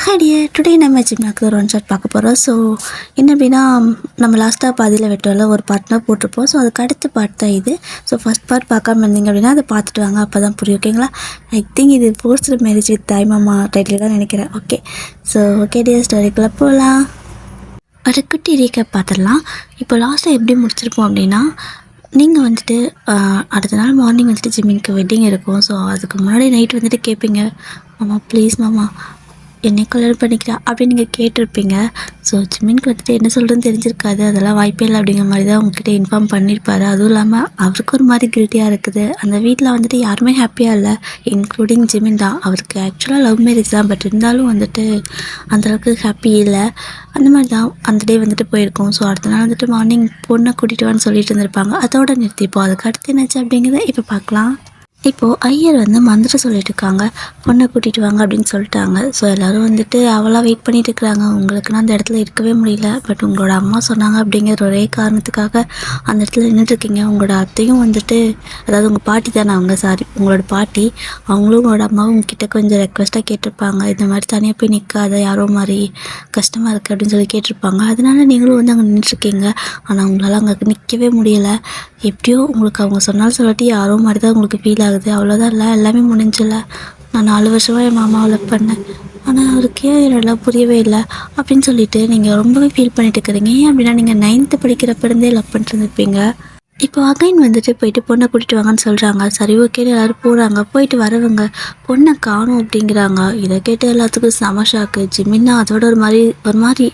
Hi today நம்ம ஜிம்னாக்கு ஒரு one shot பார்க்க போகிறோம். ஸோ என்ன அப்படின்னா, நம்ம லாஸ்ட்டாக பாதியில் விட்டோம்ல, ஒரு பார்ட்னர் போட்டிருப்போம். ஸோ அதுக்கு அடுத்த பார்ட் தான் இது. ஸோ ஃபஸ்ட் பார்ட் பார்க்காம இருந்தீங்க அப்படின்னா அதை பார்த்துட்டு வாங்க, அப்போ தான் புரியும். ஓகேங்களா? ஐ திங்க் இது போஸ்டர் மேரேஜ் வித் தாய் மாமா டைட்டில் தான் நினைக்கிறேன். ஓகே, ஸோ ஓகே டியர், ஸ்டோரிக்குள்ளே போகலாம். ஒரு குட்டி ரீகேப் பார்த்துடலாம். இப்போ லாஸ்ட்டாக எப்படி முடிச்சிருப்போம் அப்படின்னா, நீங்கள் வந்துட்டு அடுத்த நாள் மார்னிங் வந்துட்டு ஜிம்மினுக்கு வெட்டிங் இருக்கும். ஸோ அதுக்கு முன்னாடி நைட் வந்துட்டு கேட்பீங்க, மாமா ப்ளீஸ் மாமா என்னை கல்யாணம் பண்ணிக்கிறா அப்படின்னு நீங்கள் கேட்டிருப்பீங்க. ஸோ ஜிம்மினுக்கு வந்துட்டு என்ன சொல்கிறதுன்னு தெரிஞ்சிருக்காது, அதெல்லாம் வாய்ப்பே இல்லை அப்படிங்கிற மாதிரி தான் உங்ககிட்ட இன்ஃபார்ம் பண்ணியிருப்பாரு. அதுவும் இல்லாமல் அவருக்கு ஒரு மாதிரி கில்ட்டியாக இருக்குது. அந்த வீட்டில் வந்துட்டு யாருமே ஹாப்பியாக இல்லை, இன்க்ளூடிங் ஜிம்மின் தான். அவருக்கு ஆக்சுவலாக லவ் மேரேஜ் தான், பட் இருந்தாலும் வந்துட்டு அந்தளவுக்கு ஹாப்பி இல்லை. அந்த மாதிரி தான் அந்த டே வந்துட்டு போயிருக்கோம். ஸோ அடுத்த நாள் வந்துட்டு மார்னிங் பொண்ணை கூட்டிகிட்டு வான்னு சொல்லிட்டு இருந்திருப்பாங்க. அதோட நிறுத்திப்போம். அதுக்கு அடுத்து என்னாச்சு அப்படிங்கிறத இப்போ பார்க்கலாம். இப்போது ஐயர் வந்து மந்திரம் சொல்லிட்டு இருக்காங்க, பொண்ணை கூட்டிகிட்டு வாங்க அப்படின்னு சொல்லிட்டாங்க. ஸோ எல்லோரும் வந்துட்டு அவளாக வெயிட் பண்ணிட்டு இருக்கிறாங்க. உங்களுக்குன்னா அந்த இடத்துல இருக்கவே முடியல, பட் உங்களோட அம்மா சொன்னாங்க அப்படிங்கிற ஒரே காரணத்துக்காக அந்த இடத்துல நின்றுட்டுருக்கீங்க. உங்களோட அத்தையும் வந்துட்டு, அதாவது உங்கள் பாட்டி தானே அவங்க, சாரி உங்களோட பாட்டி, அவங்களும் உங்களோட அம்மாவும் உங்ககிட்ட கொஞ்சம் ரெக்வஸ்ட்டாக கேட்டிருப்பாங்க, இந்த மாதிரி தனியாக போய் நிற்காத, யாரோ மாதிரி கஷ்டமாக இருக்குது அப்படின்னு சொல்லி கேட்டிருப்பாங்க. அதனால நீங்களும் வந்து அங்கே நின்றுருக்கீங்க. ஆனால் உங்களால் அங்கே நிற்கவே முடியலை. எப்படியோ உங்களுக்கு அவங்க சொன்னாலும் சொல்லாட்டி யாரோ மாதிரி தான் உங்களுக்கு ஃபீல் ஆகுது. அவ்வளோதான், இல்லை எல்லாமே முடிஞ்சில்ல. நான் 4 வருஷமாக என் மாமாவை லவ் பண்ணேன், ஆனால் அவருக்கே என்னெல்லாம் புரியவே இல்லை அப்படின்னு சொல்லிட்டு நீங்கள் ரொம்பவே ஃபீல் பண்ணிட்டு இருக்கிறீங்க. ஏன் அப்படின்னா, நீங்கள் 9th படிக்கிறப்ப இருந்தே லவ் பண்ணிட்டு இருந்திருப்பீங்க. இப்போ அகைன் வந்துட்டு போயிட்டு பொண்ணை கூட்டிகிட்டு வாங்கன்னு சொல்கிறாங்க. சரி ஓகேன்னு எல்லோரும் போகிறாங்க. போயிட்டு வரவங்க பொண்ணை காணும் அப்படிங்கிறாங்க. இதை கேட்டு எல்லாத்துக்கும் செம ஷாக்கு. ஜிம்மின்னா அதோட ஒரு மாதிரி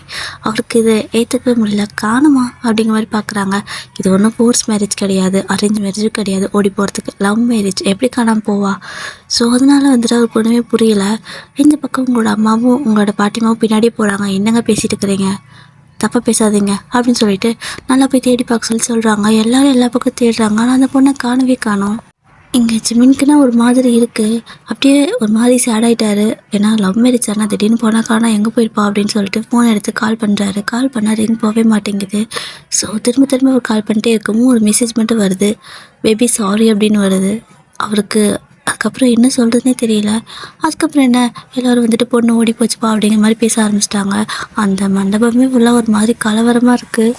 அவருக்கு இதை ஏற்றுக்கவே முடியல. காணுமா அப்படிங்கிற மாதிரி பார்க்குறாங்க. இது ஒன்றும் ஃபோர்ஸ் மேரேஜ் கிடையாது, அரேஞ்ச் மேரேஜும் கிடையாது, ஓடி போகிறதுக்கு லவ் மேரேஜ், எப்படி காணாமல் போவா? ஸோ அதனால் வந்துட்டு அவருக்கு ஒன்றுமே புரியலை. இந்த பக்கம் உங்களோட அம்மாவும் உங்களோட பாட்டிமாவும் பின்னாடியே போகிறாங்க. என்னங்க பேசிகிட்டு இருக்கிறீங்க, தப்பாக பேசாதீங்க அப்படின்னு சொல்லிட்டு நல்லா போய் தேடி பார்க்க சொல்கிறாங்க. எல்லோரும் எல்லா பக்கம் தேடுறாங்க, ஆனால் அந்த பொண்ணை காணவே காணோம். இங்கே ஜிம்மினுக்குன்னா ஒரு மாதிரி இருக்குது, அப்படியே ஒரு மாதிரி சேட் ஆகிட்டாரு. ஏன்னா லவ் மேரேஜ் ஆனால் திடீர்னு போனால் காணா, எங்கே போயிருப்பா அப்படின்னு சொல்லிட்டு ஃபோன் எடுத்து கால் பண்ணுறாரு. கால் பண்ணால் ரிங் போகவே மாட்டேங்குது. ஸோ திரும்ப ஒரு கால் பண்ணிட்டே இருக்கவும் ஒரு மெசேஜ் மட்டும் வருது, பேபி சாரி அப்படின்னு வருது. அவருக்கு அதுக்கப்புறம் என்ன சொல்கிறதுனே தெரியல. அதுக்கப்புறம் என்ன, எல்லோரும் வந்துட்டு பொண்ணு ஓடி போச்சுப்பா அப்படிங்கிற மாதிரி பேச ஆரம்பிச்சிட்டாங்க. அந்த மண்டபமே ஃபுல்லாக ஒரு மாதிரி கலவரமாக இருக்குது.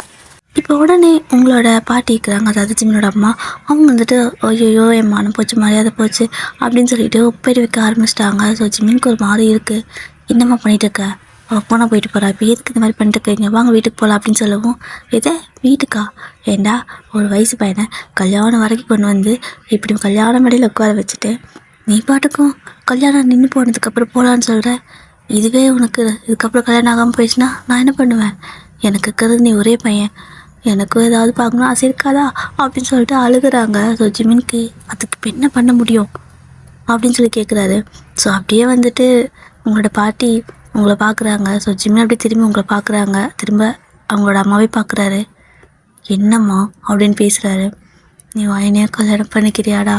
இப்போ உடனே உங்களோட பாட்டி இருக்கிறாங்க, அதாவது ஜிம்மினோட அம்மா, அவங்க வந்துட்டு ஐயோ என் மானம் போச்சு, மரியாதை போச்சு அப்படின்னு சொல்லிட்டு ஒப்பேரி வைக்க ஆரம்பிச்சிட்டாங்க. ஸோ ஜிம்மினுக்கு ஒரு மாதிரி இருக்குது. என்னம்மா பண்ணிகிட்டு இருக்க, அவள் போனால் போயிட்டு போகிறா, இப்போ எதுக்கு இந்த மாதிரி பண்ணிட்டு இருக்கீங்க, வாங்க வீட்டுக்கு போகலாம் அப்படின்னு சொல்லவும், இதே வீட்டுக்கா, ஏண்டா ஒரு வயசு பையனை கல்யாணம் வரைக்கும் கொண்டு வந்து இப்படி கல்யாண மேடையில் உட்கார வச்சுட்டு நீ பாட்டுக்கும் கல்யாணம் நின்று போனதுக்கப்புறம் போகலான்னு சொல்கிற. இதுவே உனக்கு இதுக்கப்புறம் கல்யாணம் ஆகாமல் போயிடுச்சுன்னா நான் என்ன பண்ணுவேன்? எனக்கு இருக்கிறது நீ ஒரே பையன், எனக்கும் ஏதாவது பார்க்கணும் ஆசை இருக்காதா அப்படின்னு சொல்லிட்டு அழுகுறாங்க. ஸோ ஜிம்மினுக்கு அதுக்கு இப்போ என்ன பண்ண முடியும் அப்படின்னு சொல்லி கேட்குறாரு. ஸோ அப்படியே வந்துட்டு உங்களோட பாட்டி உங்களை பார்க்குறாங்க. ஸோ ஜிம்மின் அப்படியே திரும்பி உங்களை பார்க்குறாங்க. திரும்ப அவங்களோட அம்மாவே பார்க்குறாரு. என்னம்மா அப்படின்னு பேசுகிறாரு. நீ வாயினையாக கல்யாணம் பண்ணிக்கிறியாடா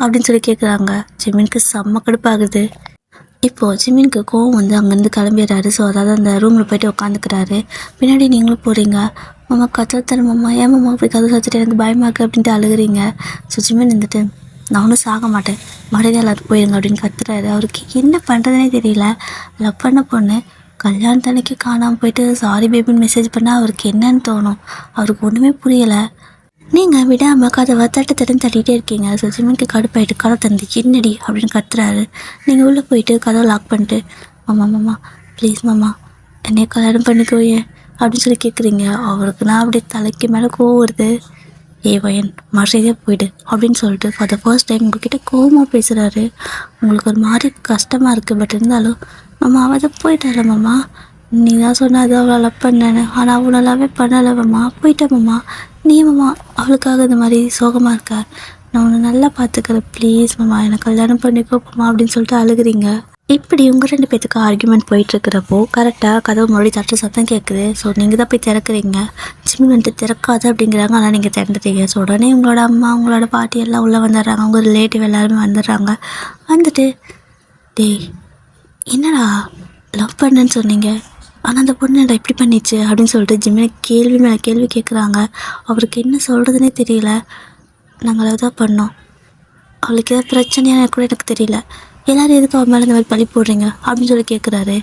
அப்படின்னு சொல்லி கேட்குறாங்க. ஜிம்மினுக்கு செம்ம கடுப்பாகுது. இப்போது ஜிம்மினுக்கு கோவம் வந்து அங்கேருந்து கிளம்பிடுறாரு. ஸோ அதாவது அந்த ரூமில் போய்ட்டு உட்காந்துக்கிறாரு. பின்னாடி நீங்களும் போகிறீங்க. மாமா கதவு தர மாமா, ஏன் மாமா அப்படி கதவு வச்சுட்டு எனக்கு பயமாக இருக்குது அப்படின்ட்டு அழுகுறீங்க. ஸோ ஜிம்மின் இருந்துட்டு நான் ஒன்றும் சாக மாட்டேன், மறுபடியும் எல்லாரும் போயிருங்க அப்படின்னு கத்துறாரு. அவருக்கு என்ன பண்ணுறதுனே தெரியல. லவ் பண்ண பொண்ணு கல்யாணத்தன்னைக்கு காணாமல் போயிட்டு சாரி பேபின்னு மெசேஜ் பண்ணால் அவருக்கு என்னன்னு தோணும். அவருக்கு ஒன்றுமே புரியலை. நீங்கள் விடாமல் கதவை தட்டுன்னு தட்டிகிட்டே இருக்கீங்க. ஸோ ஜிம்மினுக்கு கடுப்பாயிட்டு கதை தந்து என்னடி அப்படின்னு கத்துறாரு. நீங்கள் உள்ளே போயிட்டு கதவை லாக் பண்ணிட்டு மாமா ப்ளீஸ் மாமா என்னைய கல்யாணம் பண்ணிக்கோயே அப்படின்னு சொல்லி கேட்குறீங்க. அவருக்கு நான் அப்படியே தலைக்கு மேலே கோவம் வருது. வயன் மரியாதையாக போயிடு அப்படின்னு சொல்லிட்டு ஃபார் த ஃபர்ஸ்ட் டைம் உங்கள்கிட்ட கோவமாக பேசுகிறாரு. உங்களுக்கு ஒரு மாதிரி கஷ்டமாக இருக்குது. பட் இருந்தாலும் மாமா அவள் தான் போயிட்டால மாமா, நீ தான் சொன்ன அது அவளை லவ் பண்ணேன்னு, ஆனால் அவள் நல்லாவே பண்ணலை மாமா, போயிட்டா மாமா, நீ மாமா அவளுக்காக இந்த மாதிரி சோகமாக இருக்க, நான் உன்னை நல்லா பார்த்துக்கிறேன், ப்ளீஸ் மாமா என்னை கல்யாணம் பண்ணிக்கோ மாமா அப்படின்னு சொல்லிட்டு அழுகுறீங்க. இப்படி உங்கள் 2 பேத்துக்கு ஆர்கியூமெண்ட் போயிட்டுருக்கிறப்போ கரெக்டாக கதவு மறுபடியும் தட்டு சத்தம் கேட்குது. ஸோ நீங்கள் தான் போய் திறக்கிறீங்க. ஜிம்மின் வந்துட்டு திறக்காது அப்படிங்கிறாங்க, ஆனால் நீங்கள் திறந்துட்டீங்க. ஸோ உடனே உங்களோட அம்மா உங்களோட பாட்டி எல்லாம் உள்ளே வந்துடுறாங்க. உங்கள் ரிலேட்டிவ் எல்லாருமே வந்துடுறாங்க. வந்துட்டு டேய் என்னடா லவ் பண்ணேன்னு சொன்னீங்க, ஆனால் அந்த பொண்ணு என்னடா இப்படி பண்ணிச்சு அப்படின்னு சொல்லிட்டு ஜிம்மினை கேள்வி மேலே கேள்வி கேட்குறாங்க. அவருக்கு என்ன சொல்கிறதுனே தெரியல. நாங்கள் தான் பண்ணோம், அவளுக்கு ஏதாவது பிரச்சனையான கூட எனக்கு தெரியல, எல்லோரும் எதுக்கு அவர் மேலே இந்த மாதிரி பழி போடுறீங்க அப்படின்னு சொல்லி கேட்குறாரு.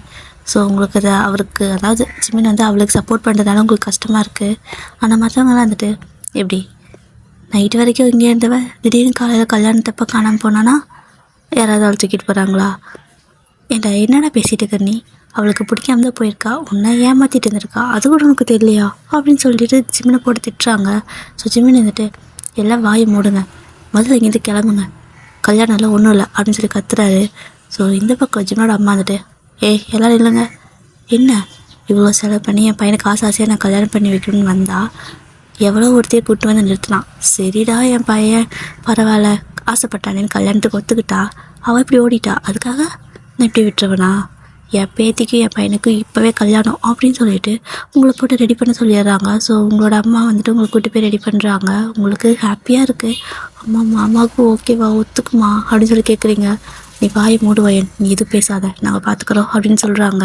ஸோ உங்களுக்கு அது அவருக்கு அதாவது ஜிமின் வந்து அவளுக்கு சப்போர்ட் பண்ணுறதுனால உங்களுக்கு கஷ்டமாக இருக்குது. ஆனால் மற்றவங்களாம் வந்துட்டு எப்படி நைட்டு வரைக்கும் இங்கே இருந்தவ திடீர்னு காலையில் கல்யாணத்தப்போ காணாமல் போனான்னா யாராவது அவள் தூக்கிட்டு போகிறாங்களா? ஏன்டா என்னடா பேசிகிட்டு இருக்க நீ? அவளுக்கு பிடிக்காம தான் போயிருக்கா, உன்னை ஏமாற்றிட்டு இருந்திருக்கா, அது கூட உனக்கு தெரியலையா அப்படின்னு சொல்லிட்டு ஜிமினை போட்டு திட்டுறாங்க. ஸோ ஜிமின் வந்துட்டு எல்லாம் வாயை மூடுங்க, முதல்ல இங்கேருந்து கிளம்புங்க, கல்யாணம் எல்லாம் ஒன்றும் இல்லை அப்படின்னு சொல்லி கத்துறாரு. ஸோ இந்த பக்கம் ஜிமினோட அம்மா வந்துட்டு எல்லோரும் இல்லைங்க, என்ன இவ்வளோ செலவு பண்ணி என் பையனுக்கு ஆசையாக நான் கல்யாணம் பண்ணி வைக்கணும்னு வந்தால் எவ்வளோ ஒருத்தையே கூப்பிட்டு வந்து நிறுத்தினான். சரிடா என் பையன் பரவாயில்ல ஆசைப்பட்டானேன்னு கல்யாணத்துக்கு ஒத்துக்கிட்டா, அவள் இப்படி ஓடிட்டா, அதுக்காக நான் இப்படி விட்டுருவனா? என் பேத்திக்கும் என் பையனுக்கும் இப்போவே கல்யாணம் அப்படின்னு சொல்லிட்டு உங்களை போட்டு ரெடி பண்ண சொல்லிடுறாங்க. ஸோ உங்களோட அம்மா வந்துட்டு உங்களை கூட்டி போய் ரெடி பண்ணுறாங்க. உங்களுக்கு ஹாப்பியாக இருக்குது. அம்மா மாமாவுக்கு ஓகேவா ஒத்துக்குமா அப்படின்னு சொல்லி கேட்குறீங்க. நீ வாயை மூடுவாயன், நீ எதுவும் பேசாத, நாங்கள் பார்த்துக்குறோம் அப்படின்னு சொல்கிறாங்க.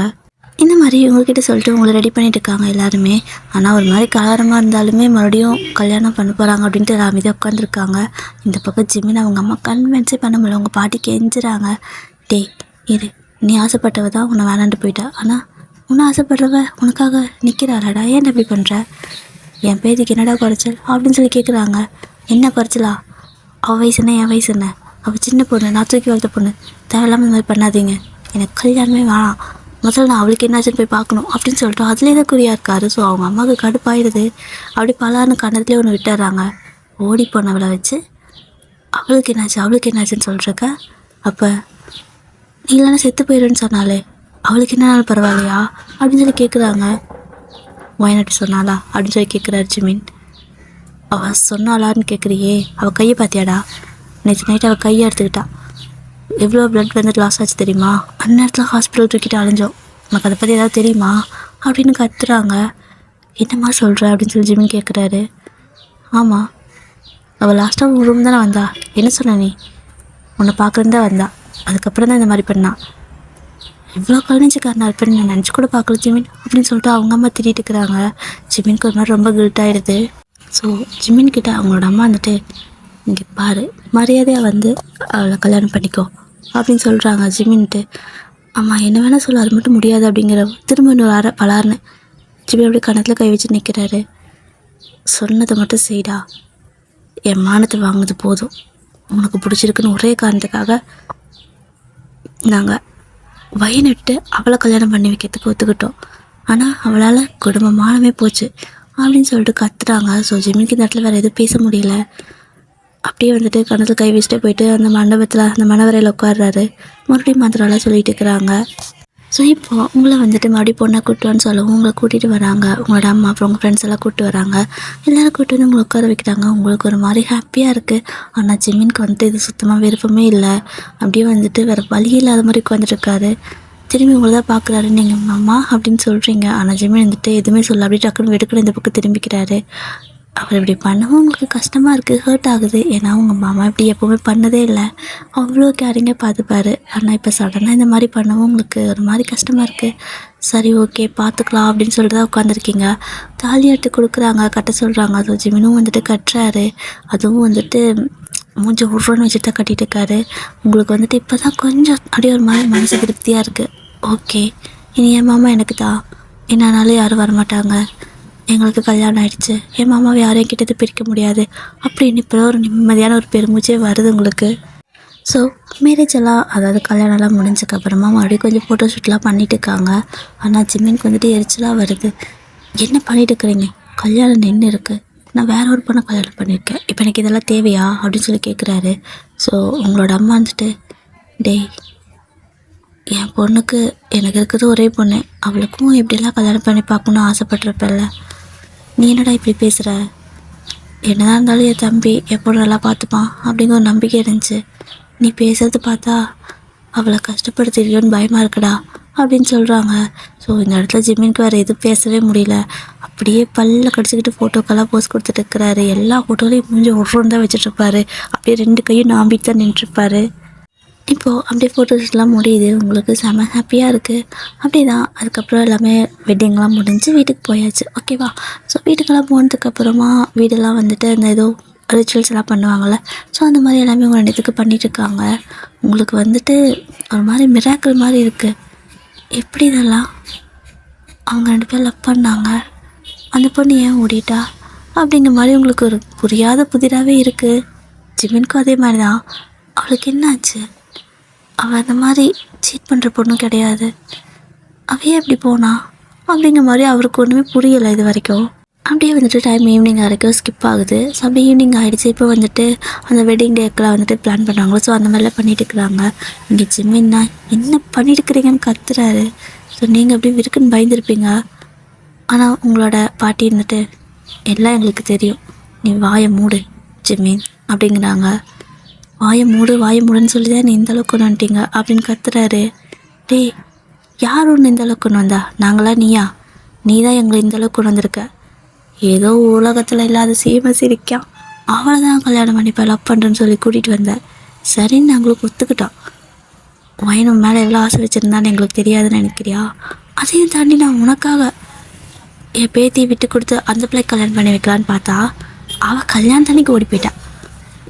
இந்த மாதிரி இவங்ககிட்ட சொல்லிட்டு உங்களை ரெடி பண்ணிட்டு இருக்காங்க எல்லாருமே. ஆனால் ஒரு மாதிரி கலரமாக இருந்தாலுமே மறுபடியும் கல்யாணம் பண்ண போகிறாங்க அப்படின்ட்டு எல்லா மீதே உட்காந்துருக்காங்க. இந்த பக்கம் ஜிமின் அவங்க அம்மா கன்வின்ஸே பண்ண முடியல. உங்கள் பாட்டி கெஞ்சுறாங்க, டேய் இரு, நீ ஆசைப்பட்டவ தான் உன்னை வேணான்ட்டு போயிட்டா, ஆனால் உன்னை ஆசைப்படுறவ உனக்காக நிற்கிறாளடா, ஏன் எப்படி பண்ணுற? என் பேதிக்கு என்னடா குறைச்சல் அப்படின்னு சொல்லி கேட்குறாங்க. என்ன குறைச்சலா? அவள் வயசு என்ன, என் வயசு என்ன? அவள் சின்ன பொண்ணு, நான் தூக்கி வளர்த்த பொண்ணு, தேவையில்லாமல் இந்த மாதிரி பண்ணாதீங்க, எனக்கு கல்யாணமே வேணாம், முதல்ல நான் அவளுக்கு என்னாச்சுன்னு போய் பார்க்கணும் அப்படின்னு சொல்லிட்டு அதுலேயே தான் குறியாக இருக்காரு. ஸோ அவங்க அம்மாவுக்கு கடுப்பாயிடுது. அப்படி பலான்னு கண்ணத்துலேயே ஒன்று விட்டுறாங்க. ஓடி போனவளை வச்சு அவளுக்கு என்னாச்சுன்னு சொல்கிறக்க, அப்போ நீ இல்லைன்னா செத்து போயிடுன்னு சொன்னாலே அவளுக்கு என்னன்னாலும் பரவாயில்லையா அப்படின்னு சொல்லி கேட்குறாங்க. வயநாட்டு சொன்னாளா அப்படின்னு சொல்லி கேட்குறாரு ஜிமின். அவள் சொன்னாளான்னு கேட்குறியே, அவள் கையை பார்த்தியாடா? நேற்று நைட்டு அவள் கையை எடுத்துக்கிட்டா, எவ்வளோ பிளட் வந்துட்டு லாஸ் ஆச்சு தெரியுமா? அந்நேரத்தில் ஹாஸ்பிட்டல் தூக்கிட்டு அலைஞ்சோம், உனக்கு அதை பற்றி ஏதாவது தெரியுமா அப்படின்னு கத்துறாங்க. என்னம்மா சொல்கிற அப்படின்னு சொல்லி ஜிமின் கேட்குறாரு. ஆமாம், அவள் லாஸ்ட்டாக ஒரு ரூம் தானே வந்தா, என்ன சொன்ன நீ? உன்னை பார்க்குறேன் தான் வந்தா, அதுக்கப்புறம் தான் இந்த மாதிரி பண்ணான். இவ்வளோ கலைஞ்சிக்காரனா இருப்பேன்னு நான் நினச்சி கூட பார்க்கல ஜிமின் அப்படின்னு சொல்லிட்டு அவங்க அம்மா திட்டிகிட்டு இருக்கிறாங்க. ஜிமின்க்கு ஒரு மாதிரி ரொம்ப கில்ட் ஆகிடுது. ஸோ ஜிமின்கிட்ட அவங்களோட அம்மா வந்துட்டு, இங்கே பாரு, மரியாதையாக வந்து அவளை கல்யாணம் பண்ணிக்கோ அப்படின்னு சொல்கிறாங்க. ஜிமின்ட்டு அம்மா என்ன வேணால் சொல்ல, அது மட்டும் முடியாது அப்படிங்கிற திரும்ப இன்னொரு பலார்னு ஜிமின் அப்படியே கணத்தில் கை வச்சு நிற்கிறாரு. சொன்னதை மட்டும் செய்டா, என் மானத்தை வாங்கினது போதும், உனக்கு பிடிச்சிருக்குன்னு ஒரே காரணத்துக்காக நாங்கள் வயனிட்டு அவளை கல்யாணம் பண்ணி வைக்கிறதுக்கு ஒத்துக்கிட்டோம், ஆனால் அவளால் குடும்பமானமே போச்சு அப்படின்னு சொல்லிட்டு கத்துறாங்க. ஸோ ஜிமின்க்கு இந்த இடத்துல வேறு எதுவும் பேச முடியல. அப்படியே வந்துட்டு கணத்தில் கை வச்சுட்டு போயிட்டு அந்த மண்டபத்தில் அந்த மணவரையில் உட்காடுறாரு. மறுபடியும் மந்திரம்லாம் சொல்லிட்டு இருக்கிறாங்க. ஸோ இப்போது உங்களை வந்துட்டு மறுபடியும் பொண்ணை கூட்டுவான்னு சொல்லவும் உங்களை கூட்டிகிட்டு வராங்க. உங்களோட அம்மா அப்புறம் உங்கள் ஃப்ரெண்ட்ஸ் எல்லாம் கூப்பிட்டு வராங்க. எல்லோரும் கூப்பிட்டு வந்து உங்களை உட்கார வைக்கிறாங்க. உங்களுக்கு ஒரு மாதிரி ஹாப்பியாக இருக்குது. ஆனால் ஜிமின்க்கு வந்துட்டு இது சுத்தமாக விருப்பமே இல்லை. அப்படியே வந்துட்டு வேறு வழி இல்லாத மாதிரி உட்காந்துட்ருக்காரு. திரும்பி உங்களை தான் பார்க்குறாரு. நீங்கள் அம்மா அப்படின்னு சொல்கிறீங்க. ஆனால் ஜிமின் வந்துட்டு எதுவுமே சொல்ல, அப்படியே டக்குன்னு வெடுக்குன்னு இந்த பக்கம் திரும்பிக்கிறாரு. அவர் இப்படி பண்ணவும் உங்களுக்கு கஷ்டமாக இருக்குது, ஹர்ட் ஆகுது. ஏன்னா உங்கள் மாமா இப்படி எப்போவுமே பண்ணதே இல்லை, அவ்வளோ கேரிங்காக பார்த்துப்பாரு. ஆனால் இப்போ சடனாக இந்த மாதிரி பண்ணவும் உங்களுக்கு ஒரு மாதிரி கஷ்டமாக இருக்குது. சரி ஓகே பார்த்துக்கலாம் அப்படின்னு சொல்லிட்டு தான் உட்காந்துருக்கீங்க. தாலி எடுத்து கொடுக்குறாங்க, கட்ட சொல்கிறாங்க. அது ஜிமினும் வந்துட்டு கட்டுறாரு. அதுவும் வந்துட்டு மூஞ்சி உருன்னு வச்சுட்டு தான் கட்டிட்டு இருக்காரு. உங்களுக்கு வந்துட்டு இப்போ தான் கொஞ்சம் அப்படியே ஒரு மாதிரி மனசு திருப்தியாக இருக்குது. ஓகே, இனி என் மாமா எனக்கு தான், என்னானாலும் யாரும் வரமாட்டாங்க, எங்களுக்கு கல்யாணம் ஆகிடுச்சு, என் மாமாவை யாரையும் கிட்டது பிரிக்க முடியாது அப்படின்னு இப்போ ஒரு நிம்மதியான ஒரு பெருமூச்சே வருது உங்களுக்கு. ஸோ மேரேஜ் எல்லாம், அதாவது கல்யாணம்லாம் முடிஞ்சதுக்கப்புறமா மறுபடியும் கொஞ்சம் ஃபோட்டோ ஷூட்லாம் பண்ணிட்டு இருக்காங்க. ஆனால் ஜிமின்க்கு வந்துட்டு எரிச்சலாக வருது. என்ன பண்ணிட்டு இருக்கிறீங்க? கல்யாணம் நின்று இருக்குது, நான் வேற ஒரு பொண்ணை கல்யாணம் பண்ணியிருக்கேன், இப்போ எனக்கு இதெல்லாம் தேவையா அப்படின்னு சொல்லி கேட்குறாரு. ஸோ உங்களோட அம்மா வந்துட்டு, டேய் என் பொண்ணுக்கு எனக்கு இருக்கிறது ஒரே பொண்ணு, அவளுக்கும் எப்படிலாம் கல்யாணம் பண்ணி பார்க்கணுன்னு ஆசைப்பட்டிருப்பேன்ல, நீ என்னடா இப்படி பேசுகிற? என்னதான் இருந்தாலும் என் தம்பி எப்போ நல்லா பார்த்துப்பான் அப்படிங்கிற ஒரு நம்பிக்கை இருந்துச்சு, நீ பேசுறது பார்த்தா அவளை கஷ்டப்படுத்திடுவோன்னு பயமாக இருக்குடா அப்படின்னு சொல்கிறாங்க. ஸோ இந்த இடத்துல ஜிமினுக்கு வேறு எதுவும் பேசவே முடியல. அப்படியே பல்ல கடிச்சிக்கிட்டு ஃபோட்டோக்கெல்லாம் போஸ்ட் கொடுத்துட்டு இருக்கிறாரு. எல்லா ஃபோட்டோலையும் மூஞ்சி ஒவ்வொன்று தான் வச்சுட்ருப்பாரு. அப்படியே 2 கையும் நாம்பிட்டு தான் நின்றுருப்பாரு. இப்போது அப்படியே ஃபோட்டோஸ்லாம் முடியுது. உங்களுக்கு செம ஹாப்பியாக இருக்குது. அப்படி தான் அதுக்கப்புறம் எல்லாமே வெட்டிங்லாம் முடிஞ்சு வீட்டுக்கு போயாச்சு. ஓகேவா? ஸோ வீட்டுக்கெல்லாம் போனதுக்கப்புறமா வீடெல்லாம் வந்துட்டு அந்த ஏதோ ரிச்சுவல்ஸ் எல்லாம் பண்ணுவாங்கள்ல. ஸோ அந்த மாதிரி எல்லாமே உங்கள் 2 பேத்துக்கு பண்ணிகிட்ருக்காங்க. உங்களுக்கு வந்துட்டு ஒரு மாதிரி மிராக்கிள் மாதிரி இருக்குது. எப்படி இதெல்லாம்? அவங்க 2 பேரும் லவ் பண்ணாங்க, அந்த பொண்ணு ஏன் ஓடிட்டா அப்படிங்கிற மாதிரி உங்களுக்கு ஒரு புரியாத புதிராகவே இருக்குது. ஜிமினுக்கும் அதே மாதிரி தான். அவளுக்கு என்னாச்சு? அவள் அந்த மாதிரி சீட் பண்ணுற பொண்ணும் கிடையாது, அவையே எப்படி போனா அப்படிங்கிற மாதிரி அவருக்கு ஒன்றுமே புரியலை இது வரைக்கும். அப்படியே வந்துட்டு டைம் ஈவினிங் வரைக்கும் ஸ்கிப் ஆகுது. ஸோ அப்படியே ஈவினிங் ஆகிடுச்சு. இப்போ வந்துட்டு அந்த வெட்டிங் டேக்கெலாம் வந்துட்டு பிளான் பண்ணுறாங்களோ, ஸோ அந்த மாதிரிலாம் பண்ணிட்டு இருக்கிறாங்க. இங்கே ஜிம்மின்னா என்ன பண்ணிட்டு இருக்கிறீங்கன்னு கத்துறாரு. ஸோ நீங்கள் அப்படியே இருக்குன்னு பயந்துருப்பீங்க. ஆனால் உங்களோட பாட்டி இருந்துட்டு எல்லாம் எங்களுக்கு தெரியும், நீ வாயை மூடு ஜிம்மின் அப்படிங்கிறாங்க. வாயை மூடுன்னு சொல்லி தான் நீ இந்தளவுக்கு கொண்டு வந்துட்டீங்க அப்படின்னு கத்துறாரு. டேய், யார் ஒன்று இந்தளவுக்கு கொண்டு வந்தா? நாங்களா நீயா? நீ தான் எங்களை இந்தளவுக்கு கொண்டு வந்திருக்க. ஏதோ உலகத்தில் இல்லாத சீமை சிரிக்கான், அவளை தான் கல்யாணம் பண்ணிப்பா லவ் பண்ணுறேன்னு சொல்லி கூட்டிகிட்டு வந்தேன். சரின்னு நாங்களுக்கு ஒத்துக்கிட்டோம். வயனம் மேலே எவ்வளோ ஆசை வச்சுருந்தான்னு எங்களுக்கு தெரியாதுன்னு நினைக்கிறியா? அதையும் தாண்டி நான் உனக்காக என் பேத்தியை விட்டு கொடுத்து அந்த பிள்ளை கல்யாணம் பண்ணி வைக்கலான்னு பார்த்தா அவள் கல்யாணத்தன்னைக்கு ஓடி போயிட்டான்.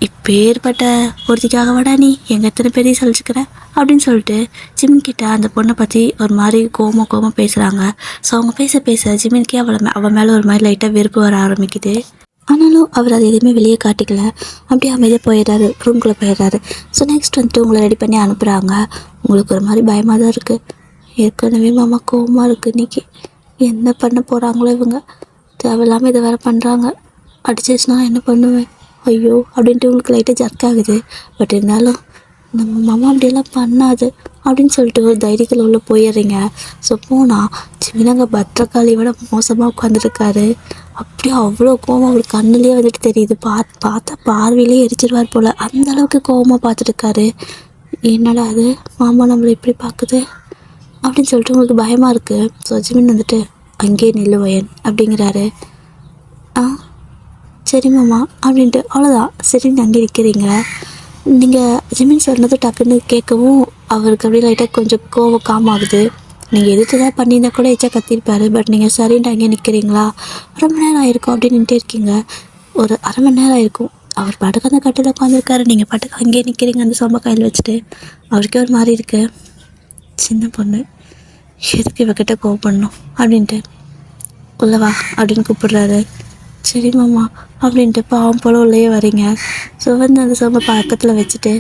இப்போ ஏற்பட்ட ஒருத்திக்காக வாடா நீ எங்கள் எத்தனை பேரையும் சலிச்சுக்கிற அப்படின்னு சொல்லிட்டு ஜிமின் கிட்ட அந்த பொண்ணை பற்றி ஒரு மாதிரி கோம பேசுகிறாங்க. ஸோ அவங்க பேச ஜிமின்கே அவள் மேலே ஒரு மாதிரி லைட்டாக வெறுப்பு வர ஆரம்பிக்குது. ஆனாலும் அவர் அது எதுவுமே வெளியே காட்டிக்கல. அப்படியே அமைதியாக போயிடுறாரு, ரூம்குள்ளே போயிடுறாரு. ஸோ நெக்ஸ்ட் வந்துட்டு உங்களை ரெடி பண்ணி அனுப்புகிறாங்க. உங்களுக்கு ஒரு மாதிரி பயமாக தான் இருக்குது. ஏற்கனவே மாமா கோவமாக இருக்குது. இன்றைக்கி என்ன பண்ண போகிறாங்களோ இவங்க, தேவையில்லாமல் இதை வேறு பண்ணுறாங்க. அடிச்சிச்சுன்னா என்ன பண்ணுவேன், ஐயோ அப்படின்ட்டு உங்களுக்கு லைட்டாக ஜர்க் ஆகுது. பட் இருந்தாலும் நம்ம மாமா அப்படியெல்லாம் பண்ணாது அப்படின்னு சொல்லிட்டு ஒரு தைரியத்தில் உள்ள போயிடுறீங்க. ஸோ போனால் சின்னங்க பத்திரக்காளி விட மோசமாக உட்காந்துருக்காரு. அப்படியே அவ்வளோ கோவம் அவருக்கு கண்ணுலேயே வந்துட்டு தெரியுது. பார்த்தா பார்வையிலே எரிச்சிருவார் போல், அந்த அளவுக்கு கோவமாக பார்த்துருக்காரு. என்னடா அது, மாமா நம்மளை எப்படி பார்க்குது அப்படின்னு சொல்லிட்டு உங்களுக்கு பயமாக இருக்குது. ஸோ ஜிமின் வந்துட்டு அங்கேயே நில்லு வயன் அப்படிங்கிறாரு. சரி மாமா அப்படின்ட்டு அவ்வளோதான். சரின்னு அங்கே நிற்கிறீங்க. நீங்கள் ஜிமின் சொன்னது டக்குன்னு கேட்கவும் அவருக்கு அப்படியே லைட்டாக கொஞ்சம் கோவம் காமாகுது. நீங்கள் எதிர்த்து தான் பண்ணியிருந்தா கூட எச்சா கத்திருப்பாரு. பட் நீங்கள் சரின்ட்டு அங்கே நிற்கிறீங்களா? ரொம்ப நேரம் ஆகிருக்கும் அப்படின்னு நின்றுட்டே இருக்கீங்க. ஒரு அரை மணி நேரம் ஆகிருக்கும். அவர் பாட்டுக்கு அந்த கட்டில் உட்காந்துருக்காரு, நீங்கள் பாட்டுக்கு அங்கேயே நிற்கிறீங்க அந்த சொம்ப கையில் வச்சுட்டு. அவருக்கே ஒரு மாதிரி இருக்குது. சின்ன பொண்ணு எதுக்கு இவகிட்ட கோவப்படணும் அப்படின்ட்டு உள்ளவா அப்படின்னு கூப்பிடுறாரு. சரி மாமா அப்படின்ட்டு பாவம் போல் உள்ளே வரீங்க. ஸோ வந்து அந்த சொம்ப பக்கத்தில் வச்சுட்டு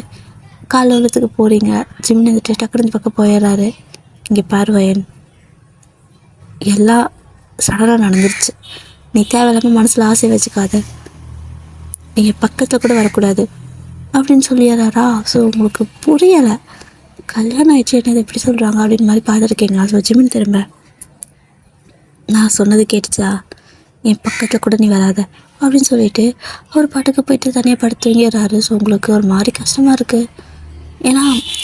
காலை உள்ளத்துக்கு போகிறீங்க. ஜிம்னு வந்துட்டு டக்குனு பக்கம் போயிடுறாரு. இங்கே பார்வையன், எல்லாம் சடனாக நடந்துருச்சு. நீ தேவையில்லாமல் மனசில் ஆசை வச்சுக்காத, நீங்கள் பக்கத்தில் கூட வரக்கூடாது அப்படின்னு சொல்லிடுறாரா. ஸோ உங்களுக்கு புரியலை, கல்யாணம் ஆயிடுச்சு என்னது எப்படி சொல்கிறாங்க அப்படின்னு மாதிரி பார்த்துருக்கீங்களா. ஸோ ஜிமின் திரும்ப, நான் சொன்னது கேட்டுச்சா, என் பக்கத்தில் கூட நீ வராத அப்படின்னு சொல்லிட்டு ஒரு பாட்டுக்கு போயிட்டு தனியாக படுத்துங்கிறாரு. ஸோ உங்களுக்கு ஒரு மாதிரி கஷ்டமாக இருக்குது. ஏன்னா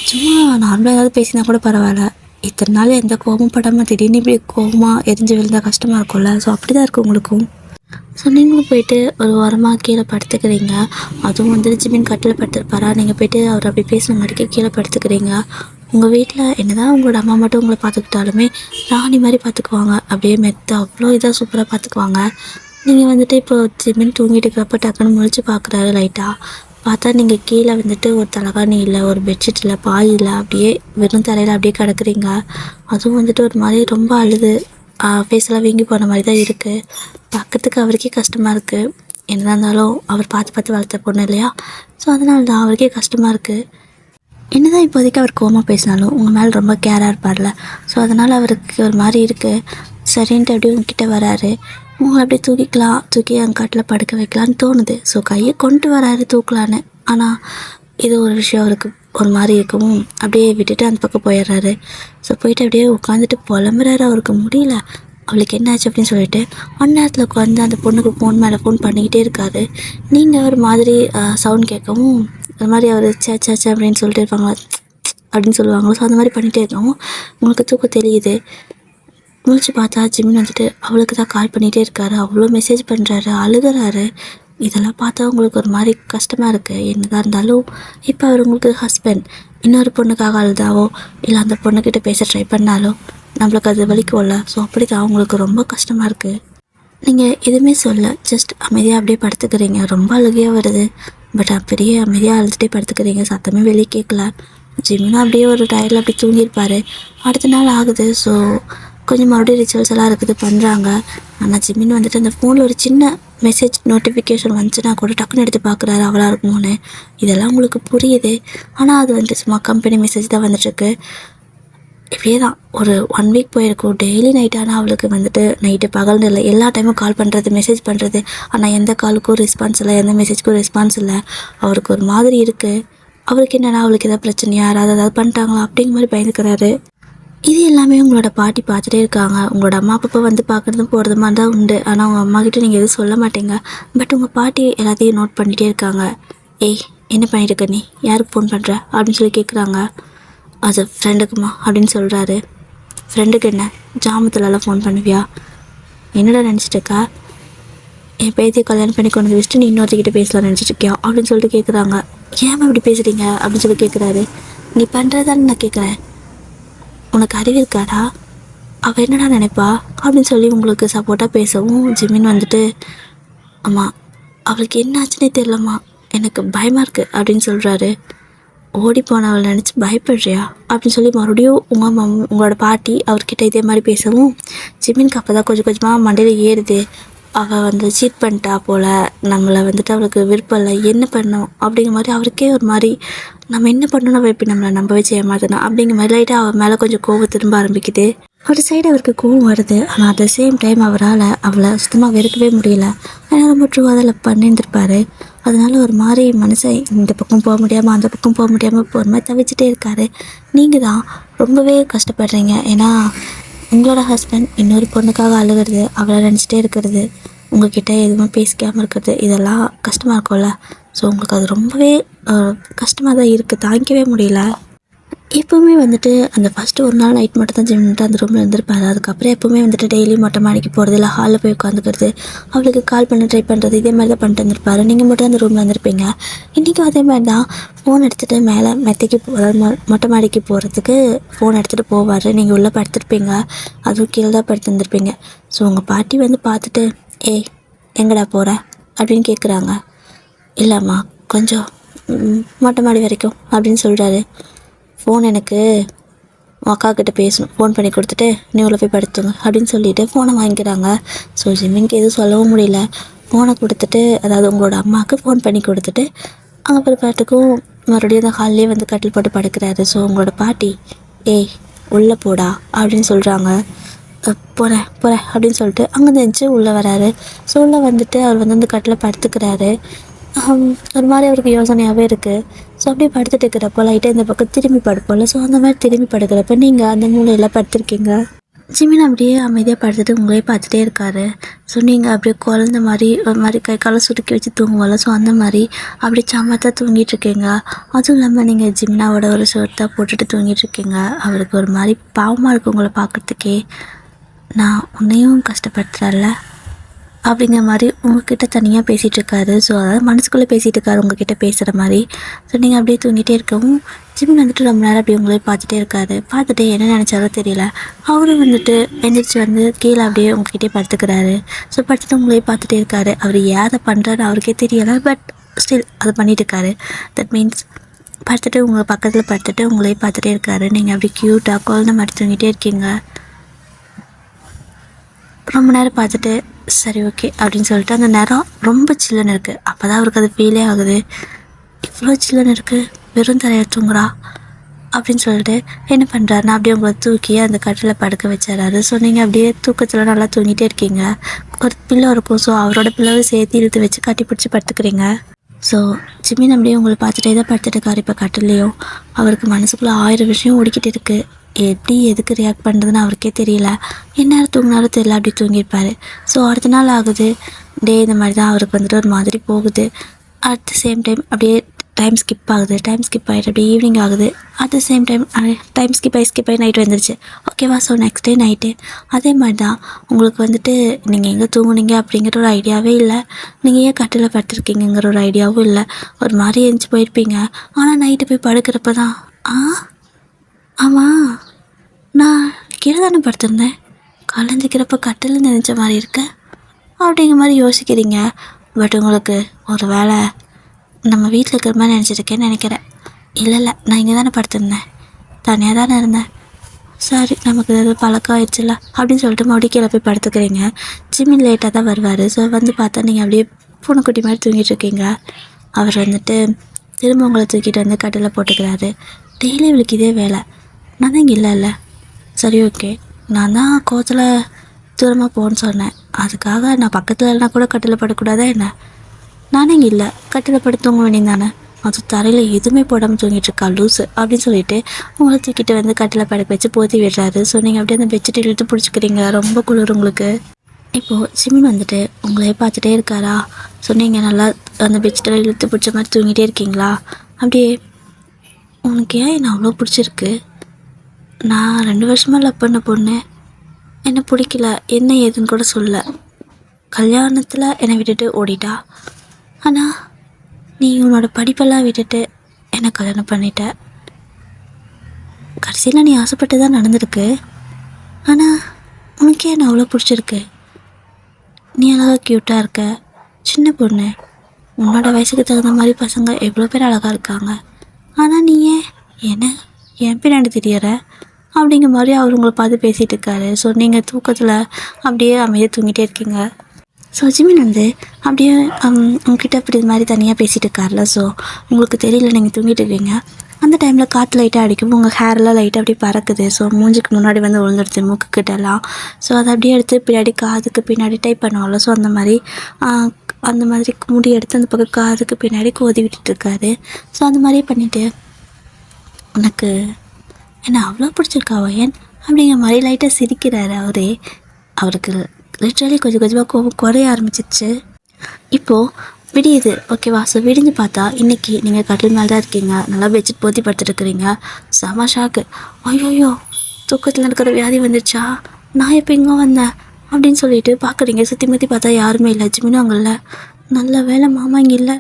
சும்மா நார்மலாக ஏதாவது பேசினா கூட பரவாயில்ல, இத்தனை நாள் எந்த கோபமும் படாமல் திடீர்னு இப்படி கோபமாக எரிஞ்சு விழுந்தால் கஷ்டமாக இருக்கும்ல. ஸோ அப்படி தான் இருக்குது உங்களுக்கும். ஸோ நீங்களும் போயிட்டு ஒரு வாரமாக கீழே படுத்துக்கிறீங்க. அதுவும் வந்து ஜிமின் கட்டில் படுத்துருப்பாரா, நீங்கள் போயிட்டு அவர் அப்படி பேசின மாதிரிக்கே கீழே படுத்துக்கிறீங்க. உங்கள் வீட்டில் என்ன தான் உங்களோட அம்மா மட்டும் உங்களை பார்த்துக்கிட்டாலுமே ராணி மாதிரி பார்த்துக்குவாங்க. அப்படியே மெத்த அவ்வளோ இதாக சூப்பராக பார்த்துக்குவாங்க. நீங்கள் வந்துட்டு இப்போ ஜிமின் தூங்கிட்டு இருக்கிறப்ப டக்குன்னு முழிச்சு பார்க்குறாரு. லைட்டாக பார்த்தா நீங்கள் கீழே வந்துட்டு ஒரு தலகாணி இல்லை, ஒரு பெட்ஷீட் இல்லை, பாய் இல்லை, அப்படியே வெறும் தரையில் அப்படியே கிடக்குறீங்க. அதுவும் வந்துட்டு ஒரு மாதிரி ரொம்ப அழுது ஃபேஸெல்லாம் வீங்கி போன மாதிரி தான் இருக்குது. பார்க்கறதுக்கு அவருக்கே கஷ்டமாக இருக்குது. என்னதான் இருந்தாலும் அவர் பார்த்து வளர்த்த பொண்ணு இல்லையா. ஸோ அதனால தான் அவருக்கே கஷ்டமாக இருக்குது. என்னதான் இப்போதைக்கு அவர் கோவமாக பேசினாலும் உங்கள் மேலே ரொம்ப கேராக இருப்பார்ல. ஸோ அதனால் அவருக்கு ஒரு மாதிரி இருக்குது. சரின்ட்டு அப்படியே உங்ககிட்ட வராரு. உங்களை அப்படியே தூக்கி என் காட்டில் படுக்க வைக்கலான்னு தோணுது. ஸோ கையை கொண்டு வராரு தூக்கலான்னு. ஆனால் இது ஒரு விஷயம் அவருக்கு ஒரு மாதிரி இருக்கவும் அப்படியே விட்டுட்டு அந்த பக்கம் போயிடுறாரு. ஸோ போயிட்டு அப்படியே உட்காந்துட்டு புலம்புறாரு. அவருக்கு முடியல, அவளுக்கு என்ன ஆச்சு அப்படின்னு சொல்லிட்டு அந்நேரத்தில் உட்காந்து அந்த பொண்ணுக்கு ஃபோன் மேலே ஃபோன் பண்ணிக்கிட்டே இருக்காரு. நீங்கள் ஒரு மாதிரி சவுண்ட் கேட்கவும் அது மாதிரி அவர் சே அப்படின்னு சொல்லிட்டு இருப்பாங்களா, அப்படின்னு சொல்லுவாங்களோ. ஸோ அந்த மாதிரி பண்ணிகிட்டே இருக்கவும் உங்களுக்கு தூக்கம் தெரியுது. முழிச்சு பார்த்தா ஜிமின் வந்துட்டு அவளுக்கு தான் கால் பண்ணிகிட்டே இருக்காரு. அவ்வளோ மெசேஜ் பண்ணுறாரு, அழுகிறாரு. இதெல்லாம் பார்த்தா உங்களுக்கு ஒரு மாதிரி கஷ்டமாக இருக்குது. என்னதான் இருந்தாலும் இப்போ அவர் உங்களுக்கு ஹஸ்பண்ட். இன்னொரு பொண்ணுக்காக அழுதாவோ இல்லை அந்த பொண்ணுக்கிட்ட பேச ட்ரை பண்ணாலோ நம்மளுக்கு அது வலிக்கும்ல. ஸோ அப்படி தான் அவங்களுக்கு ரொம்ப கஷ்டமாக இருக்குது. நீங்கள் எதுவுமே சொல்ல ஜஸ்ட் அமைதியாக அப்படியே படுத்துக்கிறீங்க. ரொம்ப அழுகையாக வருது. பட் பெரிய அமைதியாக அழுதுகிட்டே படுத்துக்கிறீங்க. சத்தமே வெளியே கேட்கல. ஜிம்முன்னு அப்படியே ஒரு டயரில் அப்படி தூங்கியிருப்பார். அடுத்த நாள் ஆகுது. ஸோ கொஞ்சம் மறுபடியும் ரிச்சுவல்ஸ் எல்லாம் இருக்குது, பண்ணுறாங்க. ஆனால் ஜிம்மின் வந்துட்டு அந்த ஃபோனில் ஒரு சின்ன மெசேஜ் நோட்டிஃபிகேஷன் வந்துச்சுன்னா கூட டக்குன்னு எடுத்து பார்க்குறாரு, அவளாக இருக்குமோன்னு. இதெல்லாம் உங்களுக்கு புரியுது. ஆனால் அது வந்து சும்மா கம்பெனி மெசேஜ் தான் வந்துட்டுருக்கு. இப்படியே தான் ஒரு 1 வீக் போயிருக்கும். டெய்லி நைட் ஆனால் அவளுக்கு வந்துட்டு நைட்டு பகல்னு இல்லை, எல்லா டைமும் கால் பண்ணுறது, மெசேஜ் பண்ணுறது. ஆனால் எந்த காலுக்கும் ரெஸ்பான்ஸ் இல்லை, எந்த மெசேஜ்க்கும் ரெஸ்பான்ஸ் இல்லை. அவருக்கு ஒரு மாதிரி இருக்குது. அவருக்கு என்னென்னா அவளுக்கு எதாவது பிரச்சனையா, யாராவது ஏதாவது பண்ணிட்டாங்களா அப்படிங்கிற மாதிரி பயந்துக்கிறாரு. இது எல்லாமே உங்களோட பாட்டி பார்த்துட்டே இருக்காங்க. உங்களோட அம்மா அப்பப்போ வந்து பார்க்குறதும் போகிறதுமா தான் உண்டு. ஆனால் உங்கள் அம்மாக்கிட்ட நீங்கள் எதுவும் சொல்ல மாட்டீங்க. பட் உங்கள் பாட்டி எல்லாத்தையும் நோட் பண்ணிகிட்டே இருக்காங்க. ஏய், என்ன பண்ணிட்டு இருக்க நீ? யாருக்கு ஃபோன் பண்ணுற அப்படின்னு சொல்லி கேட்குறாங்க. அது ஃப்ரெண்டுக்குமா அப்படின்னு சொல்கிறாரு. ஃப்ரெண்டுக்கு என்ன ஜாமத்துலலாம் ஃபோன் பண்ணுவியா? என்னடா நினச்சிட்ருக்கா? என் பேத்தியை கல்யாணம் பண்ணி கொண்டு வந்து வச்சுட்டு நீ இன்னொருத்திக்கிட்ட பேசலாம் நினச்சிட்ருக்கியா அப்படின்னு சொல்லிட்டு கேட்குறாங்க. ஏன் இப்படி பேசுகிறீங்க அப்படின்னு சொல்லி கேட்குறாரு. நீ பண்ணுறதான்னு நான் கேட்குறேன். உனக்கு அறிவு இருக்காடா? அவள் என்னடா நினைப்பா அப்படின்னு சொல்லி உங்களுக்கு சப்போர்ட்டாக பேசவும் ஜிமின் வந்துட்டு, அம்மா அவளுக்கு என்ன ஆச்சுன்னே தெரிலம்மா, எனக்கு பயமாக இருக்குது அப்படின்னு சொல்கிறாரு. ஓடி போனவளை நினச்சி பயப்படுறியா அப்படின்னு சொல்லி மறுபடியும் உங்களோட பாட்டி அவர்கிட்ட இதே மாதிரி பேசவும் ஜிமினுக்கு அப்போ தான் கொஞ்சம் கொஞ்சமாக மண்டையில் ஏறுது. அவள் வந்து சீட் பண்ணிட்டா போல், நம்மளை வந்துட்டு அவளுக்கு விருப்பம் இல்லை, என்ன பண்ணோம் அப்படிங்கிற மாதிரி அவருக்கே ஒரு மாதிரி, நம்ம என்ன பண்ணணும், அவள் எப்படி நம்மளை நம்ப வச்சு ஏமாத்தணும் அப்படிங்கிற மாதிரி லைட்டாக அவள் மேலே கொஞ்சம் கோவம் திரும்ப ஆரம்பிக்குது. ஒரு சைடு அவருக்கு கோவம் வருது. ஆனால் அட் த சேம் டைம் அவரால் அவளை சுத்தமாக வெறுக்கவே முடியல. ஏன்னா ரொம்ப ட்ரூவாக அதில் பண்ணியிருந்திருப்பார். அதனால ஒரு மாதிரி மனசை இந்த பக்கம் போக முடியாமல் அந்த பக்கம் போக முடியாமல் ஒரு மாதிரி தவிச்சிட்டே இருக்காரு. நீங்கள் தான் ரொம்பவே கஷ்டப்படுறீங்க. ஏன்னா உங்களோட ஹஸ்பண்ட் இன்னொரு பொண்ணுக்காக அழுகிறது, அவளை நினச்சிட்டே இருக்கிறது, உங்ககிட்ட எதுவுமே பேசிக்காமல் இருக்கிறது, இதெல்லாம் கஷ்டமாக இருக்கும்ல. ஸோ உங்களுக்கு அது ரொம்பவே கஷ்டமாக தான் இருக்குது, தாங்கிக்கவே முடியல. எப்போவுமே வந்துட்டு அந்த ஃபஸ்ட்டு ஒரு நாள் நைட் மட்டும் தான் ஜிம்மிட்டு அந்த ரூமில் இருந்திருப்பாரு. அதுக்கப்புறம் எப்போவுமே வந்துட்டு டெய்லி மொட்டை மாடிக்கு போகிறது, இல்லை ஹாலில் போய் உட்காந்துக்கிறது, அவளுக்கு கால் பண்ண ட்ரை பண்ணுறது, இதே மாதிரி தான் பண்ணிட்டு இருந்திருப்பாரு. நீங்கள் மட்டும் அந்த ரூமில் இருந்திருப்பீங்க. இன்றைக்கும் அதே மாதிரி தான் ஃபோன் எடுத்துகிட்டு மேலே மெத்தைக்கு மொட்டை மாடிக்கு போகிறதுக்கு ஃபோன் எடுத்துகிட்டு போவார். நீங்கள் உள்ளே படுத்துருப்பீங்க, அதுவும் கீழே தான் படுத்துருந்துருப்பீங்க. ஸோ உங்கள் பாட்டி வந்து பார்த்துட்டு, ஏய் எங்கடா போகிற அப்படின்னு கேட்குறாங்க. இல்லைம்மா கொஞ்சம் மொட்டை மாடி வரைக்கும் அப்படின்னு சொல்கிறாரு. ஃபோன் எனக்கு அக்கா கிட்டே பேசணும், ஃபோன் பண்ணி கொடுத்துட்டு நீ உள்ள போய் படுத்துங்க அப்படின்னு சொல்லிவிட்டு ஃபோனை வாங்கிக்கிறாங்க. ஸோ ஜிம்மின்க்கு எதுவும் சொல்லவும் முடியல. ஃபோனை கொடுத்துட்டு, அதாவது உங்களோட அம்மாவுக்கு ஃபோன் பண்ணி கொடுத்துட்டு அங்கே போய் பாட்டுக்கும் மறுபடியும் அந்த ஹால்லேயே வந்து கட்டில் போட்டு படுக்கிறாரு. ஸோ உங்களோட பாட்டி, ஏய் உள்ளே போடா அப்படின்னு சொல்கிறாங்க. போகிறேன் போகிறேன் அப்படின்னு சொல்லிட்டு அங்கே இருந்துச்சு உள்ளே வராரு. ஸோ உள்ளே வந்துட்டு அவர் வந்து அந்த கட்டில் படுத்துக்கிறாரு. ஒரு மாதிரி அவருக்கு யோசனையாகவே இருக்குது. ஸோ அப்படியே படுத்துட்டு இருக்கிறப்போ லைட்டாக இந்த பக்கம் திரும்பி படுப்போம்ல, ஸோ அந்த மாதிரி திரும்பி படுக்கிறப்ப நீங்கள் அந்த மூலையில் படுத்துருக்கீங்க. ஜிமின் அப்படியே அமைதியாக படுத்துட்டு உங்களே பார்த்துட்டே இருக்காரு. ஸோ நீங்கள் அப்படியே குழந்த மாதிரி ஒரு மாதிரி கை காலை சுருக்கி வச்சு தூங்குவோம்ல, ஸோ அந்த மாதிரி அப்படி சமத்தாக தூங்கிட்டுருக்கீங்க. அதுவும் இல்லாமல் நீங்கள் ஜிம்னாவோட ஒரு ஷர்ட்டாக போட்டுட்டு தூங்கிட்டுருக்கீங்க. அவருக்கு ஒரு மாதிரி பாவமாக இருக்குது உங்களை பார்க்குறதுக்கே. நான் உன்னையும் கஷ்டப்படுத்துகிறல்ல அப்படிங்கிற மாதிரி உங்ககிட்ட தனியாக பேசிகிட்ருக்காரு. ஸோ அதாவது மனசுக்குள்ளே பேசிகிட்டு இருக்காரு உங்ககிட்ட பேசுகிற மாதிரி. ஸோ நீங்கள் அப்படியே தூங்கிட்டே இருக்கவும் ஜிமின் வந்துட்டு ரொம்ப நேரம் அப்படியே உங்களே பார்த்துட்டே இருக்காரு. பார்த்துட்டு என்ன நினச்சாலும் தெரியல. அவரும் வந்துட்டு எந்திரிச்சு வந்து கீழே அப்படியே உங்ககிட்டே படுத்துக்கிறாரு. ஸோ படுத்துட்டு உங்களே பார்த்துட்டே இருக்காரு. அவர் ஏதை பண்ணுறாரு அவருக்கே தெரியலை, பட் ஸ்டில் அதை பண்ணிட்டு இருக்காரு. தட் மீன்ஸ் படுத்துட்டு உங்கள் பக்கத்தில் படுத்துட்டு உங்களே பார்த்துட்டே இருக்காரு. நீங்கள் அப்படி க்யூட்டாக குழந்தை மாதிரி தூங்கிட்டே இருக்கீங்க. ரொம்ப நேரம் பார்த்துட்டு சரி ஓகே அப்படின்னு சொல்லிட்டு அந்த நேரம் ரொம்ப சில்லுன்னு இருக்குது. அப்போ தான் அவருக்கு அது ஃபீலே ஆகுது. இவ்வளோ சில்லுன்னு இருக்குது, வெறும் தரையை தூங்குறா அப்படின்னு சொல்லிட்டு என்ன பண்ணுறாருன்னா அப்படியே உங்களை தூக்கி அந்த கட்டில் படுக்க வச்சிடறாரு. ஸோ நீங்கள் அப்படியே தூக்கத்தில் நல்லா தூங்கிட்டே இருக்கீங்க. ஒரு பிள்ளை இருக்கும், ஸோ அவரோட பிள்ளைவை சேர்த்து இழுத்து வச்சு கட்டி பிடிச்சி படுத்துக்கிறீங்க. ஸோ ஜிமின் அப்படியே உங்களை பார்த்துட்டே தான் படுத்துட்டு இருக்காரு. இப்போ கட்டிலையும் அவருக்கு மனசுக்குள்ளே 1000 விஷயம் ஓடிக்கிட்டு இருக்குது. எப்படி எதுக்கு ரியாக்ட் பண்ணுறதுன்னு அவருக்கே தெரியல. எந்நேரம் தூங்கினாலும் தெரியல, அப்படி தூங்கியிருப்பார். ஸோ அடுத்த நாள் ஆகுது, டே இந்த மாதிரி தான் அவருக்கு வந்துட்டு ஒரு மாதிரி போகுது. அட் த சேம் டைம் அப்படியே டைம் ஸ்கிப் ஆகுது. டைம் ஸ்கிப் ஆகிட்டு அப்படியே ஈவினிங் ஆகுது. At the same time skip ஆகி நைட்டு வந்துருச்சு. ஓகேவா? ஸோ நெக்ஸ்ட் டே நைட்டு அதே மாதிரி தான் உங்களுக்கு வந்துட்டு நீங்கள் எங்கே தூங்குனீங்க அப்படிங்கிற ஒரு ஐடியாவே இல்லை. நீங்கள் ஏன் கட்டில் படுத்துருக்கீங்கிற ஒரு ஐடியாவும் இல்லை. ஒரு மாதிரி எழுந்துச்சி போயிருப்பீங்க. ஆனால் நைட்டு போய் படுக்கிறப்ப தான், ஆமாம் நான் கீழே தானே படுத்திருந்தேன், கலந்துக்கிறப்ப கட்டில் நினைச்ச மாதிரி இருக்க அப்படிங்கிற மாதிரி யோசிக்கிறீங்க. பட் உங்களுக்கு ஒரு வேளை நம்ம வீட்டில் இருக்கிற மாதிரி நினச்சிருக்கேன்னு நினைக்கிறேன். இல்லை நான் இங்கே தானே படுத்திருந்தேன், தனியாக தானே இருந்தேன், சரி நமக்கு ஏதாவது பழக்கம் ஆயிடுச்சுல அப்படின்னு சொல்லிட்டு மறுபடியும் கீழே போய் படுத்துக்கிறீங்க. ஜிமின் லேட்டாக தான் வருவார். ஸோ வந்து பார்த்தா நீங்கள் அப்படியே பூனைக்குட்டி மாதிரி தூங்கிட்டு இருக்கீங்க. அவர் வந்துட்டு திரும்ப உங்களை தூக்கிட்டு வந்து கட்டில் போட்டுக்கிறாரு. டெய்லி இவளுக்கு இதே வேலை. நான் தான் இங்கே இல்லைல்ல, சரி ஓகே, நான் தான் கோத்தில் தூரமாக போகணுன்னு சொன்னேன், அதுக்காக நான் பக்கத்தில் இல்லைனா கூட கட்டில் படக்கூடாதா என்ன? நானே இங்கே இல்லை, கட்டில் படுத்து தூங்க வேண்டியது தானே, அது தரையில் எதுவுமே போடாமல் தூங்கிட்டுருக்கா லூஸு அப்படின்னு சொல்லிட்டு உங்களை தூக்கிட்டு வந்து கட்டில் படுக்க வச்சு போத்தி விடுறாரு. ஸோ நீங்கள் அப்படியே அந்த பெட்ஷீட் இழுத்து பிடிச்சிக்கிறீங்க. ரொம்ப குளிர் உங்களுக்கு. இப்போது ஜிமின் வந்துட்டு உங்களே பார்த்துட்டே இருக்காரா? ஸோ நீங்கள் நல்லா அந்த பெட்ஷீட்டில் இழுத்து பிடிச்ச மாதிரி தூங்கிட்டே இருக்கீங்களா? அப்படியே உனக்கு ஏன் என்னை அவ்வளோ பிடிச்சிருக்கு? நான் 2 வருஷமாக லவ் பண்ண பொண்ணு, என்னை பிடிக்கல, என்ன ஏதுன்னு கூட சொல்ல, கல்யாணத்தில் என்னை விட்டுட்டு ஓடிட்டா. ஆனால் நீ உன்னோட படிப்பெல்லாம் விட்டுட்டு என்னை கல்யாணம் பண்ணிட்ட. கடைசியில் நீ ஆசைப்பட்டு தான் நடந்திருக்கு. ஆனால் உனக்கே என்ன அவ்வளோ பிடிச்சிருக்கு. நீ அழகாக க்யூட்டாக இருக்க, சின்ன பொண்ணு, உன்னோட வயசுக்கு தகுந்த மாதிரி பசங்க எவ்வளோ பேர் அழகாக இருக்காங்க. ஆனால் நீ ஏன் என்ன என் பின்னாடி தெரியற அப்படிங்கிற மாதிரி அவர் உங்களை பார்த்து பேசிகிட்டு இருக்காரு. ஸோ நீங்கள் தூக்கத்தில் அப்படியே அமைதியாக தூங்கிட்டே இருக்கீங்க. ஸோ ஜிமின் வந்து அப்படியே உங்ககிட்ட அப்படி இது மாதிரி தனியாக பேசிகிட்டு இருக்கார்ல. ஸோ உங்களுக்கு தெரியல, நீங்கள் தூங்கிட்டு இருக்கீங்க. அந்த டைமில் காற்று லைட்டாக அடிக்கும், உங்கள் ஹேரெல்லாம் லைட்டாக அப்படியே பறக்குது. ஸோ மூஞ்சுக்கு முன்னாடி வந்து விழுந்துடுது மூக்குக்கிட்டலாம். ஸோ அதை அப்படியே எடுத்து பின்னாடி காதுக்கு பின்னாடி டைப் பண்ணுவாங்கள்ல, ஸோ அந்த மாதிரி முடி எடுத்து அந்த பக்கம் காதுக்கு பின்னாடி கோதி விட்டுட்டுருக்காரு. ஸோ அந்த மாதிரியே பண்ணிவிட்டு உனக்கு என்ன அவ்வளோ பிடிச்சிருக்கா ஏன் அப்படிங்கிற மாதிரி லைட்டாக சிரிக்கிறாரு அவரே. அவருக்கு லிட்ரலி கொஞ்சம் கொஞ்சமாக கோபம் குறைய ஆரம்பிச்சிருச்சு. இப்போது விடியுது, ஓகேவா? ஸோ விடிஞ்சு பார்த்தா இன்றைக்கி நீங்கள் கட்டில் மேலே தான் இருக்கீங்க, நல்லா பெட்ஷீட் போத்தி படுத்துட்டுருக்குறீங்க. செம ஷாக்கு. ஐயோயோ, தூக்கத்தில் இருக்கிற வியாதி வந்துடுச்சா, நான் எப்போ இங்கே வந்தேன் அப்படின்னு சொல்லிட்டு பார்க்குறீங்க. சுற்றி முற்றி பார்த்தா யாருமே இல்லை, ஜிமினும் அங்கே இல்லை. நல்ல வேலை மாமா இங்கே இல்லை,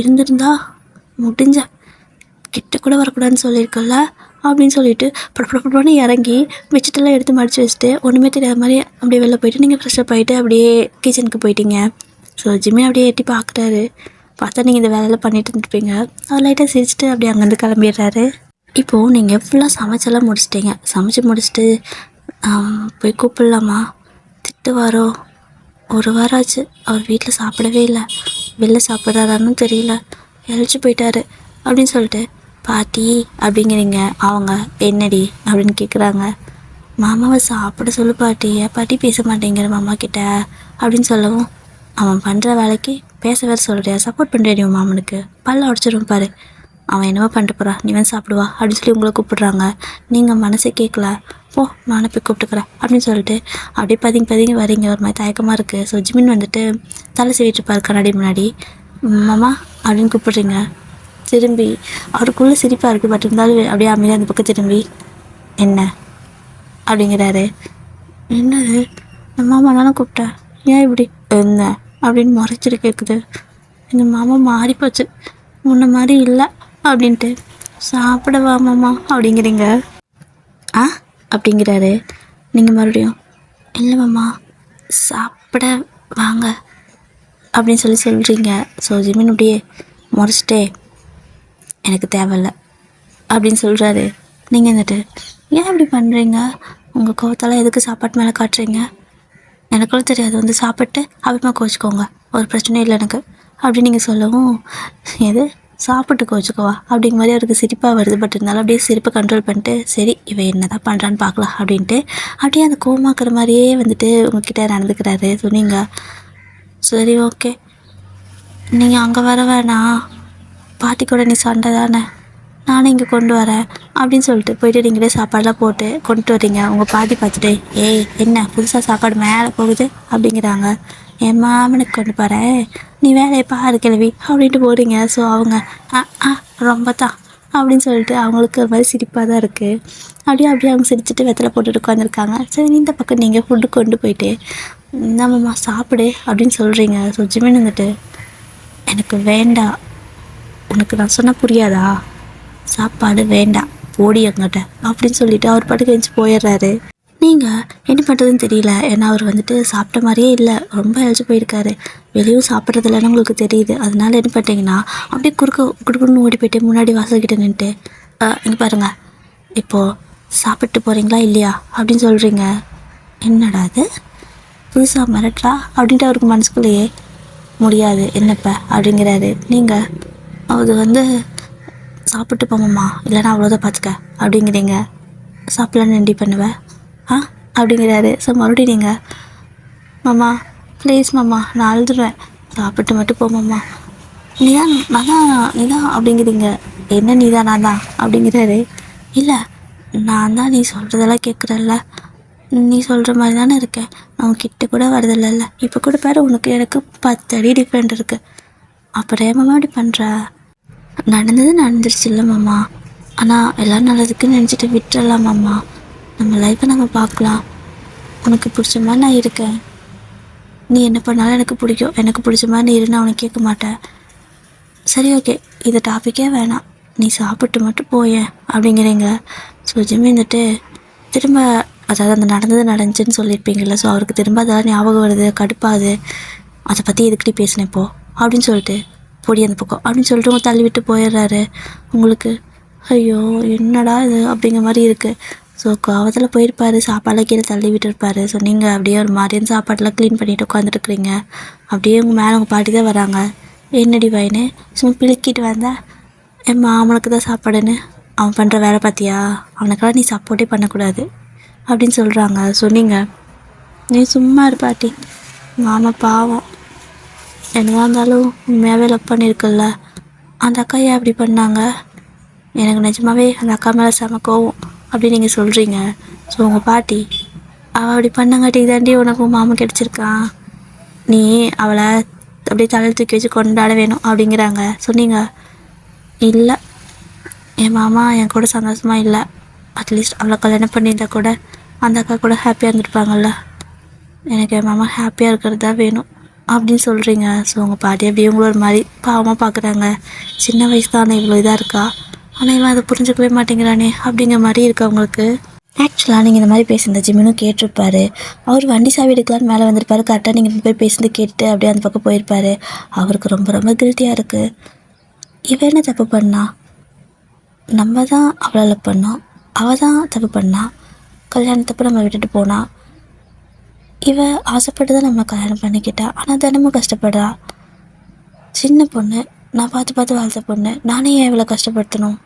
இருந்திருந்தா முடிஞ்ச கிட்ட கூட வரக்கூடாதுன்னு சொல்லியிருக்கல அப்படின்னு சொல்லிட்டு படப்படப்படன்னு இறங்கி பெட்ஷீட்டெல்லாம் எடுத்து மடித்து வச்சுட்டு ஒன்றுமே தெரியாத மாதிரி அப்படியே வெளில போயிட்டு நீங்கள் ஃப்ரெஷ்ஷப் ஆகிட்டு அப்படியே கிச்சனுக்கு போயிட்டீங்க. ஸோ ஜிம்மின் அப்படியே எட்டி பார்க்குறாரு. பார்த்தா நீங்கள் இந்த வேலையெல்லாம் பண்ணிட்டு இருந்துருப்பீங்க. அவர் லைட்டாக சிரிச்சுட்டு அப்படியே அங்கேருந்து கிளம்பிடுறாரு. இப்போது நீங்கள் ஃபுல்லாக சமைச்செல்லாம் முடிச்சிட்டிங்க. சமைச்சு முடிச்சுட்டு போய் கூப்பிடலாமா? திட்டு வாரோ, 1 வாரம் ஆச்சு, அவர் வீட்டில் சாப்பிடவே இல்லை, வெளில சாப்பிட்றாரான்னு தெரியல, இழைச்சி போயிட்டாரு அப்படின்னு சொல்லிட்டு பாட்டி அப்படிங்கிறீங்க. அவங்க என்னடி அப்படின்னு கேட்குறாங்க. மாமாவை சாப்பிட சொல்லு பாட்டி, ஏன் பாட்டி பேச மாட்டேங்கிற மாமா கிட்ட அப்படின்னு சொல்லவும், அவன் பண்ணுற வேலைக்கு பேச வேறு சொல்கிறியா, சப்போர்ட் பண்ணுறியா உன் மாமனுக்கு, பல்ல உடச்சிடும் பாரு, அவன் என்னவோ பண்ணிட்டு போகிறான், நீ வந்து சாப்பிடுவா அப்படின்னு சொல்லி உங்களை கூப்பிட்றாங்க. நீங்கள் மனசே கேட்கல, போ நானே போய் கூப்பிட்டுக்கிறேன் அப்படின்னு சொல்லிட்டு அப்படியே பதுங்கி வரீங்க. ஒரு மாதிரி தயக்கமாக இருக்குது. ஸோ ஜிமின் வந்துட்டு தலை சீவிட்டுருப்பார் கண்ணாடி முன்னாடி. மாமா அப்படின்னு கூப்பிட்றீங்க. திரும்பி அவருக்குள்ளே சிரிப்பாக இருக்குது, பட் இருந்தாலும் அப்படியே அமைதியாக அந்த பக்கம் திரும்பி என்ன அப்படிங்கிறாரு. என்னது, என் மாமா தானே கூப்பிட்டேன், ஏன் இப்படி என்ன அப்படின்னு முறைச்சிட்டு கேட்குது. எங்கள் மாமா மாறி போச்சு, முன்ன மாதிரி இல்லை அப்படின்ட்டு. சாப்பிடவா மாமா அப்படிங்கிறீங்க. அப்படிங்கிறாரு. நீங்கள் மறுபடியும் இல்லை மாமா சாப்பிட வாங்க அப்படின்னு சொல்கிறீங்க. ஸோ ஜிமின் அப்படியே முறைச்சிட்டே எனக்கு தேவையில்ல அப்படின்னு சொல்கிறாரு. நீங்கள் வந்துட்டு ஏன் இப்படி பண்ணுறீங்க, உங்கள் கோவத்தால் எதுக்கு சாப்பாட்டு மேலே காட்டுறீங்க, எனக்குள்ள தெரியாது, வந்து சாப்பிட்டு அப்புறமா கோச்சிக்கோங்க, ஒரு பிரச்சனையும் இல்லை எனக்கு அப்படின்னு நீங்கள் சொல்லவும், எது சாப்பிட்டு கோச்சிக்கோவா அப்படிங்கிற மாதிரி அவருக்கு சிரிப்பாக வருது. பட் இருந்தாலும் அப்படியே சிரிப்பை கண்ட்ரோல் பண்ணிட்டு சரி இவன் என்ன தான் பண்ணுறான்னு பார்க்கலாம் அப்படின்ட்டு அப்படியே அந்த கோவமாக்குற மாதிரியே வந்துட்டு உங்ககிட்ட நடந்துக்கிறாரு. சொன்னீங்க சரி ஓகே, நீங்கள் அங்கே வர வேணாம், பாட்டி கூட நீ சண்டை தானே, நானே இங்கே கொண்டு வரேன் அப்படின்னு சொல்லிட்டு போயிட்டு நீங்களே சாப்பாடெலாம் போட்டு கொண்டு வரீங்க. உங்கள் பாட்டி பார்த்துட்டு ஏய் என்ன புதுசாக சாப்பாடு மேலே போகுது அப்படிங்கிறாங்க. என் மாமனுக்கு கொண்டு போகிறேன், நீ வேலையை பாரு கிளவி அப்படின்ட்டு போகிறீங்க. ஸோ அவங்க ரொம்ப தான் அப்படின்னு சொல்லிட்டு அவங்களுக்கு ஒரு மாதிரி சிரிப்பாக தான் இருக்குது. அப்படியே அவங்க சிரிச்சுட்டு வெத்தலை போட்டுட்டு உட்காந்துருக்காங்க. சரி இந்த பக்கம் நீங்கள் ஃபுட்டு கொண்டு போயிட்டு நம்மம்மா சாப்பிடு அப்படின்னு சொல்கிறீங்க. ஸோ ஜிமின் வந்துட்டு எனக்கு வேண்டாம், உனக்கு நான் சொன்னால் புரியாதா, சாப்பாடு வேண்டாம் போடி அங்கிட்ட அப்படின்னு சொல்லிட்டு அவர் பாட்டுக்கு எழுந்து போயிடுறாரு. நீங்கள் என்ன பண்ணுறதுன்னு தெரியல. ஏன்னா அவர் வந்துட்டு சாப்பிட்ட மாதிரியே இல்லை, ரொம்ப இழைச்சி போயிருக்காரு. வெளியும் சாப்பிட்றது இல்லைன்னு உங்களுக்கு தெரியுது. அதனால என்ன பண்ணிட்டீங்கன்னா அப்படியே குடுக்குன்னு ஓடி போயிட்டு முன்னாடி வாசல்கிட்ட நின்றுட்டு இங்கே பாருங்கள், இப்போது சாப்பிட்டு போகிறீங்களா இல்லையா அப்படின்னு சொல்கிறீங்க. என்னடா அது புதுசாக மிரட்டா அப்படின்ட்டு அவருக்கு மனசுக்குள்ளேயே முடியாது என்னப்ப அப்படிங்கிறாரு. நீங்கள் அது வந்து சாப்பிட்டு போங்கம்மா, இல்லைன்னா அவ்வளோதான் பார்த்துக்க அப்படிங்கிறீங்க. சாப்பிட்லான்னு ரெடி பண்ணுவேன் அப்படிங்கிறாரு. ஸோ மறுபடியும் நீங்கள் மாமா ப்ளீஸ் மாமா நான் அழுதுருவேன், சாப்பிட்டு மட்டும் போமாம்மா. நீதான் அப்படிங்கிறீங்க. என்ன நீதான் நான் தான் அப்படிங்கிறாரு. இல்லை நான் தான், நீ சொல்கிறதெல்லாம் கேட்குறல்ல, நீ சொல்கிற மாதிரி தானே இருக்கேன், நான் கிட்ட கூட வரதில்லைல்ல. இப்போ கூட பாரு உனக்கு எனக்கு 10 அடி டிஃப்ரெண்ட் இருக்குது. அப்புறம் ஏமாம்மா அப்படி பண்ணுற? நடந்துருச்சு இல்லை மாமா, ஆனால் எல்லோரும் நல்லதுக்குன்னு நினச்சிட்டு விட்டுறலாம் மாமா. நம்ம லைஃப்பை நம்ம பார்க்கலாம். உனக்கு பிடிச்ச மாதிரி நான் இருக்கேன், நீ என்ன பண்ணாலும் எனக்கு பிடிக்கும், எனக்கு பிடிச்ச மாதிரி நீ இரு, நான் உனக்கு கேட்க மாட்டேன். சரி ஓகே, இது டாப்பிக்கே வேணாம், நீ சாப்பிட்டு மட்டும் போயேன் அப்படிங்கிறீங்க. ஸோ ஜிம்மி வந்துட்டு திரும்ப, அதாவது அந்த நடந்துச்சுன்னு சொல்லியிருப்பீங்கள்ல, ஸோ அவருக்கு திரும்ப அதெல்லாம் ஞாபகம் வருது, கடுப்பாது. அதை பற்றி எதுக்கிட்டே பேசினேன் இப்போ அப்படின்னு சொல்லிட்டு பொடி அந்த பக்கம் அப்படின்னு சொல்லிட்டு உங்க தள்ளி விட்டு போயிடுறாரு. உங்களுக்கு ஐயோ என்னடா இது அப்படிங்கிற மாதிரி இருக்குது. ஸோ கோவத்தில் போயிருப்பார், சாப்பாடெலாம் கீழே தள்ளி விட்டுருப்பார். ஸோ நீங்கள் அப்படியே ஒரு மாதிரியான சாப்பாடெலாம் க்ளீன் பண்ணிவிட்டு உட்காந்துருக்குறீங்க. அப்படியே உங்கள் மேலே உங்கள் பாட்டி தான் வராங்க. என்னடி வயனு சும்மா பிளிக்கிட்டு வந்தா, என் மாமனுக்கு தான் சாப்பாடுன்னு அவன் பண்ணுற வேலை பார்த்தியா, அவனுக்கெல்லாம் நீ சப்போர்ட்டே பண்ணக்கூடாது அப்படின்னு சொல்கிறாங்க. சொன்னீங்க நீ சும்மா இரு பாட்டி, மாமா பாவம், என்னவா இருந்தாலும் உண்மையாகவே லவ் பண்ணியிருக்குல்ல, அந்த அக்கா ஏன் அப்படி பண்ணாங்க, எனக்கு நிஜமாவே அந்த அக்கா மேலே செம கோவம் அப்படின்னு நீங்கள் சொல்கிறீங்க. ஸோ உங்கள் பாட்டி அவள் அப்படி பண்ணங்காட்டி தாண்டி உனக்கு மாமா கிடச்சிருக்கான், நீ அவளை அப்படியே தலையில் தூக்கி வச்சு கொண்டாட வேணும் அப்படிங்கிறாங்க. சொன்னீங்க இல்லை, என் மாமா என் கூட சந்தோஷமாக இல்லை, அட்லீஸ்ட் அவளை கல்யாணம் பண்ணியிருந்தா கூட அந்த அக்கா கூட ஹாப்பியாக இருந்துருப்பாங்கல்ல, எனக்கு என் மாமா ஹாப்பியாக இருக்கிறது தான் வேணும் அப்படின்னு சொல்கிறீங்க. ஸோ உங்கள் பாட்டி அப்படியே உங்களை ஒரு மாதிரி பாவமாக பார்க்குறாங்க. சின்ன வயசு தான் இவ்வளோ இதாக இருக்கா, ஆனால் இவன் அதை புரிஞ்சுக்கவே மாட்டேங்கிறானே அப்படிங்கிற மாதிரி இருக்கு அவங்களுக்கு. ஆக்சுவலாக நீங்கள் இந்த மாதிரி பேசுனது ஜிம்மினும் கேட்டிருப்பாரு. அவர் வண்டி சாவி எடுக்கலான்னு மேலே வந்திருப்பாரு. கரெக்டாக நீங்கள் இந்த மாதிரி பேசுனது கேட்டு அப்படியே அந்த பக்கம் போயிருப்பார். அவருக்கு ரொம்ப ரொம்ப கில்ட்டியாக இருக்குது. இவன் என்ன தப்பு பண்ணா, நம்ம தான் அவளை லவ் பண்ணோம், அவள் தான் தப்பு பண்ணா, கல்யாணத்தப்போ நம்ம விட்டுட்டு போனா, இவ ஆசைப்பட்டு தான் நம்ம கல்யாணம் பண்ணிக்கிட்டா, ஆனால் தினமும் கஷ்டப்படுறா. சின்ன பொண்ணு, நான் பார்த்து வளர்த்த பொண்ணு, நானே ஏன் இவ்வளோ கஷ்டப்படுத்தணும்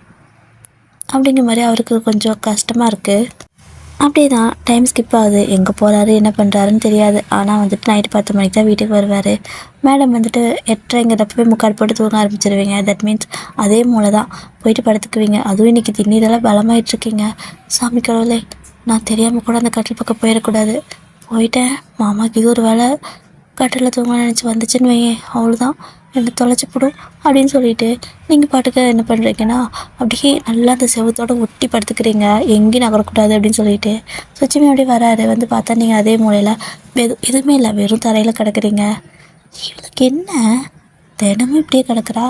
அப்படிங்கிற மாதிரி அவருக்கு கொஞ்சம் கஷ்டமாக இருக்குது. அப்படியே தான் டைம் ஸ்கிப் ஆகுது. எங்கே போகிறாரு என்ன பண்ணுறாருன்னு தெரியாது. ஆனால் வந்துட்டு நைட்டு 10 மணிக்கு தான் வீட்டுக்கு வருவார். மேடம் வந்துட்டு 8:30ங்கிறப்பவே முக்காடு போட்டு தூங்க ஆரம்பிச்சிருவீங்க. தட் மீன்ஸ் அதே மூளை தான் போயிட்டு படுத்துக்குவீங்க. அதுவும் இன்றைக்கி திண்ணீரெல்லாம் பலமாயிட்ருக்கீங்க. சாமி கடவுளே, நான் தெரியாமல் கூட அந்த கட்டில் பக்கம் போயிடக்கூடாது, போயிட்டேன் மாமாவுக்கு இது ஒரு வேலை கட்டில் தூங்க நினச்சி வந்துச்சுன்னு வையேன், அவ்வளோதான் என்னை தொலைச்சி போடும் அப்படின்னு சொல்லிட்டு நீங்கள் பாட்டுக்கு என்ன பண்ணுறீங்கன்னா அப்படியே நல்லா அந்த செவத்தோடு ஒட்டி படுத்துக்கிறீங்க, எங்கேயும் நகரக்கூடாது அப்படின்னு சொல்லிட்டு. சுச்சிமி அப்படியே வராரு. வந்து பார்த்தா நீங்கள் அதே மூலையில் எதுவுமே இல்லை, வெறும் தரையில் கிடக்குறீங்க. இவளுக்கு என்ன தினமும் இப்படியே கிடக்குறா,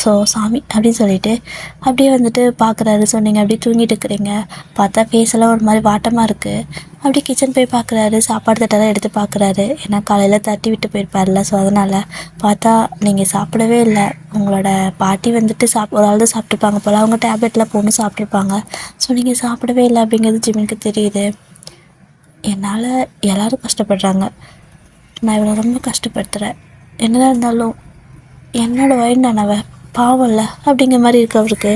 ஸோ சாமி அப்படின்னு சொல்லிட்டு அப்படியே வந்துட்டு பார்க்குறாரு. ஸோ நீங்கள் அப்படியே தூங்கிட்டு இருக்கிறீங்க. பார்த்தா ஃபேஸெல்லாம் ஒரு மாதிரி வாட்டமாக இருக்குது. அப்படியே கிச்சன் போய் பார்க்குறாரு. சாப்பாடு தட்டெல்லாம் எடுத்து பார்க்குறாரு. ஏன்னா காலையில் தட்டி விட்டு போயிருப்பார்ல, ஸோ அதனால் பார்த்தா நீங்கள் சாப்பிடவே இல்லை. உங்களோட பாட்டி வந்துட்டு ஒரு ஆள் தான் சாப்பிட்ருப்பாங்க போல், அவங்க டேப்லெட்டில் போட்டு சாப்பிட்ருப்பாங்க. ஸோ நீங்கள் சாப்பிடவே இல்லை அப்படிங்கிறது ஜிம்மினுக்கு தெரியுது. என்னால் எல்லோரும் கஷ்டப்படுறாங்க, நான் இவ்வளோ ரொம்ப கஷ்டப்படுத்துகிறேன், என்னதான் இருந்தாலும் என்னோடய வயது நான் பாவம் இல்லை அப்படிங்கிற மாதிரி இருக்கு அவருக்கு.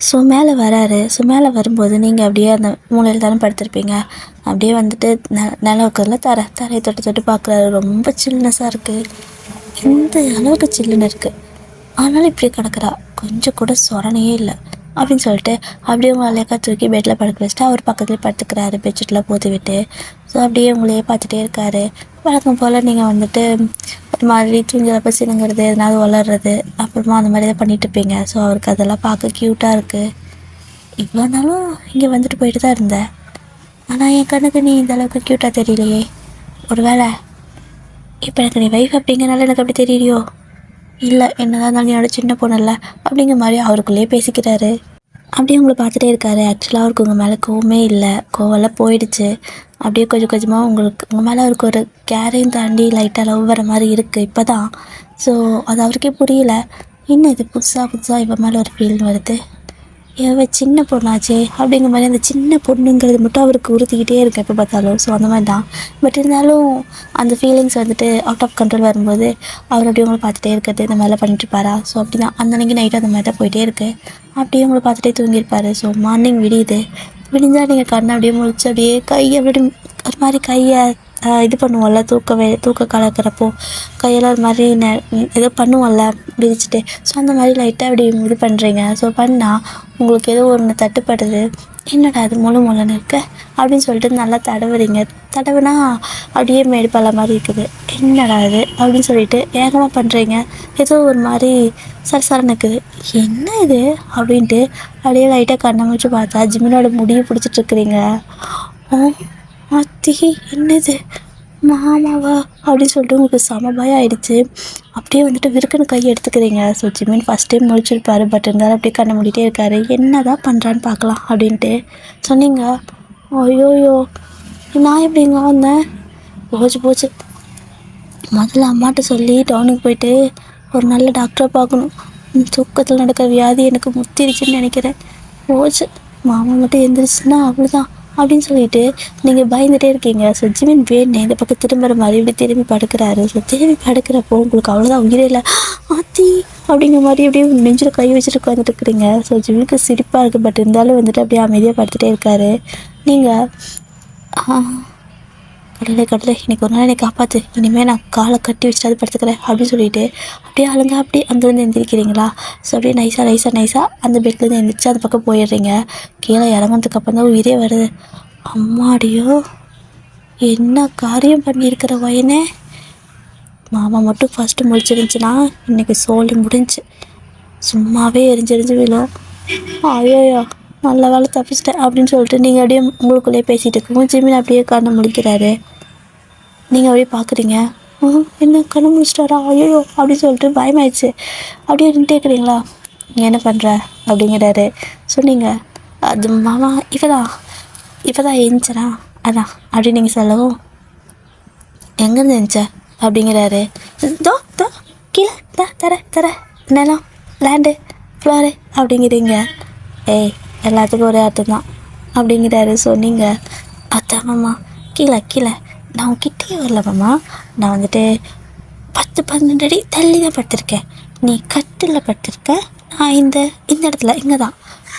ஸோ மேலே வராரு. ஸோ மேலே வரும்போது நீங்கள் அப்படியே அந்த மூலையில் தானே படுத்திருப்பீங்க. அப்படியே வந்துட்டு நிலம் இருக்கிறதுல தரையை தொட்டு பார்க்குறாரு. ரொம்ப சில்னஸாக இருக்குது, இந்த அளவுக்கு சில்லுன்னு இருக்குது, ஆனாலும் இப்படியே கிடக்குறா, கொஞ்சம் கூட சொரணையே இல்லை அப்படின்னு சொல்லிட்டு அப்படியே உங்களை அலையக்கா தூக்கி பெட்டில் படுக்க வச்சுட்டு அவர் பக்கத்துலேயே படுத்துக்கிறாரு, பெட்ஷீட்லாம் போற்றி விட்டு. ஸோ அப்படியே உங்களையே பார்த்துட்டே இருக்காரு. வழக்கம் போல் நீங்கள் வந்துட்டு ஒரு மாதிரி தூங்கிறப்ப சினுங்கிறது, எதனாவது வளர்றது, அப்புறமா அந்த மாதிரி தான் பண்ணிகிட்டு இருப்பீங்க. ஸோ அவருக்கு அதெல்லாம் பார்க்க க்யூட்டாக இருக்குது. இவ்வளோ நாளும் இங்கே வந்துட்டு போயிட்டு தான் இருந்தேன், ஆனால் என் கண்ணுக்கு நீ இந்த அளவுக்கு க்யூட்டாக தெரியலையே, ஒரு வேளை இப்போ எனக்கு நீ வைஃப் அப்படிங்கிறனால எனக்கு அப்படி தெரியலையோ, இல்லை என்னதான் இருந்தாலும் என்னோட சின்ன பொண்ணு இல்லை அப்படிங்கிற மாதிரி அவருக்குள்ளேயே பேசிக்கிறாரு. அப்படியே உங்களை பார்த்துட்டே இருக்காரு. ஆக்சுவலாக அவருக்கு உங்கள் மேலே கோவமே இல்லை, கோவம்லாம் போயிடுச்சு. அப்படியே கொஞ்சம் கொஞ்சமாக உங்கள் மேலே அவருக்கு ஒரு கேரையும் தாண்டி லைட்டாக லவ் வர மாதிரி இருக்குது இப்போ தான். ஸோ அது அவருக்கே புரியல. இன்னும் இது புதுசாக இவன் மேலே ஒரு ஃபீல் வருது, சின்ன பொண்ணாச்சே அப்படிங்கிற மாதிரி அந்த சின்ன பொண்ணுங்கிறது மட்டும் அவருக்கு உறுத்திக்கிட்டே இருக்கு எப்போ பார்த்தாலும். ஸோ அந்த மாதிரி தான். பட் இருந்தாலும் அந்த ஃபீலிங்ஸ் வந்துட்டு அவுட் ஆஃப் கண்ட்ரோல் வரும்போது அவர் அப்படியே உங்களை பார்த்துட்டே இருக்கிறது இந்த மாதிரிலாம் பண்ணிட்டுருப்பாரா. ஸோ அப்படி தான் அந்த அன்றைக்கி நைட்டு அந்த மாதிரி தான் போயிட்டே இருக்குது. அப்படியே உங்களை பார்த்துட்டே தூங்கியிருப்பார். So morning விடியுது. விடிஞ்சால் நீங்கள் கண்ணை அப்படியே முழிச்சு அப்படியே கையை அப்படி ஒரு மாதிரி கையை இது பண்ணுவோம்ல, தூக்க கலக்கிறப்போ கையெல்லாம் ஒரு மாதிரி ஏதோ பண்ணுவோம்ல விரிச்சிட்டு. ஸோ அந்த மாதிரி லைட்டாக அப்படி இது பண்ணுறீங்க. ஸோ பண்ணால் உங்களுக்கு ஏதோ ஒன்று தட்டுப்படுது. என்னடா அது முழுன்னு இருக்க அப்படின்னு சொல்லிட்டு நல்லா தடவுறீங்க. தடவுனா அப்படியே மேடுப்பல்ல மாதிரி இருக்குது. என்னடா இது அப்படின்னு சொல்லிட்டு வேகமாக பண்ணுறீங்க. ஏதோ ஒரு மாதிரி சரசரன்னு இருக்குது. என்ன இது அப்படின்ட்டு அப்படியே லைட்டாக கண்ணை முடிச்சு பார்த்தா ஜிமினோட முடியை பிடிச்சிட்ருக்குறீங்க. அத்தி என்னது மாமாவா அப்படின்னு சொல்லிட்டு உங்களுக்கு செம பயம் ஆகிடுச்சு. அப்படியே வந்துட்டு விருக்குன்னு கையை எடுத்துக்கிறீங்க. ஸோ ஜிமின் ஃபஸ்ட் டைம் முடிச்சிருப்பாரு. பட் இருந்தாலும் அப்படியே கண்ணை மூடிட்டே இருக்காரு. என்ன தான் பண்ணுறான்னு பார்க்கலாம் அப்படின்ட்டு சொன்னீங்க. ஐயோயோ நான் எப்படி இங்கே வந்தேன்? போச்சு. முதல்ல அம்மாட்ட சொல்லி டவுனுக்கு போயிட்டு ஒரு நல்ல டாக்டரை பார்க்கணும். தூக்கத்தில் நடக்கிற வியாதி எனக்கு முத்திருச்சுன்னு நினைக்கிறேன். போச்சு, மாமா மட்டும் எழுந்திரிச்சுன்னா அவ்வளோதான் அப்படின்னு சொல்லிட்டு நீங்கள் பயந்துகிட்டே இருக்கீங்க. ஸோ ஜிமின் வேணே இந்த பக்கம் திரும்புகிற மாதிரி இப்படி திரும்பி படுக்கிறாரு. ஸோ திரும்பி படுக்கிறப்போ உங்களுக்கு அவ்வளோதான் உயிரே இல்லை ஆத்தி அப்படிங்கிற மாதிரி அப்படியே நெஞ்சில் கை வச்சுட்டு உட்காந்துட்டு இருக்கிறீங்க. ஸோ ஜிமினுக்கு சிரிப்பாக இருக்குது. பட் இருந்தாலும் வந்துட்டு அப்படியே அமைதியாக படுத்துகிட்டே இருக்காரு. நீங்கள் கடலை இன்றைக்கி ஒரு நாள் என்னை காப்பாற்று, இனிமேல் நான் காலை கட்டி வச்சுட்டு அது படுத்துக்கிறேன் அப்படின்னு சொல்லிட்டு அப்படியே அழுங்க அப்படியே அங்கேருந்து எந்திரிக்கிறீங்களா. ஸோ அப்படியே நைஸாக அந்த பெட்லேருந்து எந்திரிச்சு அந்த பக்கம் போயிடுறீங்க. கீழே இறங்கினதுக்கு அப்புறம் தான் உயிரே வருது. அம்மாடியோ என்ன காரியம் பண்ணியிருக்கிற வயனே. மாமா மட்டும் ஃபஸ்ட்டு முடிச்சிருந்துச்சுன்னா இன்றைக்கி சோழி முடிஞ்சு சும்மாவே எரிஞ்சு விழும். ஐயோயோ நல்ல வேலை தப்பிச்சிட்டேன் அப்படின்னு சொல்லிட்டு நீங்கள் அப்படியே உங்களுக்குள்ளேயே பேசிகிட்டு இருக்கோம். ஜிமின் அப்படியே கண்ணை முடிக்கிறாரு. நீங்கள் அப்படியே பார்க்குறீங்க. என்ன கண்ணை முடிச்சிட்டாரா ஐயோ அப்படின்னு சொல்லிட்டு பயமாயிடுச்சு. அப்படியே நின்றுட்டே இருக்கிறீங்களா. நீ என்ன பண்ணுற அப்படிங்கிறாரு. சொன்னீங்க அது மாமா இப்போ தான் எழுந்துச்சா அதான் அப்படின்னு நீங்கள் சொல்லவும் எங்கேருந்து எழுந்துச்ச அப்படிங்கிறாரு. தோ கீழே தர நிலம் லேண்டு ஃப்ளோரு அப்படிங்கிறீங்க. ஏய் எல்லாத்துக்கும் ஒரே அர்த்தம் தான் அப்படிங்கிறாரு. ஸோ நீங்கள் அதான் மாமா கீழே நான் கிட்டே வரல மாமா, நான் வந்துட்டு 10-12 அடி தள்ளி தான் படுத்திருக்கேன். நீ கட்டில் படுத்திருக்க, நான் இந்த இடத்துல இங்கே தான்.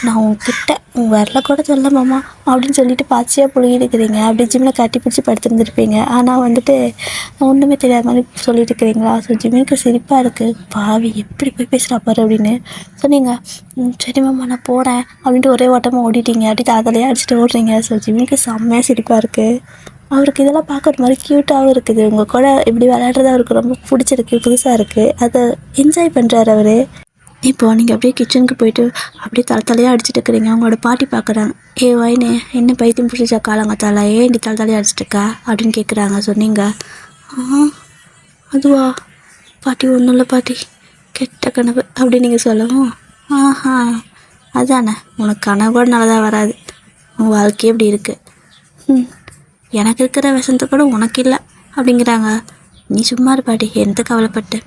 நான் உங்ககிட்ட வரல கூட சொல்ல மாமா அப்படின்னு சொல்லிட்டு பாச்சியாக புழுகிருக்கிறீங்க. அப்படி ஜிம்மில் கட்டி பிடிச்சி படுத்துருந்துருப்பீங்க. ஆனால் வந்துட்டு ஒன்றுமே தெரியாத மாதிரி சொல்லிட்டு இருக்கிறீங்களா. ஸோ ஜிம்மிக்கு சிரிப்பாக இருக்குது. பாவி எப்படி போய் பேசுகிறா பாரு அப்படின்னு சொன்னீங்க. சரி மாமா நான் போகிறேன் அப்படின்ட்டு ஒரே ஓட்டமாக ஓடிட்டீங்க. அப்படி தாத்தலையே அடிச்சுட்டு ஓடுறீங்க. ஸோ ஜிம்மிக்கு செம்மையாக சிரிப்பாக இருக்குது. அவருக்கு இதெல்லாம் பார்க்க ஒரு மாதிரி க்யூட்டாகவும் இருக்குது. உங்கள் கூட இப்படி விளையாடுறது அவருக்கு ரொம்ப பிடிச்சிருக்கு, புதுசாக இருக்குது. அதை என்ஜாய் பண்ணுறாரு அவர். இப்போது நீங்கள் அப்படியே கிச்சனுக்கு போயிட்டு அப்படியே தலையாக அடிச்சுட்டு இருக்கிறீங்க. அவங்களோட பாட்டி பார்க்குறாங்க. வயனே என்ன பைத்தியம் பிடிச்சா காலங்காத்தால ஏன் இப்படி தலையாக அடிச்சிட்ருக்கா அப்படின்னு கேட்குறாங்க. சொன்னீங்க அதுவா பாட்டி ஒன்றும் இல்லை பாட்டி கெட்ட கனவு அப்படின்னு நீங்கள் சொல்லவும் அதானே உனக்கு கனவு கூட நல்லதாக வராது, உன் வாழ்க்கையே இப்படி இருக்குது, எனக்கு இருக்கிற விஷத்தை கூட உனக்கு இல்லை அப்படிங்கிறாங்க. நீ சும்மா இரு பாட்டி, எந்த கவலைப்பட்டு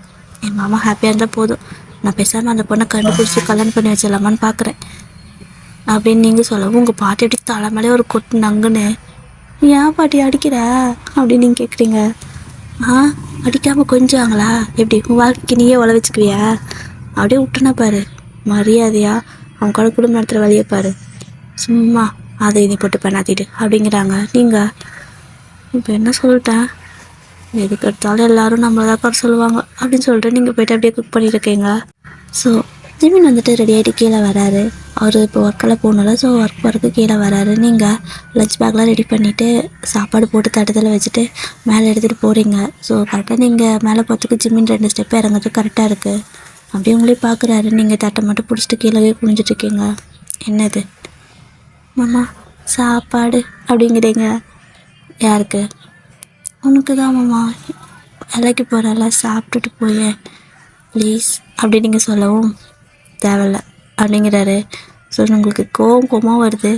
என் மாமா ஹாப்பியாக இருந்தால் போதும், நான் பேசாமல் அந்த பொண்ணை கண்டுபிடிச்சி கல்யாணம் பண்ணி வச்சிடலாமான்னு பார்க்குறேன் அப்படின்னு நீங்கள் சொல்லவும் உங்கள் பாட்டி அப்படி தலைமையிலே ஒரு கொட்டு நங்குன்னு ஏன் பாட்டி அடிக்கிற அப்படின்னு நீங்கள் கேட்குறீங்க. அடிக்காமல் கொஞ்சாங்களா எப்படி உன் வாழ்க்கைக்கு நீயே உழ வச்சுக்குவியா அப்படியே விட்டுனா பாரு மரியாதையா அவன் கூட குடும்பம் நடத்துகிற வழியை பாரு, சும்மா அதை இதை போட்டு பண்ணாத்திட்டு அப்படிங்கிறாங்க. நீங்கள் இப்போ என்ன சொல்லிட்டேன், எதுக்கு எடுத்தாலும் எல்லோரும் நம்மளை தான் குறை சொல்லுவாங்க அப்படின்னு சொல்லிட்டு நீங்கள் போய்ட்டு அப்படியே குக் பண்ணிட்டு இருக்கீங்க. ஸோ ஜிமின் வந்துட்டு ரெடி ஆகிட்டு கீழே வராரு. அவர் இப்போ ஒர்க்கெல்லாம் போகணும்ல, ஸோ ஒர்க்கு கீழே வராரு. நீங்கள் லஞ்ச் பேக்லாம் ரெடி பண்ணிவிட்டு சாப்பாடு போட்டு தட்டத்தில் வச்சுட்டு மேலே எடுத்துகிட்டு போகிறீங்க. ஸோ கரெக்டாக நீங்கள் மேலே போகிறதுக்கு ஜிமின் 2 ஸ்டெப்பு இறங்குறது கரெக்டாக இருக்குது. அப்படியே உங்களே பார்க்குறாரு. நீங்கள் தட்டை மட்டும் பிடிச்சிட்டு கீழே குனிஞ்சிட்ருக்கீங்க. என்னது மாமா சாப்பாடு அப்படிங்கிறீங்க. யாருக்கு? உனக்கு தான் மாமா, வேலைக்கு போகிறல சாப்பிட்டுட்டு போய ப்ளீஸ் அப்படி நீங்கள் சொல்லவும் தேவையில்ல அப்படிங்கிறாரு. ஸோ உங்களுக்கு கோவமாக வருது.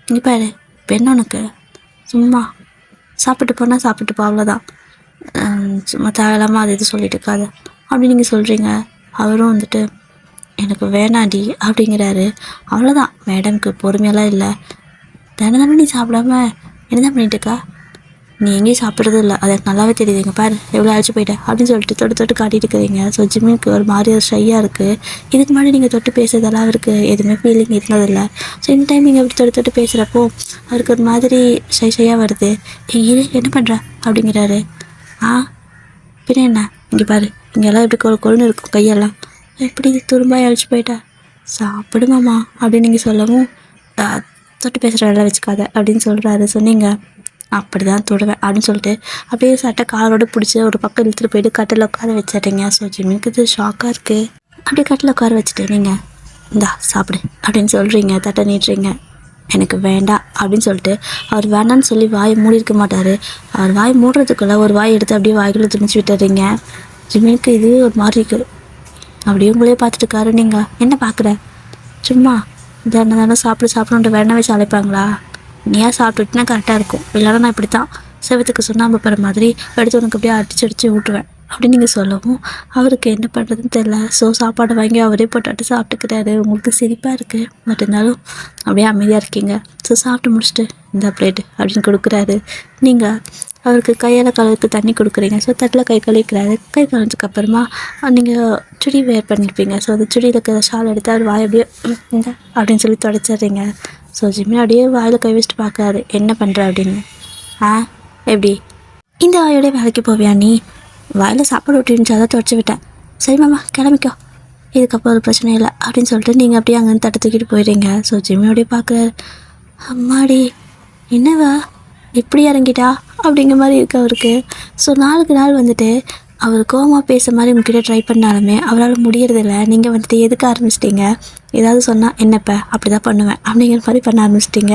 இங்கே பாரு, இப்போ என்ன உனக்கு? சும்மா சாப்பிட்டு போனால் சாப்பிட்டு போ, அவ்வளோதான். சும்மா தேவையில்லாமல் அது இது சொல்லிட்டு இருக்காது அப்படி நீங்கள் சொல்கிறீங்க. அவரும் வந்துட்டு எனக்கு வேணாண்டி அப்படிங்கிறாரு. அவ்வளோதான், மேடம்க்கு பொறுமையெல்லாம் இல்லை. தினம் நீ சாப்பிடாம என்ன தான் பண்ணிட்டு இருக்கா? நீ எங்கேயும் சாப்பிட்றது இல்லை, அது எனக்கு நல்லாவே தெரியுதுங்க. பாரு எவ்வளோ அழைச்சி போயிட்டேன் அப்படின்னு சொல்லிட்டு தொட்டு காட்டிட்டு இருக்கிறீங்க. ஸோ ஜிம்மிக்கு ஒரு மாதிரி ஒரு ஷையாக இருக்குது. இதுக்கு முன்னாடி நீங்கள் தொட்டு பேசுறதெல்லாம் அவருக்கு எதுவுமே ஃபீலிங் இருந்ததில்லை. ஸோ இந்த டைம் நீங்கள் அப்படி தொட்டு பேசுகிறப்போ அவருக்கு ஒரு மாதிரி ஷையாக வருது. இது என்ன பண்ணுற அப்படிங்கிறாரு. பின்ன என்ன, இங்கே பாரு, இங்கெல்லாம் எப்படி கொழுன்னு இருக்கும் கையெல்லாம், எப்படி துரும்பாய் அழைச்சி போயிட்டா, சாப்பிடுமாம்மா அப்படின்னு நீங்கள் சொல்லவும் தொட்டு பேசுகிற வேலை வச்சுக்காத அப்படின்னு சொல்கிறாரு. சொன்னீங்க அப்படி தான் தொடுவேன் அப்படின்னு சொல்லிட்டு அப்படியே சட்டை காலோடு பிடிச்சி ஒரு பக்கம் இழுத்துட்டு போயிட்டு கட்டில் உட்கார வச்சிட்றீங்க. ஸோ ஜிம்மிக்கு இது ஷாக்காக இருக்குது. அப்படியே கட்டில் உட்கார வச்சுட்டு நீங்கள் இந்தா சாப்பிடு அப்படின்னு சொல்கிறீங்க. தட்டை நீட்டுறீங்க. எனக்கு வேண்டாம் அப்படின்னு சொல்லிட்டு அவர் வேண்டான்னு சொல்லி வாய் மூடி இருக்க மாட்டார். அவர் வாய் மூடுறதுக்குள்ளே ஒரு வாய் எடுத்து அப்படியே வாய்க்குள்ளே துணிச்சு விட்டுறீங்க. ஜிம்மிக்கு இது ஒரு மாதிரி இருக்குது. அப்படியே உங்களே பார்த்துட்டு இருக்காரு. நீங்கள் என்ன பார்க்குற? சும்மா தானே சாப்பிடணுன்ற வேணா வச்சு அழைப்பாங்களா? நீயா சாப்பிட்டுட்டுனா கரெக்டாக இருக்கும், இல்லைனா நான் இப்படி தான் செவத்துக்கு சுண்ணாம்பு போகிற மாதிரி எடுத்து உனக்கு அப்படியே அடிச்சு விட்டுருவேன் அப்படின்னு நீங்கள் சொல்லவும் அவருக்கு என்ன பண்ணுறதுன்னு தெரில. ஸோ சாப்பாடு வாங்கி அவரே போட்டு சாப்பிட்டுக்கிறாரு. உங்களுக்கு சிரிப்பாக இருக்குது, பட் இருந்தாலும் அப்படியே அமைதியாக இருக்கீங்க. ஸோ சாப்பிட்டு முடிச்சுட்டு இந்த பிளேட்டு அப்படின்னு கொடுக்குறாரு. நீங்கள் அவருக்கு கையால் கழுவுக்கு தண்ணி கொடுக்குறீங்க. ஸோ தட்டில் கை கழுவிக்கிறாரு. கை கழுவுறதுக்கப்புறமா நீங்கள் சுடி வேர் பண்ணியிருப்பீங்க. ஸோ அந்த சுடியில் இருக்கிற ஷால் எடுத்து அவர் வாய் அப்படியே இந்த அப்படின்னு சொல்லி தொடச்சிட்றீங்க. ஸோ ஜிம்மி அப்படியே வாயில் கை வச்சுட்டு பார்க்குறாரு, என்ன பண்ணுற அப்படின்னு. எப்படி இந்த வாயோடய வேலைக்கு போவியா நீ? வாயில் சாப்பாடு விட்டுருந்துச்சு, அதை தொடச்சி விட்டேன். சரி மாமா கிளம்பிக்கோ, இதுக்கப்புறம் ஒரு பிரச்சனை இல்லை அப்படின்னு சொல்லிட்டு நீங்கள் அப்படியே அங்கேருந்து தட்டை தூக்கிட்டு போயிடுறீங்க. ஸோ ஜிம்மியோடய பார்க்குறாரு. அம்மாடி என்னவா இப்படி இறங்கிட்டா அப்படிங்கிற மாதிரி இருக்குது அவருக்கு. ஸோ நாளுக்கு நாள் வந்துட்டு அவர் கோவமாக பேச மாதிரி உங்ககிட்ட ட்ரை பண்ணாலுமே அவரால் முடியறதில்ல. நீங்கள் வந்துட்டு எதுக்கு ஆரம்பிச்சிட்டிங்க, ஏதாவது சொன்னால் என்னப்போ அப்படி தான் பண்ணுவேன் அப்படிங்கிற மாதிரி பண்ண ஆரம்பிச்சிட்டிங்க.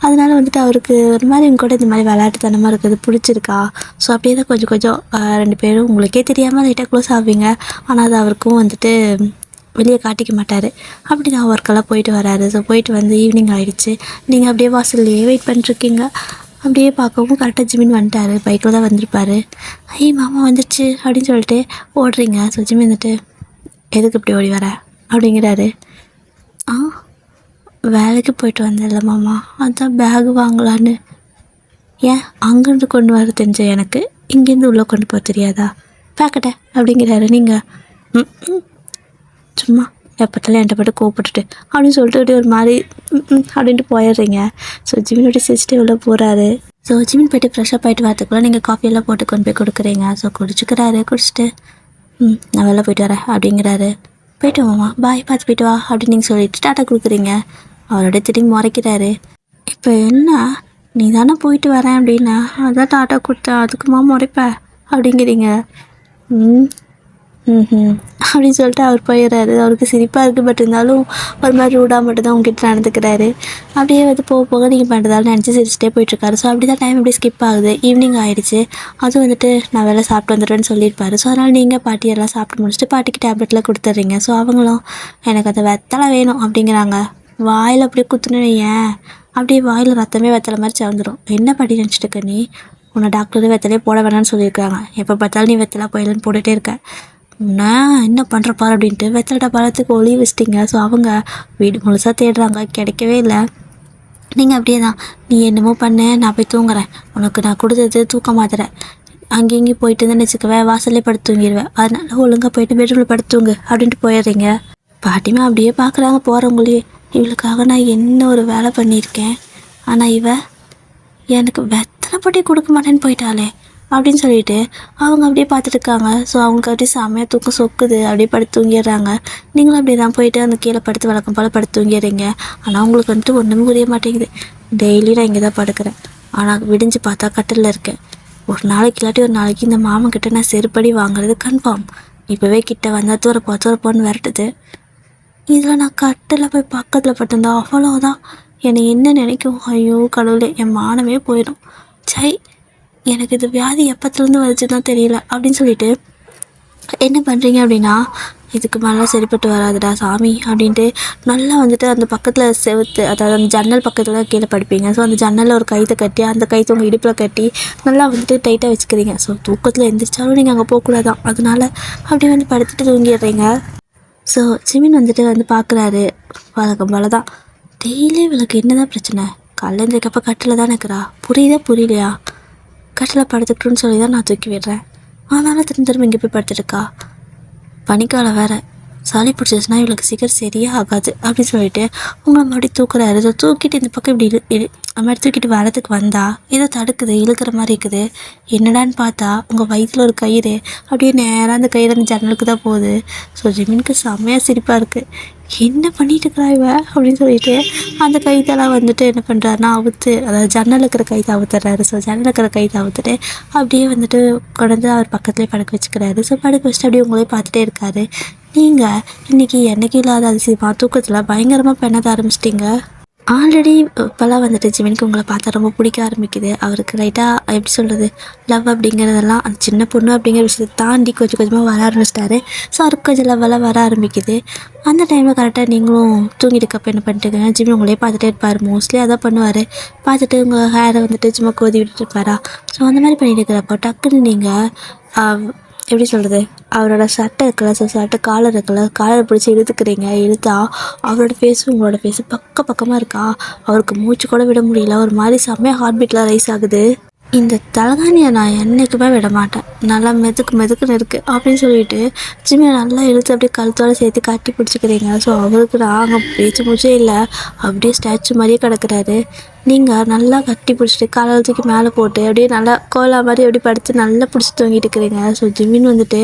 அதனால் வந்துட்டு அவருக்கு ஒரு மாதிரி உங்க கூட இந்த மாதிரி விளையாட்டுத்தனமாக இருக்கிறது பிடிச்சிருக்கா. ஸோ அப்படியே தான் கொஞ்சம் ரெண்டு பேரும் உங்களுக்கே தெரியாமல் லைட்டாக க்ளோஸ் ஆவீங்க. ஆனால் அது அவருக்கும் வந்துட்டு வெளியே காட்டிக்க மாட்டார். அப்படி தான் ஒர்க்கெல்லாம் போயிட்டு வராரு. ஸோ போயிட்டு வந்து ஈவினிங் ஆகிடுச்சு. நீங்கள் அப்படியே வாசல்லையே வெயிட் பண்ணிட்டுருக்கீங்க. அப்படியே பார்க்கவும் கரெக்டாக ஜிமின் வந்துட்டார். பைக்கில் தான் வந்திருப்பார். மாமா வந்துடுச்சு அப்படின்னு சொல்லிட்டு ஓடுறீங்க. ஸோ ஜிமின் வந்துட்டு எதுக்கு இப்படி ஓடி வர அப்படிங்கிறாரு. வேலைக்கு போயிட்டு வந்தேன்ல மாமா, அதுதான் பேகு வாங்கலான்னு. ஏன் அங்கேருந்து கொண்டு வர தெரிஞ்ச எனக்கு இங்கேருந்து உள்ளே கொண்டு போக தெரியாதா? பேக்கட்டை அப்படிங்கிறாரு. நீங்கள் சும்மா எப்போத்தாலும் என்கிட்ட போய்ட்டு கோவப்பட்டுட்டு அப்படின்னு சொல்லிட்டு அப்படியே ஒரு மாதிரி அப்படின்ட்டு போயிடுறீங்க. ஸோ ஜிமினோட சிரிச்சுட்டு உள்ளே போகிறாரு. ஸோ ஜிமின் போய்ட்டு ஃப்ரெஷ்ஷாக போயிட்டு வரத்துக்குள்ள நீங்கள் காஃபியெல்லாம் போட்டு கொண்டு போய் கொடுக்குறீங்க. ஸோ குடிச்சிட்டு நான் வெளில போயிட்டு வரேன் அப்படிங்கிறாரு. போய்ட்டு வாமா, பாய், பார்த்து போய்ட்டு வா அப்படின்னு நீங்கள் சொல்லிட்டு டாட்டா கொடுக்குறீங்க. அவரோட திரும்பி முறைக்கிறாரு. இப்போ என்ன, நீ தானே போயிட்டு வரேன் அப்படின்னா அதான் டாட்டா கொடுத்தேன், அதுக்குமா முறைப்ப அப்படிங்கிறீங்க. அப்படின்னு சொல்லிட்டு அவர் போயிடுறாரு. அவருக்கு சிரிப்பாக இருக்குது, பட் இருந்தாலும் ஒரு மாதிரி ரூடாக மட்டும்தான் உங்ககிட்ட நடந்துக்கிறாரு. அப்படியே வந்து போக நீங்கள் பண்ணுறதால நினச்சி சிரிச்சிட்டே போயிட்டுருக்காரு. ஸோ அப்படி தான் டைம் அப்படியே ஸ்கிப் ஆகுது. ஈவினிங் ஆகிடுச்சு. அதுவும் வந்துட்டு நான் வேலை சாப்பிட்டு வந்துடுறேன்னு சொல்லியிருப்பாரு. ஸோ அதனால் நீங்கள் பாட்டியெல்லாம் சாப்பிட்டு முடிச்சுட்டு பாட்டிக்கு டேப்லெட்லாம் கொடுத்துட்றீங்க. ஸோ அவங்களும் எனக்கு அந்த வெத்தலை வேணும் அப்படிங்கிறாங்க. வாயில் அப்படியே குத்துனேன், ஏன் அப்படியே வாயில் ரத்தமே வெத்தலை மாதிரி சேர்ந்துடும். என்ன பாட்டி நினச்சிட்டு இருக்க நீ? உன்னை டாக்டர் வெத்தலையே போட வேணாம்னு சொல்லியிருக்காங்க. எப்போ பார்த்தாலும் நீ வெத்தலை போயிலன்னு போட்டுகிட்டே இருக்க. நான் என்ன பண்ணுறப்பார் அப்படின்ட்டு வெத்தலை டப்பாலத்துக்கு ஒளி வச்சிட்டிங்க. ஸோ அவங்க வீடு முழுசாக தேடுறாங்க, கிடைக்கவே இல்லை. நீங்கள் அப்படியே தான், நீ என்னமோ பண்ண, நான் போய் தூங்குறேன், உனக்கு நான் கொடுத்தது தூக்க மாத்திரை, அங்கேயும் இங்கேயும் போயிட்டு இருந்தேன்னு வச்சுக்கவே வாசல்லே படுத்து தூங்கிடுவேன், அதனால ஒழுங்காக போயிட்டு பெட்ரூமில் படுத்துங்க அப்படின்ட்டு போயிடுறீங்க. பாட்டிமா அப்படியே பார்க்குறாங்க போகிறவங்களே. இவளுக்காக நான் என்ன ஒரு வேலை பண்ணியிருக்கேன், ஆனால் இவ எனக்கு வெத்தலை போட்டி கொடுக்க மாட்டேன்னு போயிட்டாளே அப்படின்னு சொல்லிட்டு அவங்க அப்படியே பார்த்துட்டு இருக்காங்க. ஸோ அவங்களுக்கு அப்படியே செம்மையாக தூக்கம் சொக்குது, அப்படியே படுத்து தூங்கிடுறாங்க. நீங்களும் அப்படியே தான் போயிட்டு அந்த கீழே படுத்து வழக்கம் போல் படுத்து தூங்கிடுறீங்க. ஆனால் அவங்களுக்கு வந்துட்டு ஒன்றுமே புரிய மாட்டேங்குது. டெய்லி நான் இங்கே தான் படுக்கிறேன், ஆனால் விடிஞ்சு பார்த்தா கட்டிலில் இருக்கேன். ஒரு நாளைக்கு இல்லாட்டி ஒரு நாளைக்கு இந்த மாமன் கிட்ட நான் செருப்படி வாங்குறது கன்ஃபார்ம். இப்போவே கிட்ட வந்தால் தூரப்போன்னு விரட்டுது. இதில் நான் கட்டில் போய் பக்கத்தில் பட்டிருந்தா அவ்வளோதான், என்னை என்ன நினைக்கும், ஐயோ கடவுளே, என் மானமே போயிடும். சை, எனக்கு இது வியாதி எப்பத்துலேருந்து வந்துச்சு தான் தெரியல அப்படின்னு சொல்லிட்டு என்ன பண்ணுறீங்க அப்படின்னா இதுக்கு மேலே சரிப்பட்டு வராதுடா சாமி அப்படின்ட்டு நல்லா வந்துட்டு அந்த பக்கத்தில் செவுத்து, அதாவது அந்த ஜன்னல் பக்கத்தில் கீழே படுப்பீங்க. ஸோ அந்த ஜன்னலில் ஒரு கயிற்றை கட்டி அந்த கயிற்று உங்கள் இடுப்பில் கட்டி நல்லா வந்துட்டு டைட்டாக வச்சுக்கிறீங்க. ஸோ தூக்கத்தில் எந்திரிச்சாலும் நீங்கள் அங்கே போகக்கூடாதான். அதனால அப்படியே வந்து படுத்துட்டு தூங்கிடுறீங்க. ஸோ ஜிமின் வந்துட்டு பார்க்குறாரு. வழக்கம் போல தான் டெய்லி இவளுக்கு என்ன தான் பிரச்சனை? காலைல எழுந்திரிக்கப்போ கட்டில் தான் இருக்கிறா. புரியலையா? கட்டில் படுத்துக்கிட்டுன்னு சொல்லி தான் நான் தூக்கி விடுறேன். ஆனாலும் திரும்ப இங்கே போய் படுத்துட்டுருக்கா. பனிக்காலம் வேறு, சளி பிடிச்சிச்சுன்னா இவளுக்கு சீக்கிரம் சரியே ஆகாது அப்படின்னு சொல்லிட்டு உங்களை மறுபடியும் தூக்குறாரு. ஸோ தூக்கிட்டு இந்த பக்கம் இப்படி அது மாதிரி தூக்கிட்டு வரத்துக்கு வந்தா இதை தடுக்குது, இழுக்கிற மாதிரி இருக்குது. என்னடான்னு பார்த்தா உங்கள் வயிற்றில் ஒரு கயிறு அப்படியே நேராக அந்த கயிறு அந்த ஜன்னலுக்கு தான் போகுது. ஸோ ஜிமினுக்கு செம்மையாக சிரிப்பாக இருக்குது. என்ன பண்ணிட்டு இருக்கிறா இவ அப்படின்னு சொல்லிட்டு அந்த கயிற்றெல்லாம் வந்துட்டு என்ன பண்ணுறாருன்னா அவுத்து, அதாவது ஜன்னல் இருக்கிற கயிற்று அவுத்துறாரு. ஸோ ஜன்னல் இருக்கிற கயிற்று அவுத்துட்டு அப்படியே வந்துட்டு கொண்டு அவர் பக்கத்துலேயே படுக்க வச்சுக்கிறாரு. ஸோ படுக்க வச்சுட்டு அப்படியே உங்களே பார்த்துட்டே இருக்காரு. நீங்கள் இன்றைக்கி என்னைக்கு இல்லாத அதிசயமாக தூக்கத்தில் பயங்கரமாக பண்ண ஆரம்பிச்சிட்டிங்க. ஆல்ரெடி இப்போல்லாம் வந்துட்டு ஜிமினுக்கு உங்களை பார்த்தா ரொம்ப பிடிக்க ஆரம்பிக்குது. அவருக்கு ரைட்டாக எப்படி சொல்கிறது, லவ் அப்படிங்கிறதெல்லாம் அந்த சின்ன பொண்ணு அப்படிங்கிற விஷயத்தை தாண்டி கொஞ்சம் கொஞ்சமாக வர ஆரம்பிச்சிட்டாரு. ஸோ அவருக்கு கொஞ்சம் லவ்வெல்லாம் வர ஆரம்பிக்குது. அந்த டைமில் கரெக்டாக நீங்களும் தூங்கிட்டுக்கப்போ என்ன பண்ணிட்டுங்க, ஜிமின் உங்களே பார்த்துட்டே இருப்பார். மோஸ்ட்லி அதான் பண்ணுவார். பார்த்துட்டு உங்கள் ஹேரை வந்துட்டு சும்மா கோதி விட்டுட்டு இருப்பாரா. ஸோ அந்த மாதிரி பண்ணிட்டு இருக்கிறப்போ டக்குன்னு நீங்கள் எப்படி சொல்கிறது, அவரோட சட்டை இருக்கல, ஸோ சட்டை காலர் இருக்கல, காலரை பிடிச்சி இழுத்துக்கிறீங்க. இழுத்தா அவரோட ஃபேஸும் உங்களோட ஃபேஸு பக்கமாக இருக்கா. அவருக்கு மூச்சு கூட விட முடியல. ஒரு மாதிரி செம்மையாக ஹார்ட் பீட்லாம் ரைஸ் ஆகுது. இந்த தலகாணியை நான் என்றைக்குமே விட மாட்டேன், நல்லா மெதுக்குன்னு இருக்குது அப்படின்னு சொல்லிட்டு ஜிம்மியை நல்லா இழுத்து அப்படியே கழுத்தோடு சேர்த்து கட்டி பிடிச்சிக்கிறீங்க. ஸோ அவருக்கு நாங்கள் பேச்சு மூச்சே இல்லை, அப்படியே ஸ்டாச்சு மாதிரியே கிடக்குறாரு. நீங்கள் நல்லா கட்டி பிடிச்சிட்டு காலையில் தூக்கி மேலே போட்டு அப்படியே நல்லா கோலா மாதிரி எப்படி படுத்து நல்லா பிடிச்சி தூங்கிட்டு இருக்கிறீங்க. ஸோ ஜிம்மின் வந்துட்டு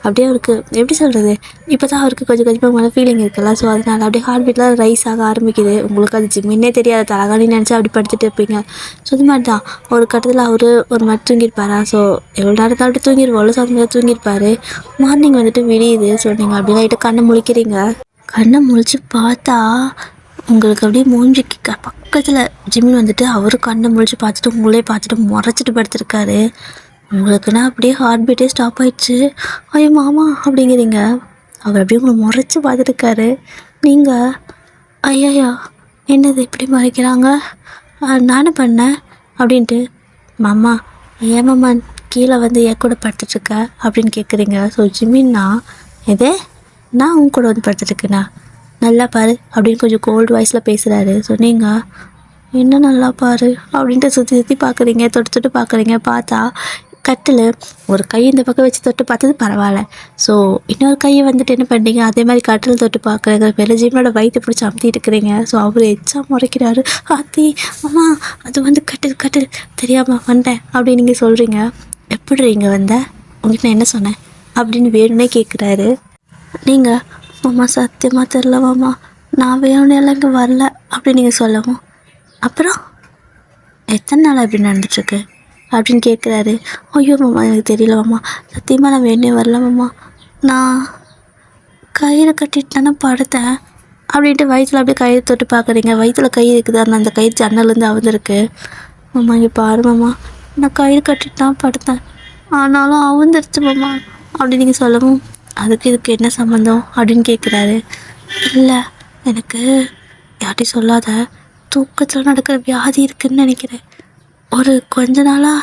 அப்படியே அவருக்கு எப்படி சொல்கிறது, இப்போ தான் அவருக்கு கொஞ்சம் கொஞ்சமாக மேலே ஃபீலிங் இருக்குல்ல. ஸோ அதனால் அப்படியே ஹார்ட் பீட்லாம் ரைஸ் ஆக ஆரம்பிக்குது. உங்களுக்கு அது ஜிம்மின்னே தெரியாது, தலகாணி நினச்சா அப்படி படுத்துட்டு இருப்பீங்க. ஸோ இது மாதிரி தான் ஒரு கட்டத்தில் அவர் ஒரு மாதிரி தூங்கியிருப்பாரா. ஸோ எவ்வளோ நேரத்தில் அப்படி தூங்கிடுவோம், ஸோ அந்த மாதிரி தூங்கியிருப்பார். மார்னிங் வந்துட்டு விடியுது. ஸோ நீங்கள் அப்படி லைட்டாக கண்ணை முழிக்கிறீங்க. கண்ணை முழிச்சு பார்த்தா உங்களுக்கு அப்படியே மூஞ்சிக்கு பக்கத்தில் ஜிம்மின் வந்துட்டு அவரு கண்ணை முழிச்சு பார்த்துட்டு உங்களே பார்த்துட்டு முறைச்சிட்டு படுத்துருக்காரு. உங்களுக்குன்னா அப்படியே ஹார்ட் பீட்டே ஸ்டாப் ஆயிடுச்சு. ஐயோ மாமா அப்படிங்கிறீங்க. அவர் அப்படியே உங்களை முறைச்சி பார்த்துருக்காரு. நீங்கள் ஐயா என்னது இப்படி மறைக்கிறாங்க, நானும் பண்ணேன் அப்படின்ட்டு. மாமா ஏன் மாமா கீழே வந்து என் கூட படுத்துட்ருக்க அப்படின்னு கேட்குறீங்க. ஸோ ஜிம்மின்னா எதே நான் உன் கூட வந்து படுத்துட்ருக்கேண்ணா, நல்லா பாரு அப்படின்னு கொஞ்சம் கோல்டு வாய்ஸில் பேசுகிறாரு. ஸோ நீங்கள் என்ன நல்லா பாரு அப்படின்ட்டு சுற்றி பார்க்குறீங்க, தொட்டு பார்க்குறீங்க. பார்த்தா கட்டில் ஒரு கை இந்த பக்கம் வச்சு தொட்டு பார்த்தது பரவாயில்ல. ஸோ இன்னொரு கையை வந்துட்டு என்ன பண்ணுறீங்க, அதே மாதிரி கட்டில் தொட்டு பார்க்குறீங்க. பெரிய ஜிம்மோட வயிற்றை பிடிச்சி அமுத்திட்டு இருக்கிறீங்க. ஸோ அவர் எக்ஸாம் முறைக்கிறாரு. ஆத்தி அம்மா அது வந்து கட்டில் தெரியாமல் வந்தேன் அப்படின்னு நீங்கள் சொல்கிறீங்க. எப்படி இங்கே வந்த, உங்களுக்கு நான் என்ன சொன்னேன் அப்படின்னு வேணும்னே கேட்குறாரு. நீங்கள் மாமா சத்தியமாக தெரில மாமா, நான் வேணும்னு எல்லாம் இங்கே வரல அப்படின்னு நீங்கள் சொல்லவும், அப்புறம் எத்தனை நாள் அப்படி நடந்துட்டுருக்கு அப்படின்னு கேட்குறாரு. ஐயோ மாமா எனக்கு தெரியல மாமா, சத்தியமாக நான் வேணே வரல மாமா, நான் கயிறு கட்டிட்டு தானே படுத்தேன் அப்படின்ட்டு வயிற்றில் அப்படியே கயிறு தொட்டு பார்க்குறீங்க. வயிற்றில் கயிறு இருக்குது, ஆனால் அந்த கயிறு ஜன்னல்லேருந்து அவுந்துருக்கு. மாமா இங்கே பாரு மாமா, நான் கயிறு கட்டிட்டு தான் படுத்தேன், ஆனாலும் அவுந்துருச்சு மாமா அப்படின்னு நீங்கள் சொல்லவும், அதுக்கு இதுக்கு என்ன சம்மந்தம் அப்படின்னு கேட்குறாரு. இல்லை எனக்கு யார்ட்டையும் சொல்லாத, தூக்கத்தில் நடக்கிற வியாதி இருக்குதுன்னு நினைக்கிறேன். ஒரு கொஞ்ச நாளாக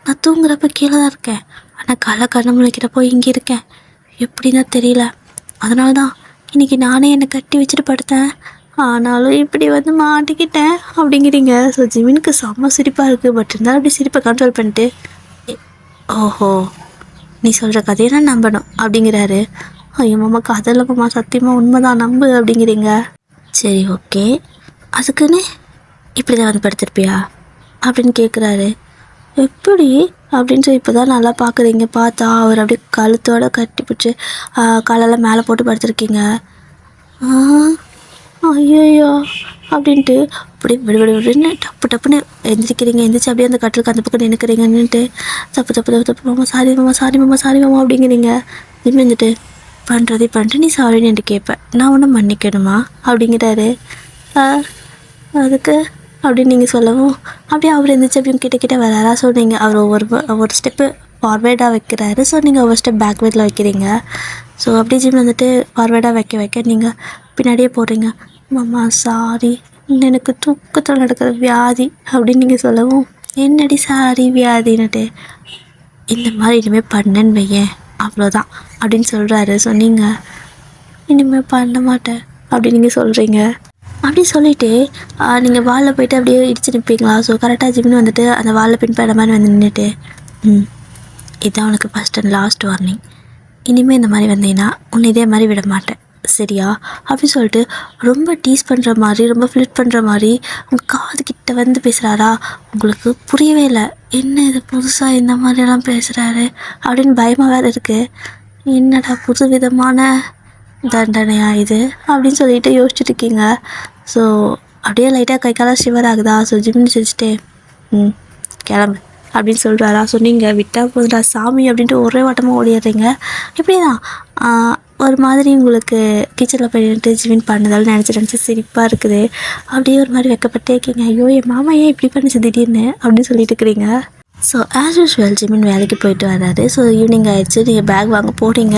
நான் தூங்குறப்ப கீழே தான் இருக்கேன், ஆனால் காலை கண்ணு முழிக்கிறப்போ இங்கே இருக்கேன், எப்படின்னா தெரியல. அதனால தான் இன்றைக்கி நானே என்னை கட்டி வச்சுட்டு படுத்தேன், ஆனாலும் இப்படி வந்து மாட்டிக்கிட்டேன் அப்படிங்கிறீங்க. ஸோ ஜிமினுக்கு செம்ம சிரிப்பாக இருக்குது. பட் இருந்தாலும் அப்படி சிரிப்பை கண்ட்ரோல் பண்ணிட்டு, ஓஹோ நீ சொல்கிற கதையை நான் நம்பணும் அப்படிங்கிறாரு. ஐயோ மாமா கதை மாமா, சத்தியமாக உண்மைதான் நம்பு அப்படிங்கிறீங்க. சரி ஓகே, அதுக்குன்னு இப்படி தான் வந்து படுத்திருப்பியா அப்படின்னு கேட்குறாரு. எப்படி அப்படின்னு சொல்லி இப்போ தான் நல்லா பார்க்குறீங்க. பார்த்தா அவர் அப்படியே கழுத்தோடு கட்டி பிடிச்சி காலெல்லாம் மேலே போட்டு படுத்துருக்கீங்க. ஐயோ அப்படின்ட்டு அப்படியே விடுன்னு டப்புன்னு எந்திரிக்கிறீங்க. எந்திரிச்சு அப்படியே அந்த கட்டிலுக்கு அந்த பக்கம் நினைக்கிறீங்கன்னுட்டு தப்பு மாமா சாரி மாமா அப்படிங்கிறீங்க. திரும்பி வந்துட்டு பண்ணிட்டு நீ சாரின்னு என்று கேட்பேன், நான் ஒன்றும் மன்னிக்கணுமா அப்படிங்கிறாரு. அதுக்கு அப்படின்னு நீங்கள் சொல்லவும் அப்படியே அவர் எந்திரிச்சு அப்படியும் கிட்ட வராரா. ஸோ நீங்கள் அவர் ஒரு ஸ்டெப்பு ஃபார்வேர்டாக வைக்கிறாரு. ஸோ நீங்கள் ஒவ்வொரு ஸ்டெப் பேக்வேர்டில் வைக்கிறீங்க. ஸோ அப்படியே ஜிமின் வந்துட்டு ஃபார்வேர்டாக வைக்க நீங்கள் பின்னாடியே போடுறீங்க. மாமா சாரி, எனக்கு தூக்கத்தில் நடக்கிற வியாதி அப்படின்னு நீங்கள் சொல்லவும், என்னடி சாரி வியாதின்னுட்டு, இந்த மாதிரி இனிமேல் பண்ணேன்னு வையேன் அவ்வளோதான் அப்படின்னு சொல்கிறாரு. ஸோ நீங்கள் இனிமேல் பண்ண மாட்டேன் அப்படின்னு நீங்கள் சொல்கிறீங்க. அப்படி சொல்லிவிட்டு நீங்கள் வாலில் போய்ட்டு அப்படியே இடிச்சு நிற்பீங்களா? ஸோ கரெக்டாக ஜிமின் வந்துட்டு அந்த வாலில் பின்பற்ற மாதிரி வந்து நின்றுட்டு, இதுதான் உனக்கு ஃபஸ்ட் அண்ட் லாஸ்ட் வார்னிங், இனிமேல் இந்த மாதிரி வந்தீங்கன்னா உன்னை இதே மாதிரி விட மாட்டேன் சரியா அப்படின்னு சொல்லிட்டு ரொம்ப டீஸ் பண்ணுற மாதிரி, ரொம்ப ஃப்ளிட் பண்ணுற மாதிரி உங்கள் காது கிட்ட வந்து பேசுகிறாரா? உங்களுக்கு புரியவே இல்லை, என்ன இது புதுசாக இந்த மாதிரியெல்லாம் பேசுகிறாரு அப்படின்னு பயமாக வேறு இருக்குது. என்னடா புது விதமான தண்டனையா இது அப்படின்னு சொல்லிட்டு யோசிச்சுட்டு இருக்கீங்க. ஸோ அப்படியே லைட்டாக கை காலம் ஷிவர் ஆகுதா? ஸோ ஜிம்னு செஞ்சுட்டு கிளம்பு அப்படின்னு சொல்கிறாரா? ஸோ நீங்கள் விட்டால் போதுடா சாமி அப்படின்ட்டு ஒரே வட்டமாக ஓடிடுறீங்க. இப்படி தான் ஒரு மாதிரி உங்களுக்கு கிச்சனில் போயிட்டு ஜிமின் பண்ணதால் நினச்சி சிரிப்பாக இருக்குது. அப்படியே ஒரு மாதிரி வெக்கப்பட்டே இருக்கீங்க. ஐயோ என் மாமா ஏன் இப்படி பண்ணிச்சு திடீர்னு அப்படின்னு சொல்லிட்டு இருக்கிறீங்க. ஸோ ஆஸ் யூஸ்வல் ஜிமின் வேலைக்கு போயிட்டு வராரு. ஸோ ஈவினிங் ஆகிடுச்சு, நீங்கள் பேக் வாங்க போகிறீங்க.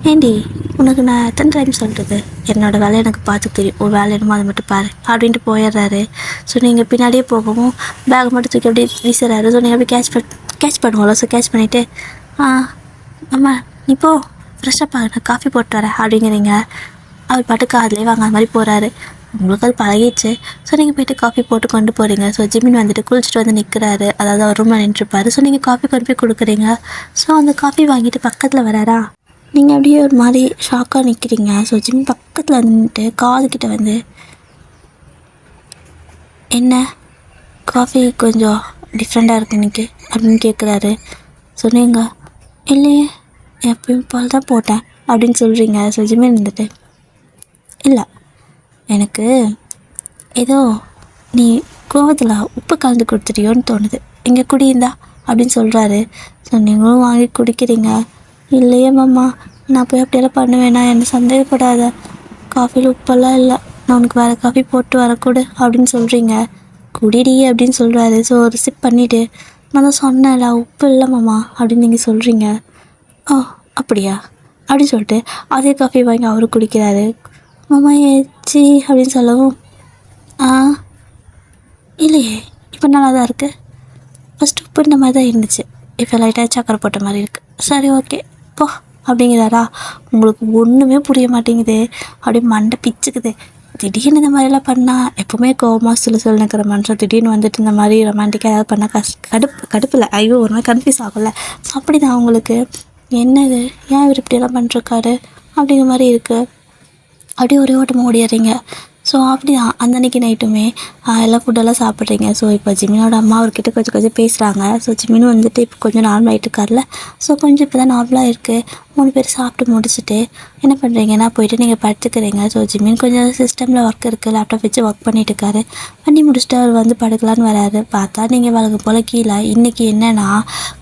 ஏண்டி உனக்கு நான் எத்தனை டைம் சொல்கிறது, என்னோடய வேலையை எனக்கு பார்த்து தெரியும், ஒரு வேலை என்னமோ அதை மட்டும் பாரு அப்படின்ட்டு போயிடுறாரு. ஸோ நீங்கள் பின்னாடியே போகவும் பேக் மட்டும் தூக்கி அப்படியே வீசுறாரு. ஸோ நீங்கள் அப்படியே கேட்ச் பண்ணுவோம்ல. ஸோ கேட்ச் பண்ணிவிட்டு அம்மா நீ போ ஃப்ரெஷ்ஷப் ஆக, நான் காஃபி போட்டு வரேன் அப்படிங்கிறீங்க. அவர் பாட்டுக்கு அதிலே வாங்க அது மாதிரி போகிறாரு. உங்களுக்கு அது பழகிடுச்சு. ஸோ நீங்கள் போய்ட்டு காஃபி போட்டு கொண்டு போகிறீங்க. ஸோ ஜிமின் வந்துட்டு குளிச்சுட்டு வந்து நிற்கிறாரு, அதாவது அவர் ரூமில் நின்றுருப்பார். ஸோ நீங்கள் காஃபி கொண்டு போய் கொடுக்குறீங்க. ஸோ அந்த காஃபி வாங்கிட்டு பக்கத்தில் வராரா? நீங்கள் அப்படியே ஒரு மாதிரி ஷாக்காக நிற்கிறீங்க. ஸோ ஜிமின் பக்கத்தில் நின்றுட்டு காதுகிட்ட வந்து, என்ன காஃபி கொஞ்சம் டிஃப்ரெண்ட்டாக இருக்குது இன்றைக்கி அப்படின்னு கேட்குறாரு. ஸோ நீங்கள் இல்லையே எப்பயும் போல் தான் போட்டேன் அப்படின்னு சொல்கிறீங்க. ஸோ ஜிமின் இருந்துட்டு, இல்லை எனக்கு ஏதோ நீ கோவத்தில் உப்பு கலந்து கொடுத்துட்டியோன்னு தோணுது, இங்கே குடியிருந்தா அப்படின்னு சொல்கிறாரு. ஸோ நீங்களும் வாங்கி குடிக்கிறீங்க. இல்லையே மாமா, நான் போய் அப்படியெல்லாம் பண்ணுவேனா, என்னை சந்தேகப்படாத, காஃபியில் உப்பெல்லாம் இல்லை, நான் உனக்கு வேறு காஃபி போட்டு வரக்கூடு அப்படின்னு சொல்கிறீங்க. குடிடி அப்படின்னு சொல்கிறாரு. ஸோ ஒரு சிப் பண்ணிவிட்டு, நான் தான் சொன்னேன்ல உப்பு இல்லை மாமா அப்படின்னு நீங்கள் சொல்கிறீங்க. ஓ அப்படியா அப்படின்னு சொல்லிட்டு அதே காஃபி வாங்கி அவரு குடிக்கிறாரு. மாமா ஏச்சி அப்படின்னு சொல்லவும், இல்லையே இப்போ நல்லா தான் இருக்குது, ஃபஸ்ட்டு உப்பு இந்த மாதிரி தான் இருந்துச்சு, இப்போ லைட்டாக சக்கரை போட்ட மாதிரி இருக்குது, சரி ஓகே போ அப்படிங்கிறாரா? உங்களுக்கு ஒன்றுமே புரிய மாட்டேங்குது. அப்படியே மண்டை பிச்சுக்குது. திடீர்னு இந்த மாதிரிலாம் பண்ணால், எப்போவுமே கோவமாக சொல்ல நிற்கிற மனுஷன் திடீர்னு வந்துட்டு இந்த மாதிரி ரொமான்டிக்காக ஏதாவது பண்ணால் கடுப்பில் ஐயோ ஒரு மாதிரி கன்ஃபியூஸ் ஆகல. ஸோ அப்படி தான் அவங்களுக்கு என்னது ஏன் இவர் இப்படியெல்லாம் பண்ணிருக்காரு அப்படிங்கிற மாதிரி இருக்குது. அப்படியே ஒரே ஓட்டமாக ஓடிடுறீங்க. ஸோ அப்படி தான் அந்த அன்றைக்கி நைட்டுமே எல்லாம் ஃபுட்டெல்லாம் சாப்பிட்றீங்க. ஸோ இப்போ ஜிமினோட அம்மா அவர்கிட்ட கொஞ்சம் பேசுகிறாங்க. ஸோ ஜிமினும் வந்துட்டு இப்போ கொஞ்சம் நார்மல் ஆகிட்டு இருக்கார்ல. ஸோ கொஞ்சம் இப்போ தான் நார்மலாக இருக்குது. 3 பேர் சாப்பிட்டு முடிச்சுட்டு என்ன பண்ணுறீங்கன்னா போயிட்டு நீங்கள் படுத்துக்கிறீங்க. ஸோ ஜிமின் கொஞ்சம் சிஸ்டமில் ஒர்க் இருக்குது, லேப்டாப் வச்சு ஒர்க் பண்ணிட்டு இருக்காரு. பண்ணி முடிச்சுட்டு அவர் வந்து படுக்கலான்னு வராரு. பார்த்தா நீங்கள் வழக்கு போல் கீழே இன்றைக்கி என்னென்னா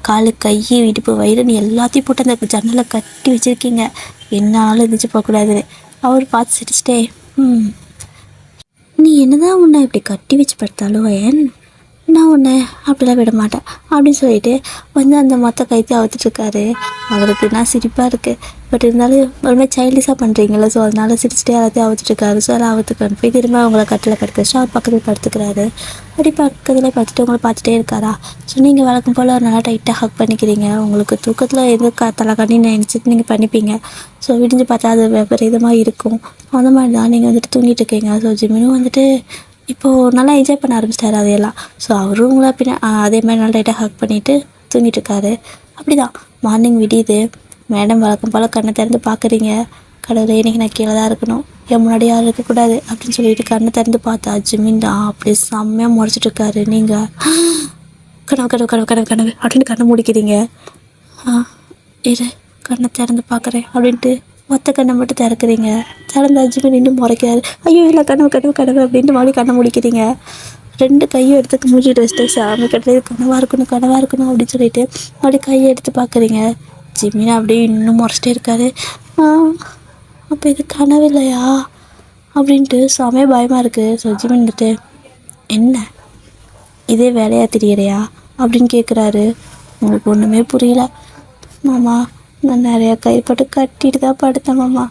காலு கை இடுப்பு வயிறுன்னு எல்லாத்தையும் போட்டு அந்த ஜன்னலை கட்டி வச்சுருக்கீங்க. என்னாலும் இருந்துச்சு போகக்கூடாது. அவர் பார்த்து சிரிச்சிட்டே, நீ என்னதான் உன்னை இப்படி கட்டி வச்சு படுத்தாலும் ஏன் நான் உன்னை அப்படிலாம் விட மாட்டேன் அப்படின்னு சொல்லிட்டு வந்து அந்த மொத்த கைத்தை அவுத்துட்ருக்காரு. அவருக்கு நான் சிரிப்பாக இருக்குது, பட் இருந்தாலும் ஒரு மாதிரி சைல்டிஷாக பண்ணுறீங்களா? ஸோ அதனால சிரிச்சிட்டே எல்லாத்தையும் அவுத்துட்ருக்காரு. ஸோ எல்லாம் அவுத்துக்கான்னு போய் திரும்ப அவங்கள கட்டில் படுக்க வச்சு அவர் பக்கத்தில் படுத்துக்கிறாரு. அப்படி பக்கத்தில் பார்த்துட்டு உங்களை பார்த்துட்டே இருக்காரா? ஸோ நீங்கள் வழக்கம் போல் ஒரு நல்லா டைட்டாக ஹக் பண்ணிக்கிறீங்க. உங்களுக்கு தூக்கத்தில் எது தலை கண்ணி நினச்சிட்டு நீங்கள் பண்ணிப்பீங்க. ஸோ விடிஞ்சு பார்த்தா அது விபரீதமாக இருக்கும். அந்த மாதிரி தான் நீங்கள் வந்துட்டு தூங்கிட்டு இருக்கீங்க. ஸோ ஜிமினும் வந்துட்டு இப்போது நல்லா என்ஜாய் பண்ண ஆரம்பிச்சிட்டாரு அதையெல்லாம். ஸோ அவரும் உங்களை அதே மாதிரி நல்லா லைட்டாக ஹக் பண்ணிவிட்டு தூங்கிட்டு இருக்காரு. அப்படி தான் மார்னிங் விடியுது. மேடம் வழக்கம் போல் கண்ணை திறந்து பார்க்குறீங்க. கடவுளே இன்றைக்கி நான் கீழே தான் இருக்கணும், என் முன்னாடி யாரும் இருக்கக்கூடாது அப்படின்னு சொல்லிட்டு கண்ணை திறந்து பார்த்தா ஜிமின் தான் அப்படியே செம்மையாக முறைச்சிட்ருக்காரு. நீங்கள் கனவு கனவு கனவு கனவு கனவு அப்படின்னு கண்ணை முடிக்கிறீங்க. இரு கண்ணை திறந்து பார்க்குறேன் அப்படின்ட்டு மொத்த கண்ணை மட்டும் திறக்கிறீங்க. திறந்த ஜிமின் இன்னும் முறைக்கிறாரு. ஐயோ இல்லை கனவு கனவு கனவு அப்படின்ட்டு மறுபடியும் கண்ணை முடிக்கிறீங்க. 2 கையும் எடுத்து மூஞ்சிட்டு வச்சுட்டு சாமி கட்டுறது கனவாக இருக்கணும் அப்படின்னு சொல்லிட்டு அப்படியே கையை எடுத்து பார்க்குறீங்க. ஜிமின் அப்படியே இன்னும் முறைச்சிட்டே இருக்காரு. அப்போ இது கனவு இல்லையா அப்படின்ட்டு செமையாக பயமாக இருக்குது. ஸோ ஜிமின் வந்துட்டு, என்ன இதே வேலையாக தெரியலையா அப்படின்னு கேட்குறாரு. உங்களுக்கு ஒன்றுமே புரியல மாமா, நான் நிறையா கைப்பட்டு கட்டிட்டு தான் படுத்தேன் மாமா.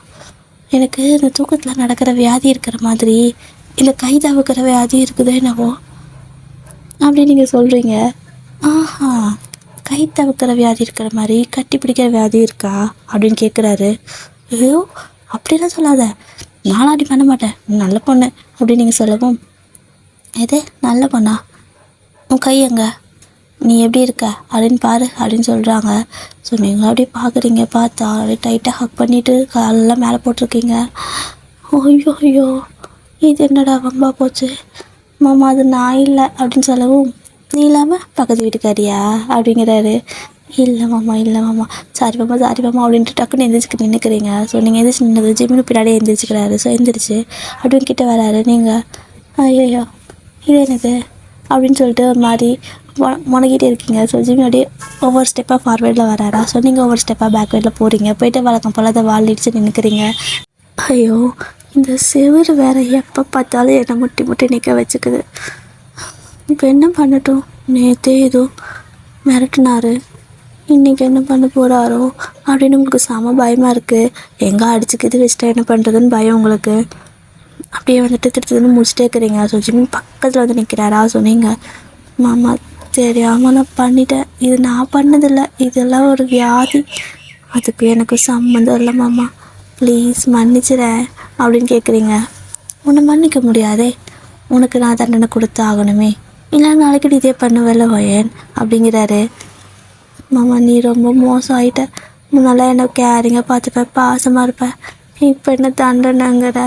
எனக்கு இந்த தூக்கத்தில் நடக்கிற வியாதி இருக்கிற மாதிரி இல்லை கை தவுக்கிற வியாதி இருக்குதோ என்னவோ அப்படி நீங்கள் சொல்கிறீங்க. ஆஹா, கை தவுக்கிற வியாதி இருக்கிற மாதிரி கட்டி பிடிக்கிற வியாதி இருக்கா அப்படின்னு கேட்குறாரு. ஐயோ அப்படிலாம் சொல்லாத, நானும் அப்படி பண்ண மாட்டேன், நல்ல பொண்ணு அப்படின்னு நீங்கள் சொல்லவும், எது நல்ல பொண்ணா, உன் கை எங்க, நீ எப்படி இருக்க அப்படின்னு பாரு அப்படின்னு சொல்கிறாங்க. ஸோ நீங்களும் அப்படியே பார்க்குறீங்க. பார்த்தா அப்படியே டைட்டாக ஹக் பண்ணிவிட்டு காலெல்லாம் மேலே போட்டிருக்கீங்க. ஐயோ ஐயோ இது என்னடா வம்பா போச்சு மாமா, அது நான் இல்லை அப்படின்னு சொல்லவும், நீ இல்லாமல் பக்கத்து வீட்டுக்காரியா அப்படிங்கிறாரு. இல்லை மாமா இல்லை மாமா, சாரி மாமா அப்படின்ட்டு டக்குன்னு எந்திரிச்சு நின்றுக்கிறீங்க. ஸோ நீங்கள் எந்திரிச்சு நின்னது ஜிம்னு பின்னாடியே எந்திரிச்சிக்கிறாரு. ஸோ எந்திரிச்சு அப்படின்னு கிட்டே வராரு. நீங்கள் ஐயோ இது என்னது அப்படின்னு சொல்லிட்டு ஒரு மாதிரி முனகிட்டே இருக்கீங்க. ஸோ ஜிம்மி அப்படியே ஒவ்வொரு ஸ்டெப்பாக ஃபார்வேர்டில் வராரா. ஸோ நீங்கள் ஒவ்வொரு ஸ்டெப்பாக பேக்வேர்டில் போகிறீங்க. போயிட்டு வழக்கம் போல் அதை வாழிடிச்சு நின்றுக்கிறீங்க. ஐயோ இந்த செவுறு வேறு எப்போ பார்த்தாலும் என்னை முட்டி முட்டி நிற்க வச்சுக்குது. இப்போ என்ன பண்ணட்டும், நேற்றே ஏதோ மிரட்டினாரு, இன்றைக்கி என்ன பண்ண போகிறாரோ அப்படின்னு உங்களுக்கு செம பயமாக இருக்குது. எங்கே அடிச்சுக்கிது வச்சுட்டா என்ன பண்ணுறதுன்னு பயம் உங்களுக்கு. அப்படியே வந்துட்டு திருத்துன்னு முடிச்சுட்டே இருக்கிறீங்க. ஸோ ஜிம்மி பக்கத்தில் வந்து நிற்கிறாரா. சொன்னீங்க, மாமா தெரியாமல் நான் பண்ணிட்டேன், இது நான் பண்ணதில்லை, இதெல்லாம் ஒரு வியாதி, அதுக்கு எனக்கு சம்மந்தம் இல்லை மாமா, ப்ளீஸ் மன்னிச்சிடேன் அப்படின்னு கேட்குறீங்க. உன்னை மன்னிக்க முடியாதே, உனக்கு நான் தண்டனை கொடுத்து ஆகணுமே, இல்லை நாளைக்கு இதே பண்ணுவேல வயன் அப்படிங்கிறாரு. மாமா நீ ரொம்ப மோசம் ஆகிட்ட, முன்னெல்லாம் என்ன கேரிங்காக பார்த்துப்பேன், பாசமாக இருப்பேன், இப்போ என்ன தண்டனைங்கிற,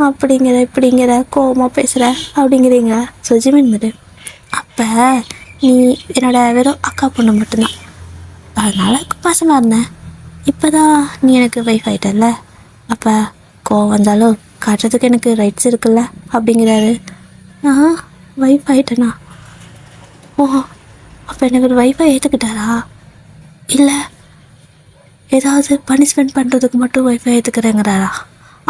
அப்படிங்கிற இப்படிங்கிற, கோவமாக பேசுகிற அப்படிங்கிறீங்க. ஸோ ஜிமின் மது, அப்போ நீ என்னோட வெறும் அக்கா பொண்ணு மட்டும்தான், அதனால் பாசமாக இருந்தேன். இப்போ தான் நீ எனக்கு வைஃப் ஆகிட்டல்ல, அப்போ கோவம் வந்தாலும் காட்டுறதுக்கு எனக்கு ரைட்ஸ் இருக்குல்ல அப்படிங்கிறாரு. வைஃப் ஆகிட்டேனா? ஓ, அப்போ எனக்கு ஒரு வைஃபாக ஏற்றுக்கிட்டாரா, இல்லை ஏதாவது பனிஷ்மெண்ட் பண்ணுறதுக்கு மட்டும் வைஃபை ஏற்றுக்கிறேங்கிறாரா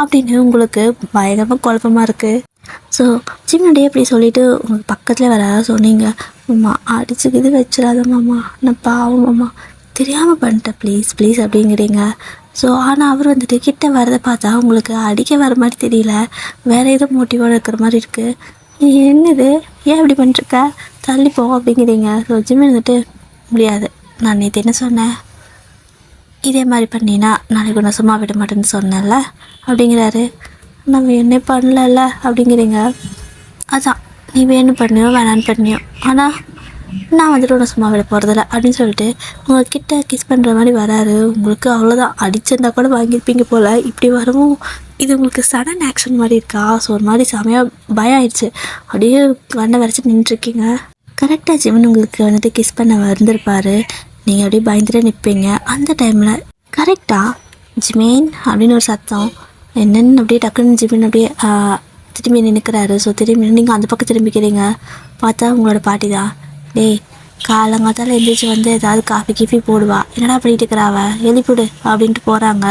அப்படின்னு உங்களுக்கு பயங்கரமாக குழப்பமாக இருக்குது. ஸோ ஜிம்முடைய அப்படி சொல்லிவிட்டு உங்களுக்கு பக்கத்தில் வராதா. சொன்னீங்க, அம்மா அடிச்சுக்கிது வச்சிடாத மாமா, நான் பாவம் மாமா, தெரியாமல் பண்ணிட்டேன், ப்ளீஸ் ப்ளீஸ் அப்படிங்கிறீங்க. ஸோ ஆனால் அவர் வந்துட்டு கிட்ட வரதை பார்த்தா உங்களுக்கு அடிக்க வர மாதிரி தெரியல, வேறு ஏதோ மோட்டிவோடு இருக்கிற மாதிரி இருக்குது. என்னது, ஏன் இப்படி பண்ணிருக்க, தள்ளி போ அப்படிங்கிறீங்க. ஸோ ஜிம் வந்துட்டு, முடியாது, நான் நேற்று என்ன சொன்னேன், இதே மாதிரி பண்ணினா நாளைக்கு நான் சும்மா விட மாட்டேன்னு சொன்னேன்ல அப்படிங்கிறாரு. நம்ம என்ன பண்ணல அப்படிங்கிறீங்க. அதான் நீ வேணும் பண்ணியோ வேணான்னு பண்ணியோ, ஆனால் நான் வந்துட்டு உன்னை சும்மா விட போகிறதில்ல அப்படின்னு சொல்லிட்டு உங்கள்கிட்ட கிஸ் பண்ணுற மாதிரி வராரு. உங்களுக்கு அவ்வளோதான், அடிச்சிருந்தா கூட வாங்கியிருப்பீங்க போல். இப்படி வரவும் இது உங்களுக்கு சடன் ஆக்ஷன் மாதிரி இருக்கா. ஸோ ஒரு மாதிரி செமையாக பயம் ஆயிடுச்சு. அப்படியே கண்ணை வரைச்சி நின்றுருக்கீங்க. கரெக்டாக ஜிமன் உங்களுக்கு வந்துட்டு கிஸ் பண்ண வந்திருப்பார். நீங்கள் அப்படியே பயந்துட்டே நிற்பீங்க. அந்த டைமில் கரெக்டாக ஜிமேன் அப்படின்னு ஒரு சத்தம், என்னென்னு அப்படியே டக்குன்னு ஜிமன் அப்படியே திரும்பி நிற்கிறாரு. ஸோ திரும்பி நீங்கள் அந்த பக்கம் திரும்பிக்கிறீங்க. பார்த்தா உங்களோட பாட்டி தான். டேய், காலங்காத்தால் எழுந்திரிச்சு வந்து ஏதாவது காஃபி கீஃபி போடுவா, என்னடா பண்ணிட்டு இருக்கிறாவ, எழுப்பிடு அப்படின்ட்டு போகிறாங்க.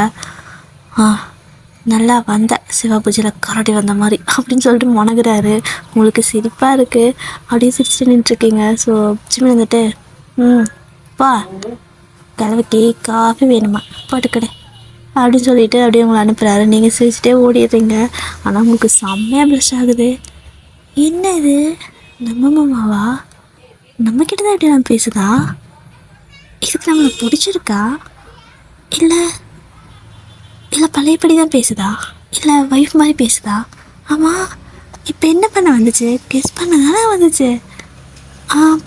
நல்லா வந்த சிவபூஜையில் கரடி வந்த மாதிரி அப்படின்னு சொல்லிட்டு முனகுறாரு. உங்களுக்கு சிரிப்பாக இருக்குது, அப்படியே சிரிச்சுட்டு நின்றுருக்கீங்க. ஸோ ஜிம்மி வந்துட்டு, பா கிழவிக்கு காஃபி வேணுமா, போட்டுக்கடை அப்படின்னு சொல்லிட்டு அப்படியே உங்களை அனுப்புகிறாரு. நீங்கள் சிரிச்சுட்டே ஓடிடுறீங்க. ஆனால் உங்களுக்கு செம்மையாக ப்ளஷ் ஆகுது. என்ன இது, நம்ம மாமாவா, நம்மக்கிட்ட தான் எப்படி நான் பேசுதா, இதுக்கு நம்மளை பிடிச்சிருக்கா, இல்லை இல்லை பழையபடி தான் பேசுதா, இல்லை ஒய்ஃப் மாதிரி பேசுதா. ஆமாம், இப்போ என்ன பண்ண வந்துச்சு, கெஸ் பண்ண தானே வந்துச்சு.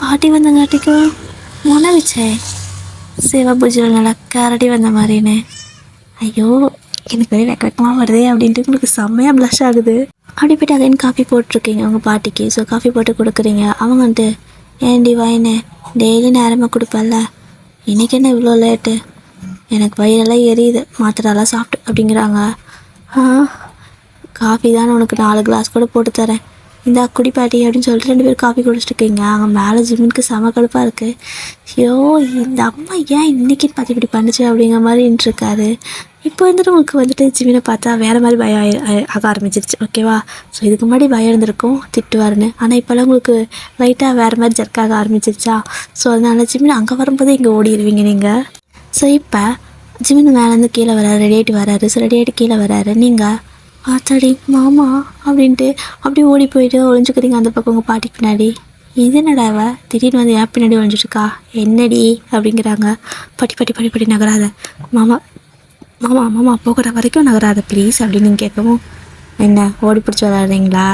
பாட்டி வந்தங்காட்டிக்கும் முனவிச்சே சிவபூஜையில் நல்லா கரடி வந்த மாதிரின்னு. ஐயோ எனக்கு வெக்கமாக வருதே அப்படின்ட்டு உங்களுக்கு செம்மையாக ப்ளஷ் ஆகுது. அப்படி போய்ட்டு அகைன் காஃபி போட்டிருக்கீங்க உங்கள் பாட்டிக்கு. ஸோ காஃபி போட்டு கொடுக்குறீங்க. அவங்க வந்துட்டு, ஏன்டி வாயின்னு டெய்லி நேரமாக கொடுப்பல்ல, இன்றைக்கி என்ன இவ்வளோ லேட்டு, எனக்கு வயிறெல்லாம் எரியுது மாத்திரெல்லாம் சாப்பிட்டு அப்படிங்கிறாங்க. காஃபி தானே, உனக்கு 4 கிளாஸ் கூட போட்டு தரேன், இந்த குடி பாட்டி அப்படின்னு சொல்லிட்டு 2 பேரும் காஃபி குடிச்சிட்ருக்கீங்க. அங்கே மேலே ஜிம்முக்கு செம கடுப்பாக இருக்குது. ஐயோ இந்த அம்மா ஏன் இன்றைக்கின்னு பார்த்து இப்படி பண்ணிச்சு அப்படிங்கிற மாதிரி இருக்காரு. இப்போ வந்துட்டு உங்களுக்கு வந்துட்டு ஜிம்மினை பார்த்தா வேறு மாதிரி பயம் ஆக ஆரம்பிச்சிருச்சு. ஓகேவா. ஸோ இதுக்கு முன்னாடி பயம் இருந்திருக்கும் திட்டுவாருன்னு, ஆனால் இப்போல்லாம் உங்களுக்கு லைட்டாக வேறு மாதிரி ஜர்க்காக ஆரம்பிச்சிருச்சா. ஸோ அதனால ஜிம்மினை அங்கே வரும்போதே இங்கே ஓடிடுவீங்க நீங்கள். ஸோ இப்போ ஜிமின் மேலேருந்து கீழே வராரு, ரெடி ஆகிட்டு வராரு. ஸோ ரெடி ஆகிட்டு கீழே வராரு. நீங்கள் ஆத்தாடி மாமா அப்படின்ட்டு அப்படியே ஓடி போயிட்டு ஒழிஞ்சுக்கிறீங்க அந்த பக்கம் உங்கள் பாட்டி பின்னாடி. இது என்னடாவ திடீர்னு வந்து ஏன் பின்னாடி ஒழிஞ்சிட்ருக்கா, என்னடி அப்படிங்கிறாங்க. பட்டி பட்டி பட்டி பட்டி நகராத மாமா, மாமா மாமா போகிற வரைக்கும் நகராத ப்ளீஸ் அப்படின்னு நீங்கள் கேட்கவும், என்ன ஓடி பிடிச்சி விளாட்றீங்களா,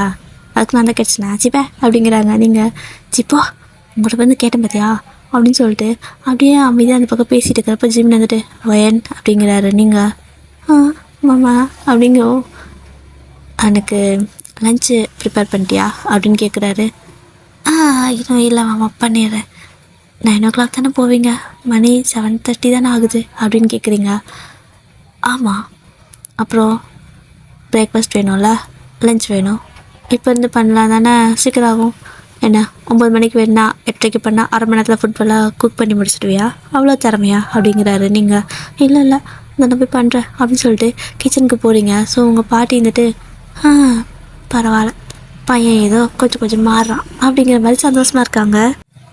அதுக்கு நான் தான் கிடச்சினா சிப்பா அப்படிங்கிறாங்க. நீங்கள் சிப்போ உங்கள்கிட்ட வந்து கேட்டேன் பார்த்தியா அப்படின்னு சொல்லிட்டு அப்படியே அமைதியாக அந்த பக்கம் பேசிகிட்டு இருக்கிறப்ப ஜிம்னு வந்துட்டு வயன் அப்படிங்கிறாரு. நீங்கள் மாமா அப்படிங்கும். எனக்கு லஞ்சு ப்ரிப்பேர் பண்ணிட்டியா அப்படின்னு கேட்குறாரு. இன்னும் இல்லை மாமா பண்ணிடுறேன். 9 o'clock தானே போவீங்க, மணி 7:30 தானே ஆகுது அப்படின்னு கேட்குறீங்க. ஆமாம், அப்புறம் பிரேக்ஃபாஸ்ட் வேணும்ல, லஞ்ச் வேணும், இப்போ இருந்து பண்ணலாம் தானே, சீக்கிரம் ஆகும். என்ன 9 மணிக்கு வேணுன்னா 8:30 பண்ணால் 1/2 மணி நேரத்தில் ஃபுட்பாலாக குக் பண்ணி முடிச்சிடுவியா, அவ்வளோ திறமையா அப்படிங்கிறாரு. நீங்கள் இல்லை இல்லை நான் போய் பண்ணுறேன் அப்படின்னு சொல்லிட்டு கிச்சனுக்கு போகிறீங்க. ஸோ உங்கள் பாட்டி வந்துட்டு பரவாயில்ல பையன் ஏதோ கொஞ்சம் கொஞ்சம் மாறுறான் அப்படிங்கிற மாதிரி சந்தோஷமாக இருக்காங்க.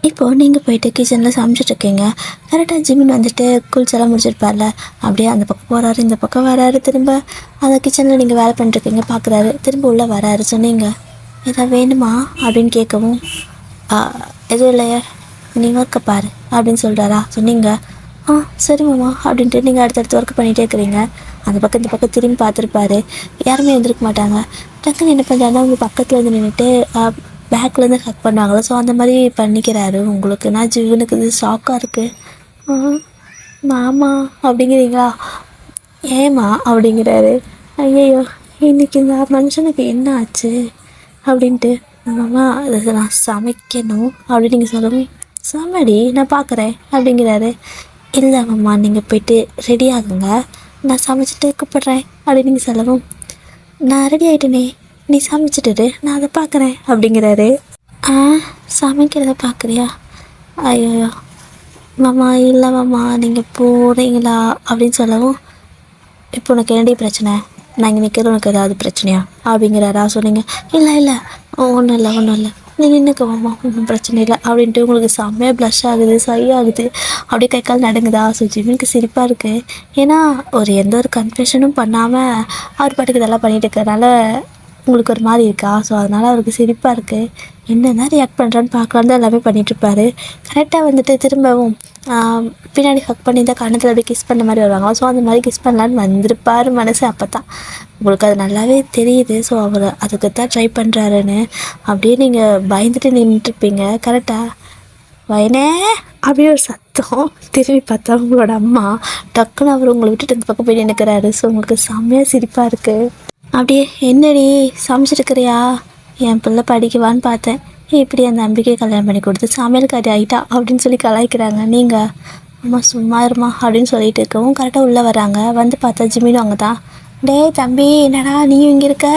இப்போது நீங்கள் போயிட்டு கிச்சனில் சமைச்சிட்ருக்கீங்க. கரெக்டாக ஜிமின் வந்துட்டு குளிச்செல்லாம் முடிச்சிருப்பார்ல, அப்படியே அந்த பக்கம் போகிறாரு, இந்த பக்கம் வராரு, திரும்ப அந்த கிச்சனில் நீங்கள் வேலை பண்ணிட்டுருக்கீங்க பார்க்குறாரு, திரும்ப உள்ளே வராரு. சொன்னீங்க எதாவது வேணுமா அப்படின்னு கேட்கவும், எதுவும் இல்லையே நீ ஒர்க்கை பாரு அப்படின்னு சொல்கிறாரா. சொன்னீங்க சரி மாமா அப்படின்ட்டு நீங்கள் அடுத்தடுத்து ஒர்க் பண்ணிகிட்டே இருக்கிறீங்க. அந்த பக்கம் இந்த பக்கம் திரும்பி பார்த்துருப்பாரு, யாருமே எழுந்திருக்க மாட்டாங்க. டக்குன்னு என்ன பண்ணுறாருன்னா உங்கள் பக்கத்தில் வந்து நின்றுட்டு பேக்லேருந்து ஹக் பண்ணுவாங்களோ, ஸோ அந்த மாதிரி பண்ணிக்கிறாரு. உங்களுக்கு நான் ஜீவனுக்கு இது ஷாக்காக இருக்குது. மாமா அப்படிங்கிறீங்களா, ஏமா அப்படிங்கிறாரு. ஐயோ இன்னைக்கு இந்த மனுஷனுக்கு என்ன ஆச்சு அப்படின்ட்டு. மாமா அது நான் சமைக்கணும் அப்படின்னு நீங்கள் சொல்லவும், சமடி நான் பார்க்குறேன் அப்படிங்கிறாரு. இல்லை மாமா நீங்கள் போய்ட்டு ரெடி ஆகுங்க, நான் சமைச்சிட்டு கூப்பிட்றேன் அப்படின்னு நீங்கள் சொல்லவும், நான் ரெடி ஆகிட்டேனே நீ சமைச்சிட்டு நான் அதை பார்க்குறேன் அப்படிங்கிறாரு. சமைக்கிறத பார்க்குறியா, ஐயோ மாமா இல்லை மாமா நீங்கள் போகிறீங்களா அப்படின்னு சொல்லவும், இப்போ உனக்கு என்னடி பிரச்சனை, நான் இங்கே நிற்கிறது உனக்கு ஏதாவது பிரச்சனையா அப்படிங்கிறாரா. சொன்னீங்க இல்லை இல்லை ஒன்றும் இல்லை ஒன்றும் இல்லை நீ நின்றுக்க மாமா ஒன்றும் பிரச்சனை இல்லை அப்படின்ட்டு உங்களுக்கு செம்மையாக ப்ளஷ் ஆகுது, சை ஆகுது, அப்படியே கை கால் நடுங்குதா. ஸோ ஜிமினுக்கு சிரிப்பாக இருக்குது. ஏன்னா எந்த ஒரு கன்ஃபெஷனும் பண்ணாமல் அவர் பாட்டுக்கு இதெல்லாம் பண்ணிகிட்டு இருக்கிறனால உங்களுக்கு ஒரு மாதிரி இருக்கா. ஸோ அதனால் அவருக்கு சிரிப்பாக இருக்குது. என்னென்ன ரியாக்ட் பண்ணுறான்னு பார்க்கலான்னு தான் எல்லாமே பண்ணிகிட்ருப்பாரு. கரெக்டாக வந்துட்டு திரும்பவும் பின்னாடி ஹக் பண்ணி தான் கண்ணத்தில் அப்படியே கிஸ் பண்ண மாதிரி வருவாங்க. ஸோ அந்த மாதிரி கிஸ் பண்ணலான்னு வந்திருப்பார் மனசு. அப்போ தான் உங்களுக்கு அது நல்லாவே தெரியுது. ஸோ அவர் அதுக்கு தான் ட்ரை பண்ணுறாருன்னு அப்படியே நீங்கள் பயந்துட்டு நின்றுட்டுருப்பீங்க. கரெக்டாக வயனே அப்படியே ஒரு சத்தம், திரும்பி பார்த்தா உங்களோட அம்மா. டக்குன்னு அவர் உங்களை விட்டுட்டு இந்த பக்கம் போய் நினைக்கிறாரு. ஸோ உங்களுக்கு செம்மையாக சிரிப்பாக இருக்குது. அப்படியே என்னடி சமைச்சிருக்கிறியா, என் பிள்ளை படிக்குவான்னு பார்த்தேன், இப்படி அந்த நம்பிக்கை கல்யாணம் பண்ணி கொடுத்து சமையல்காரி ஆகிட்டா அப்படின்னு சொல்லி கலாய்க்கிறாங்க. நீங்கள் அம்மா சும்மா இருமா அப்படின்னு சொல்லிட்டு இருக்கவும் கரெக்டாக உள்ளே வராங்க. வந்து பார்த்தா ஜிமினும் அவங்க தான். டேய் தம்பி என்னடா நீயும் இங்கே இருக்க,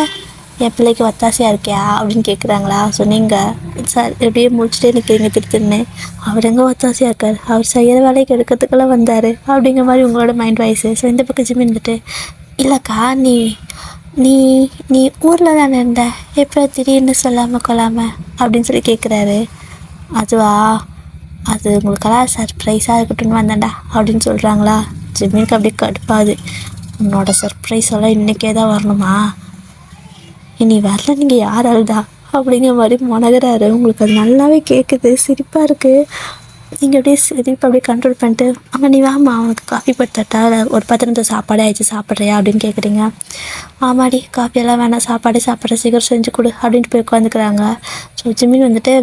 என் பிள்ளைக்கு ஒத்தாசையாக இருக்கியா அப்படின்னு கேட்குறாங்களா. ஸோ நீங்கள் சார் எப்படியே முடிச்சுட்டே நிற்கிறீங்க திருத்துன்னு. அவர் எங்கே ஒத்தாசையாக இருக்கார், அவர் செய்கிற வேலைக்கு எடுக்கிறதுக்கெல்லாம் வந்தார் அப்படிங்கிற மாதிரி உங்களோட மைண்ட் வாய்ஸு. ஸோ இந்த பக்கம் ஜிமின் இருந்துட்டு, இல்லைக்கா நீ நீ நீ ஊரில் தானே இருந்த, எப்போ திடீர்னு சொல்லாமல் கொள்ளாமல் அப்படின்னு சொல்லி கேட்குறாரு. அதுவா, அது உங்களுக்கெல்லாம் சர்ப்ரைஸாக இருக்கட்டும்னு வந்தேன்டா அப்படின்னு சொல்கிறாங்களா. ஜிம்மிக்கு அப்படியே கடுப்பாது, உன்னோட சர்ப்ரைஸ் எல்லாம் இன்றைக்கே தான் வரணுமா, இனி வரல நீங்கள் யாரால்டா அப்படிங்கிற மாதிரி முனகிறாரு. உங்களுக்கு அது நல்லாவே கேட்குது, சிரிப்பாக இருக்குது. நீங்கள் அப்படியே சிரிப்பு அப்படியே கண்ட்ரோல் பண்ணிட்டு, அம்மா நீ வாமா அவனுக்கு காஃபி போட்டு ஒரு 10 நிமிஷம் சாப்பாடே ஆயிடுச்சு சாப்பிட்றியா அப்படின்னு கேட்குறீங்க. ஆமாடி காஃபியெல்லாம் வேணாம், சாப்பாடே சாப்பிட்ற, சீக்கிரம் செஞ்சு கொடு அப்படின்ட்டு போய் உட்காந்துக்கிறாங்க. ஸோ ஜிமின் வந்துட்டு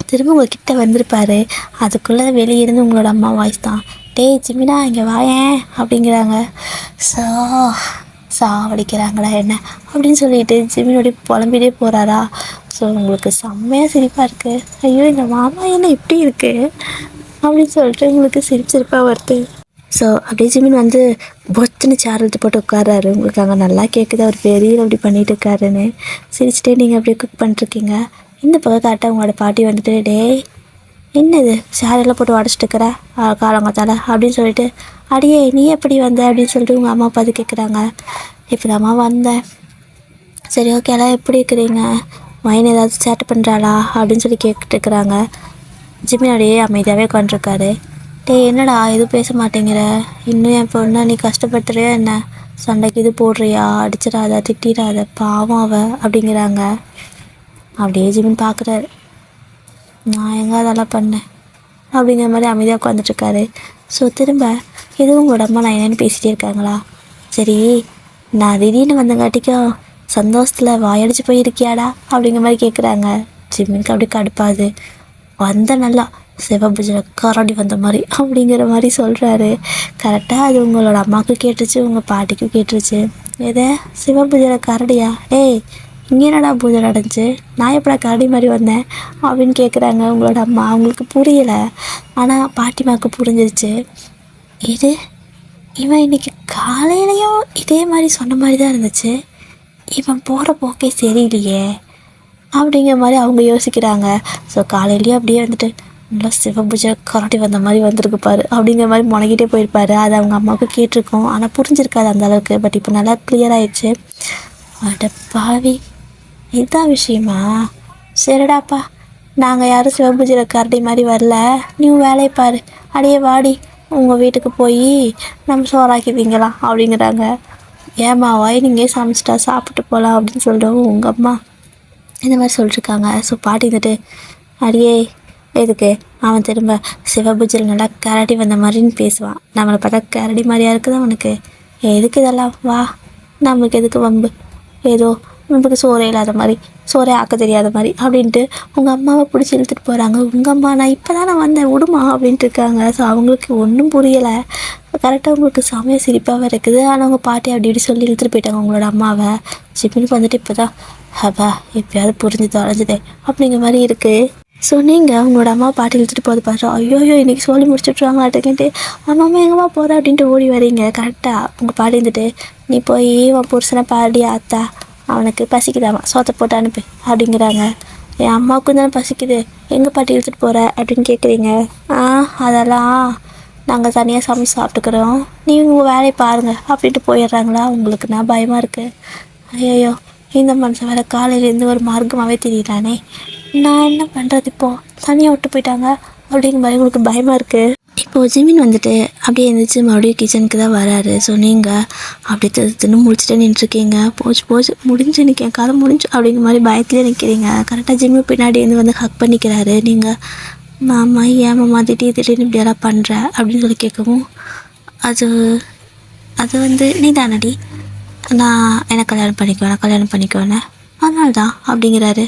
திரும்ப உங்கள்கிட்ட வந்திருப்பார். அதுக்குள்ளே வெளியே இருந்து உங்களோட அம்மா வாய்ஸ் தான், டேய் ஜிமினா இங்கே வாயேன் அப்படிங்கிறாங்க. ஸோ சாவடிக்கிறாங்களா என்ன அப்படின்னு சொல்லிட்டு ஜிமினோடைய புலம்பிகிட்டே போகிறாரா. ஸோ உங்களுக்கு செம்மையாக சிரிப்பாக இருக்குது. ஐயோ இந்த மாமா என்ன இப்படி இருக்குது அப்படின்னு சொல்லிட்டு உங்களுக்கு சிரிப்பாக வருது. ஸோ அப்படியே ஜிமின் வந்து பொத்துன்னு சேர் எடுத்து போட்டு உட்காராரு. உங்களுக்கு அங்கே நல்லா கேட்குது அவர் பெரிய அப்படி பண்ணிகிட்டு இருக்காருன்னு. சிரிச்சுட்டே நீங்கள் அப்படியே குக் பண்ணிட்டுருக்கீங்க. இந்த பக்கம் கரெக்டாக உங்களோட பாட்டி வந்துட்டு, டேய் என்னது சேரெல்லாம் போட்டு உடச்சிட்டு இருக்கிற காலங்கத்தால அப்படின்னு சொல்லிட்டு, அடியே நீ எப்படி வந்த அப்படின்னு சொல்லிட்டு உங்கள் அம்மா பார்த்து கேட்குறாங்க. இப்போ தான் அம்மா வந்தேன். சரி ஓகே எல்லாம் எப்படி இருக்கிறீங்க, மைன் ஏதாவது சேட்டை பண்ணுறாளா அப்படின்னு சொல்லி கேட்டுருக்குறாங்க. ஜிமின் அப்படியே அமைதியாகவே உட்காந்துருக்காரு. டேய் என்னடா எதுவும் பேச மாட்டேங்கிற, இன்னும் என் பொண்ணை நீ கஷ்டப்படுத்துறியா என்ன, சண்டைக்கு இது போடுறியா, அடிச்சிடாத திட்டிடாத பாவம் அவ அப்படிங்கிறாங்க. அப்படியே ஜிமின் பார்க்குறாரு, நான் எங்கே அதெல்லாம் பண்ணேன் அப்படிங்கிற மாதிரி அமைதியாக உட்காந்துட்ருக்காரு. ஸோ திரும்ப எதுவும் உங்களோட அம்மா நான் என்னென்னு பேசிகிட்டே இருக்காங்களா, சரி நான் திடீர்னு வந்தங்காட்டிக்கும் சந்தோஷத்தில் வாயடிச்சு போயிருக்கியாடா அப்படிங்கிற மாதிரி கேட்குறாங்க. ஜிமினுக்கு அப்படி கடுப்பாது, வந்த நல்லா சிவபூஜை கரடி வந்த மாதிரி அப்படிங்கிற மாதிரி சொல்கிறாரு. கரெக்டாக அது உங்களோட அம்மாவுக்கு கேட்டுருச்சு, உங்கள் பாட்டிக்கும் கேட்டுருச்சு. எதே சிவபூஜையில் கரடியா, ஏய் இங்கே என்னடா பூஜை நடந்துச்சு, நான் எப்படா கரடி மாதிரி வந்தேன் அப்படின்னு கேட்குறாங்க உங்களோட அம்மா. அவங்களுக்கு புரியலை, ஆனால் பாட்டிமாவுக்கு புரிஞ்சிருச்சு. இது இவன் இன்னைக்கு காலையிலையும் இதே மாதிரி சொன்ன மாதிரி தான் இருந்துச்சு, இவன் போகிற போக்கே சரியில்லையே அப்படிங்கிற மாதிரி அவங்க யோசிக்கிறாங்க. ஸோ காலையிலேயே அப்படியே வந்துட்டு நல்லா சிவபூஜை கரடி வந்த மாதிரி வந்திருக்கு பாரு அப்படிங்கிற மாதிரி முனகிட்டே போயிருப்பாரு. அது அவங்க அம்மாவுக்கு கேட்டிருக்கோம், ஆனால் புரிஞ்சிருக்காது அந்த அளவுக்கு. பட் இப்போ நல்லா கிளியர் ஆயிடுச்சு. அட பாவி, இதுதான் விஷயமா, சரிடாப்பா, நாங்கள் யாரும் சிவபூஜையில் கரடி மாதிரி வரல, நீ வேலையை பாரு, அடியே வாடி உங்கள் வீட்டுக்கு போய் நம்ம சோறாக்கி திங்கலாம் அப்படிங்கிறாங்க. ஏம்மா வாய் நீங்கள் சமைச்சிட்டா சாப்பிட்டு போகலாம் அப்படின்னு சொல்கிறோம் உங்கள் அம்மா இந்த மாதிரி சொல்லிட்டுருக்காங்க. ஸோ பாட்டி வந்துட்டு, அடியே எதுக்கு, அவன் திரும்ப சிவபூஜையில் நல்லா கரடி வந்த மாதிரின்னு பேசுவான், நம்மளை பார்த்தா கரடி மாதிரியா இருக்குது அவனுக்கு, எதுக்கு இதெல்லாம், வா நமக்கு எதுக்கு வம்பு, ஏதோ நமக்கு சோறே இல்லாத மாதிரி, சோறே ஆக்க தெரியாத மாதிரி அப்படின்ட்டு உங்கள் அம்மாவை பிடிச்சி இழுத்துட்டு போகிறாங்க. உங்கள் அம்மா நான் இப்போ தான் நான் வந்தேன் விடுமா அப்படின்ட்டு இருக்காங்க. ஸோ அவங்களுக்கு ஒன்றும் புரியலை. கரெக்டாக உங்களுக்கு சமயம் சிரிப்பாக இருக்குது. ஆனால் உங்கள் பாட்டி அப்படி இப்படி சொல்லி இழுத்துட்டு போயிட்டாங்க உங்களோட அம்மாவை. ஜிமினுக்கு வந்துட்டு இப்போ தான் ஹபா எப்பயாவது புரிஞ்சு தொலைஞ்சுதே அப்படிங்கிற மாதிரி இருக்குது. ஸோ நீங்கள் உங்களோட அம்மா பாட்டி இழுத்துட்டு போகிறது பார்த்தா ஐயோயோ இன்றைக்கி சொல்லி முடிச்சுட்ருவாங்களாட்டுக்கிட்டு அம்மா எங்கம்மா போகிற அப்படின்ட்டு ஓடி வரீங்க. கரெக்டாக உங்கள் பாட்டி இருந்துட்டு, நீ போய் உன் புருஷனை பாடி ஆத்தா அவனுக்கு பசிக்குதாமா சோத்தை போட்டு அனுப்பு அப்படிங்கிறாங்க. என் அம்மாவுக்கும் தானே பசிக்குது, எங்கள் பாட்டி இழுத்துட்டு போகிற அப்படின்னு கேட்குறீங்க. அதெல்லாம் நாங்கள் தனியாக சமைச்சு சாப்பிட்டுக்கிறோம், நீ உங்கள் வேலையை பாருங்கள் அப்படின்ட்டு போயிடுறாங்களா. உங்களுக்கு நான் பயமாக இருக்குது. ஐயோ இந்த மனுஷன் வேறு காலையிலேருந்து ஒரு மார்க்கமாகவே தெரியலானே, நான் என்ன பண்ணுறது, இப்போது தனியாக விட்டு போயிட்டாங்க அப்படிங்கிற மாதிரி உங்களுக்கு பயமாக இருக்குது. இப்போது ஜிமின் வந்துட்டு அப்படியே எழுந்திரிச்சு மறுபடியும் கிச்சனுக்கு தான் வராரு. ஸோ நீங்கள் அப்படியே தின்னு முடிச்சுட்டு நின்றுருக்கீங்க. போச்சு முடிஞ்சு நிற்கேன், கதை முடிஞ்சு அப்படிங்கிற மாதிரி பயத்துலேயே நிற்கிறீங்க. கரெக்டாக ஜிம்மு பின்னாடி வந்து ஹக் பண்ணிக்கிறாரு. நீங்கள் மாமா ஏமாம்மா திடீர்னு இப்படியெல்லாம் பண்ணுற அப்படின்னு சொல்லி கேட்கவும், அது வந்து நீ தானடி, நான் எனக்கு கல்யாணம் பண்ணிக்குவேனே அதனால தான் அப்படிங்கிறாரு.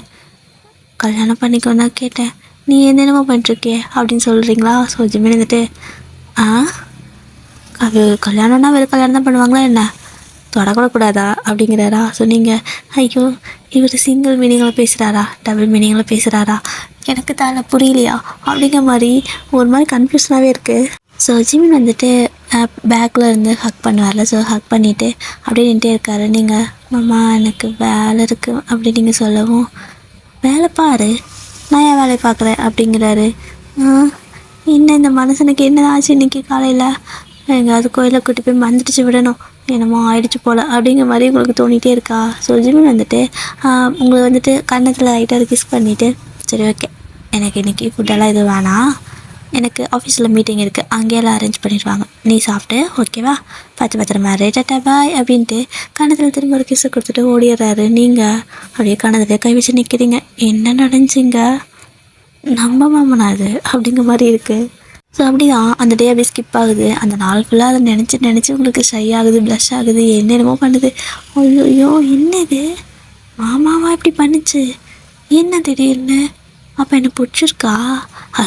கல்யாணம் பண்ணிக்கோன்னா கேட்டேன், நீ என்னென்னமோ பண்ணிட்டுருக்கே அப்படின்னு சொல்கிறீங்களா. ஸோ ஜிமின் வந்துட்டு அது கல்யாணம்னா வேறு கல்யாணம் தான் பண்ணுவாங்களா என்ன, தொடக்கூடாதா அப்படிங்கிறாரா. ஸோ நீங்கள் ஐயோ இவர் சிங்கிள் மீனிங்கில் பேசுகிறாரா டபுள் மீனிங்கில் பேசுகிறாரா எனக்கு தலை புரியலையா அப்படிங்கிற மாதிரி ஒரு மாதிரி கன்ஃபியூஷனாகவே இருக்குது. ஸோ ஜிமின் வந்துட்டு பேக்கில் இருந்து ஹக் பண்ணுவார்ல. ஸோ ஹக் பண்ணிவிட்டு அப்படியே நின்றுட்டே இருக்காரு. நீங்கள் மாமா எனக்கு வேலை இருக்குது அப்படி நீங்கள் சொல்லவும், வேலை பாரு நான் ஏன் வேலையை பார்க்குறேன் அப்படிங்கிறாரு. இன்னும் இந்த மனுஷனுக்கு என்ன ஆச்சு இன்றைக்கி காலையில், எங்கேயாவது கோயிலை கூட்டி போய் மந்திரிச்சு விடணும் என்னமோ ஆயிடுச்சு போல் அப்படிங்கிற மாதிரி உங்களுக்கு தோணிகிட்டே இருக்கா. ஸோ ஜிமின் வந்துட்டு உங்களை வந்துட்டு கன்னத்தில் லைட்டாக கிஸ் பண்ணிவிட்டு, சரி ஓகே எனக்கு இன்றைக்கி ஃபுட்டெல்லாம் எதுவும் வேணாம், எனக்கு ஆஃபீஸில் மீட்டிங் இருக்குது அங்கேயெல்லாம் அரேஞ்ச் பண்ணிடுவாங்க, நீ சாப்பிட்டு ஓகேவா, பத்திரமா டாட்டா பாய் அப்படின்ட்டு கன்னத்தில் திரும்ப ஒரு கிஸ்ஸை கொடுத்துட்டு ஓடிடுறாரு. நீங்கள் அப்படியே கன்னத்தில் கை வச்சு நிற்கிறீங்க. என்ன நடந்துச்சிங்க, நம்ம மாமனா அது அப்படிங்கிற மாதிரி இருக்குது. ஸோ அப்படி தான் அந்த டே அப்படியே ஸ்கிப் ஆகுது. அந்த நாள் ஃபுல்லாக அதை நினச்சி உங்களுக்கு ஷை ஆகுது, ப்ளஷ் ஆகுது, என்னென்னமோ பண்ணுது. ஐயோ என்னது மாமாவா இப்படி பண்ணுச்சு, என்ன திடீர்னு, அப்போ எனக்கு பிடிச்சிருக்கா,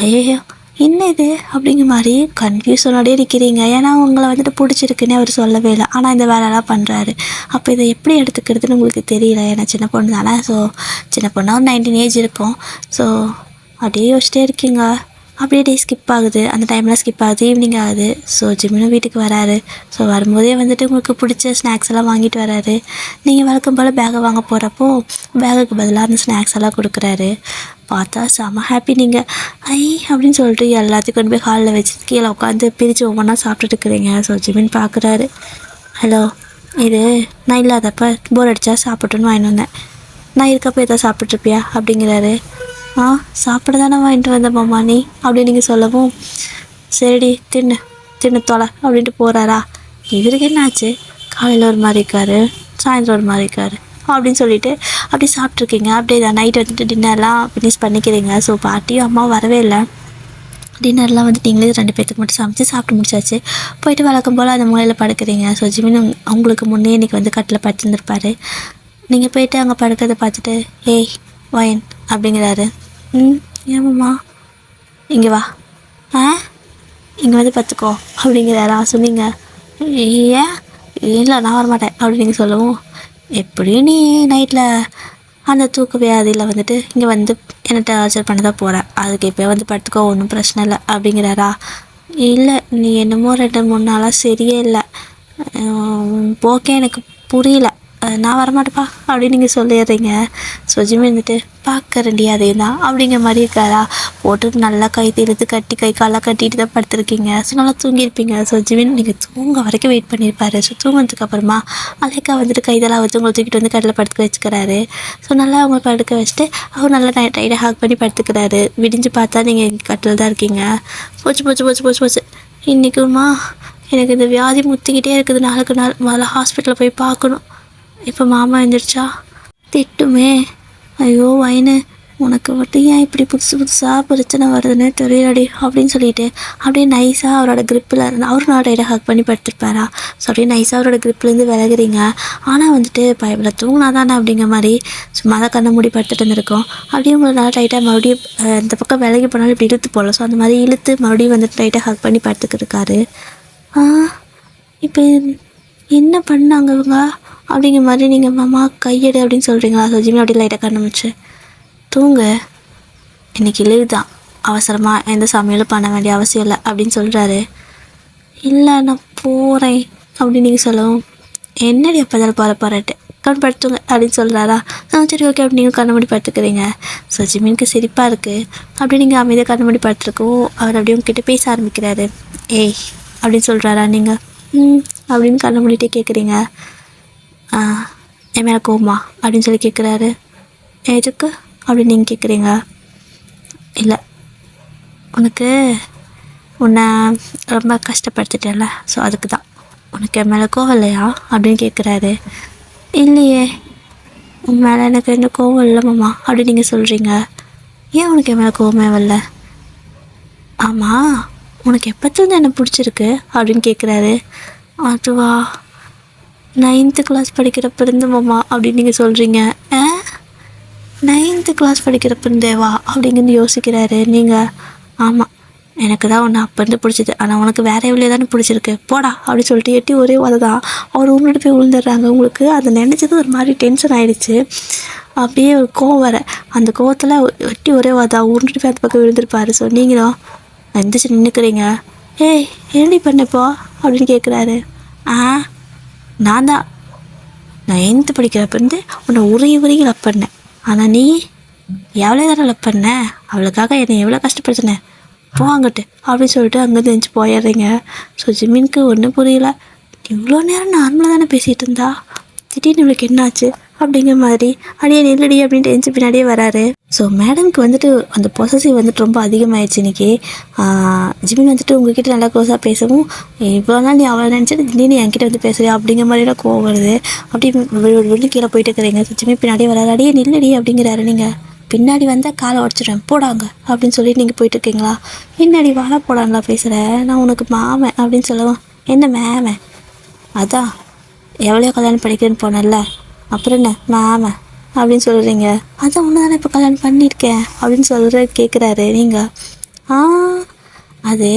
ஐயோ என்ன இது அப்படிங்கிற மாதிரி கன்ஃபியூஷனோடய இருக்கிறீங்க. ஏன்னா உங்களை வந்துட்டு பிடிச்சிருக்குன்னே அவர் சொல்லவே இல்லை, ஆனால் இந்த வேலைலாம் பண்ணுறாரு. அப்போ இதை எப்படி எடுத்துக்கிறதுன்னு உங்களுக்கு தெரியல. ஏன்னா சின்ன பொண்ணு தானே. ஸோ சின்ன பொண்ணாக ஒரு 19 ஏஜ் இருக்கும். ஸோ அப்படியே யோசிச்சிட்டே இருக்கீங்க. அப்படியே டே ஸ்கிப் ஆகுது, அந்த டைம்லாம் ஸ்கிப் ஆகுது, ஈவினிங் ஆகுது. ஸோ ஜிமினும் வீட்டுக்கு வராரு. ஸோ வரும்போதே வந்துட்டு உங்களுக்கு பிடிச்ச ஸ்நாக்ஸ் எல்லாம் வாங்கிட்டு வராரு. நீங்கள் வழக்கம் போல் பேகை வாங்க போகிறப்போ பேகுக்கு பதிலாக அந்த ஸ்நாக்ஸ் எல்லாம் கொடுக்குறாரு. பார்த்தா செம ஹாப்பி. நீங்கள் ஐ அப்படின்னு சொல்லிட்டு எல்லாத்தையும் கொண்டு போய் ஹாலில் வச்சு கீழே உட்காந்து பிரித்து ஒவ்வொன்றா சாப்பிட்டுட்டு இருக்கிறீங்க. ஸோ ஜிமின் பார்க்குறாரு. ஹலோ, இது நான் இல்லாதப்போ போர் அடித்தா சாப்பிட்டுன்னு வாங்கிட்டு வந்தேன், நான் இருக்கப்போ எதாவது சாப்பிட்ருப்பியா அப்படிங்கிறாரு. சாப்பிட தானே வாங்கிட்டு வந்த மாமா நீ அப்படின்னு நீங்கள் சொல்லவும், சரிடி தின்னு தின்னு தொலை அப்படின்ட்டு போகிறாரா. இவருக்கு என்ன ஆச்சு, காலையில் ஒரு மாதிரி இருக்காரு, சாயந்தரம் ஒரு மாதிரி இருக்காரு அப்படின்னு சொல்லிட்டு அப்படியே சாப்பிட்ருக்கீங்க. அப்படியே தான் நைட் வந்துட்டு டின்னர்லாம் ஃபினிஷ் பண்ணிக்கிறீங்க. ஸோ பாட்டியும் அம்மாவும் வரவே இல்லை. டின்னர்லாம் வந்து நீங்களே 2 பேர்த்துக்கு மட்டும் சமைச்சு சாப்பிட்டு முடிச்சாச்சு. போயிட்டு வழக்கம் போல் அந்த மூலையில் படுக்கிறீங்க. ஸோ ஜிமின் அவங்களுக்கு முன்னே இன்றைக்கி வந்து கட்டில் படுத்துருந்துருப்பாரு. நீங்கள் போயிட்டு அங்கே படுக்கிறத பார்த்துட்டு ஏய் வாயன் அப்படிங்கிறாரு. ஏமாம்மா இங்கே வா, இங்கே வந்து பார்த்துக்கோ அப்படிங்கிறாரா. சொன்னீங்க ஏன் இல்லை நான் வரமாட்டேன் அப்படின்னு நீங்கள் சொல்லவும், எப்படியும் நீ நைட்டில் அந்த தூக்க வியாதியில் வந்துட்டு இங்கே வந்து என்னை டார்ச்சர் பண்ண தான் போகிறேன், அதுக்கு இப்போ வந்து படுத்துக்கோ ஒன்றும் பிரச்சனை இல்லை அப்படிங்கிறாரா. இல்லை நீ என்னமோ 2-3 நாளாக சரியே இல்லை, போக்கே எனக்கு புரியல, நான் வரமாட்டேப்பா அப்படின்னு நீங்கள் சொல்லிடுறீங்க. ஸோ ஜிம்மி வந்துட்டு பார்க்கறண்டி அதே தான் அப்படிங்கிற மாதிரி இருக்காரா. போட்டு நல்லா கை இழுத்து கட்டி கை காலாக கட்டிட்டு தான் படுத்துருக்கீங்க. ஸோ நல்லா தூங்கியிருப்பீங்க. ஸோ ஜிமின் நீங்கள் தூங்க வரைக்கும் வெயிட் பண்ணியிருப்பாரு. ஸோ தூங்கினதுக்கு அப்புறமா அலேக்கா வந்துட்டு கைதெல்லாம் வச்சு உங்களை தூக்கிட்டு வந்து கட்டில் படுத்துக்க வச்சுக்கிறாரு. ஸோ நல்லா அவங்களை படுக்க வச்சுட்டு அவர் நல்லா டைட்டாக ஹாக் பண்ணி படுத்துக்கிறாரு. விடிஞ்சு பார்த்தா நீங்கள் கட்டில் தான் இருக்கீங்க. போச்சு போச்சு போச்சு போச்சு போச்சு இன்றைக்குமா எனக்கு இந்த வியாதி முத்திக்கிட்டே இருக்குது, நாளுக்கு நாள் முதல்ல ஹாஸ்பிட்டலில் போய் பார்க்கணும். இப்போ மாமா எழுந்திரிச்சா திட்டுமே, ஐயோ வயனு உனக்கு மட்டும் ஏன் இப்படி புதுசாக பிரச்சனை வருதுன்னு தெரியலடி அப்படின்னு சொல்லிட்டு அப்படியே நைஸாக அவரோட கிரிப்பில் அவரும் நான் டைட்டாக ஹக் பண்ணி படுத்துருப்பாரா. ஸோ அப்படியே நைஸாக அவரோட கிரிப்லேருந்து விலகுறீங்க. ஆனால் வந்துட்டு பயவில் தூங்கினா தானே அப்படிங்கிற மாதிரி சும்மா தான் கண்ணை மூடி படுத்துட்டு இருந்திருக்கோம். அப்படியே உங்களை நல்லா டைட்டாக மறுபடியும் இந்த பக்கம் விலகி போனாலும் இப்படி இழுத்து போகல. ஸோ அந்த மாதிரி இழுத்து மறுபடியும் வந்துட்டு டைட்டாக ஹக் பண்ணி படுத்துக்கிட்டு இருக்காரு. இப்போ என்ன பண்ணாங்க இவங்க அப்படிங்கிற மாதிரி நீங்கள் மாமா கையெடு அப்படின்னு சொல்கிறீங்களா. ஸோ ஜிம்மி அப்படி லைட்டாக கண்ணமிச்சு தூங்கு, இன்றைக்கி லீவ் தான், அவசரமாக எந்த சமையலும் பண்ண வேண்டிய அவசியம் இல்லை அப்படின்னு சொல்கிறாரு. இல்லை நான் போகிறேன் அப்படின்னு நீங்கள் சொல்லவும், என்னடி அப்போதால் போகிறேன்ட்டு கண் படுத்துங்க அப்படின்னு சொல்கிறாரா. சரி ஓகே அப்படி நீங்கள் கண்ண மூடி படுத்துக்கிறீங்க. ஸோ ஜிம்மினுக்கு சிரிப்பாக இருக்குது. அப்படி நீங்கள் அமைதியாக கண்ண மூடி படுத்துருக்கோம். அவர் அப்படியே உங்ககிட்ட பேச ஆரம்பிக்கிறாரு. ஏய் அப்படின்னு சொல்கிறாரா. நீங்கள் அப்படின்னு கண்ண மூடிட்டே கேட்குறீங்க. என் மேலே கோவமா அப்படின்னு சொல்லி கேட்குறாரு. எதுக்கு அப்படின்னு நீங்கள் கேட்குறீங்க. இல்லை உனக்கு உன்னை ரொம்ப கஷ்டப்படுத்திட்டேன்ல, ஸோ அதுக்கு தான். உனக்கு என் மேலே கோவம் இல்லையா அப்படின்னு கேட்குறாரு. இல்லையே உன் மேலே எனக்கு எந்த கோவம் இல்லை மாமா அப்படின்னு நீங்கள் சொல்கிறீங்க. ஏன் உனக்கு என் மேலே கோவமே வரல. ஆமாம் உனக்கு எப்போத்துலேருந்து என்ன பிடிச்சிருக்கு அப்படின்னு கேட்குறாரு. அதுவா 9th கிளாஸ் படிக்கிறப்ப இருந்து மாமா அப்படின்னு நீங்கள் சொல்கிறீங்க. 9th கிளாஸ் படிக்கிறப்ப இருந்தேவா அப்படிங்கிறது யோசிக்கிறாரு. நீங்கள் ஆமாம் எனக்கு தான் ஒன்று அப்போ இருந்து பிடிச்சிது, ஆனால் உனக்கு வேற எவ்வளோ தானே பிடிச்சிருக்கு போடா அப்படின்னு சொல்லிட்டு எட்டி ஒரே உதை தான் அவர் உங்கள்கிட்ட போய் விழுந்துடுறாங்க. உங்களுக்கு அதை நினச்சது ஒரு மாதிரி டென்ஷன் ஆகிடுச்சு. அப்படியே ஒரு கோவம் வர அந்த கோவத்தில் எட்டி ஒரே உதை உருண்டுட்டு போய் அந்த பக்கம் விழுந்திருப்பாரு. ஸோ நீங்களும் எந்திரிச்சு நின்றுக்கிறீங்க. ஏய் என்னடி பண்ணப்போ அப்படின்னு கேட்குறாரு. நான் தான் 9th படிக்கிறப்ப இருந்து உன்னை உரையும் லவ் பண்ணேன், ஆனால் நீ எவ்வளோ தானே லவ் பண்ண, அவளுக்காக என்னை எவ்வளோ கஷ்டப்படுத்தினேன் போவாங்கட்டு அப்படின்னு சொல்லிட்டு அங்கேருந்து எழுந்து போயிடுறீங்க. ஸோ ஜிம்மினுக்கு ஒன்றும் புரியல. இவ்வளோ நேரம் நார்மலாக தானே பேசிகிட்டு இருந்தா, திடீர்னு இவளுக்கு என்னாச்சு அப்படிங்கிற மாதிரி அடியே நெல்லடி அப்படின்ட்டு எழுந்து பின்னாடியே வராரு. ஸோ மேடம்க்கு வந்துட்டு அந்த பொசசிவ் வந்துட்டு ரொம்ப அதிகமாகிடுச்சு இன்றைக்கி. ஜிமின் வந்துட்டு உங்ககிட்ட நல்லா க்ளோஸாக பேசவும், இவ்வளோ நாள் நீ அவளை நினச்சிட்டு திடீர்னு என்கிட்ட வந்து பேசுறியா அப்படிங்கிற மாதிரிலாம் கோவம் வருது. அப்படியே வெளியே கீழே போயிட்டு இருக்கிறீங்க. ஸோ ஜிமின் பின்னாடியே வராரு. அடியே நெல்லடி அப்படிங்கிறாரு. நீங்கள் பின்னாடி வந்தால் காலை உடச்சிடுவேன் போடாங்க அப்படின்னு சொல்லிட்டு நீங்கள் போயிட்டுருக்கீங்களா. பின்னாடி வாழ போடாங்களா பேசுகிறேன், நான் உனக்கு மாமன் அப்படின்னு சொல்லவும், என்ன மேமன் அதான் எவ்வளோ கல்யாணம் படிக்கிறேன்னு போனேன்ல அப்புறம் என்ன மாமன் அப்படின்னு சொல்கிறீங்க. அதான் ஒன்று தானே இப்போ கல்யாணம் பண்ணியிருக்கேன் அப்படின்னு கேட்குறாரு. நீங்கள் அது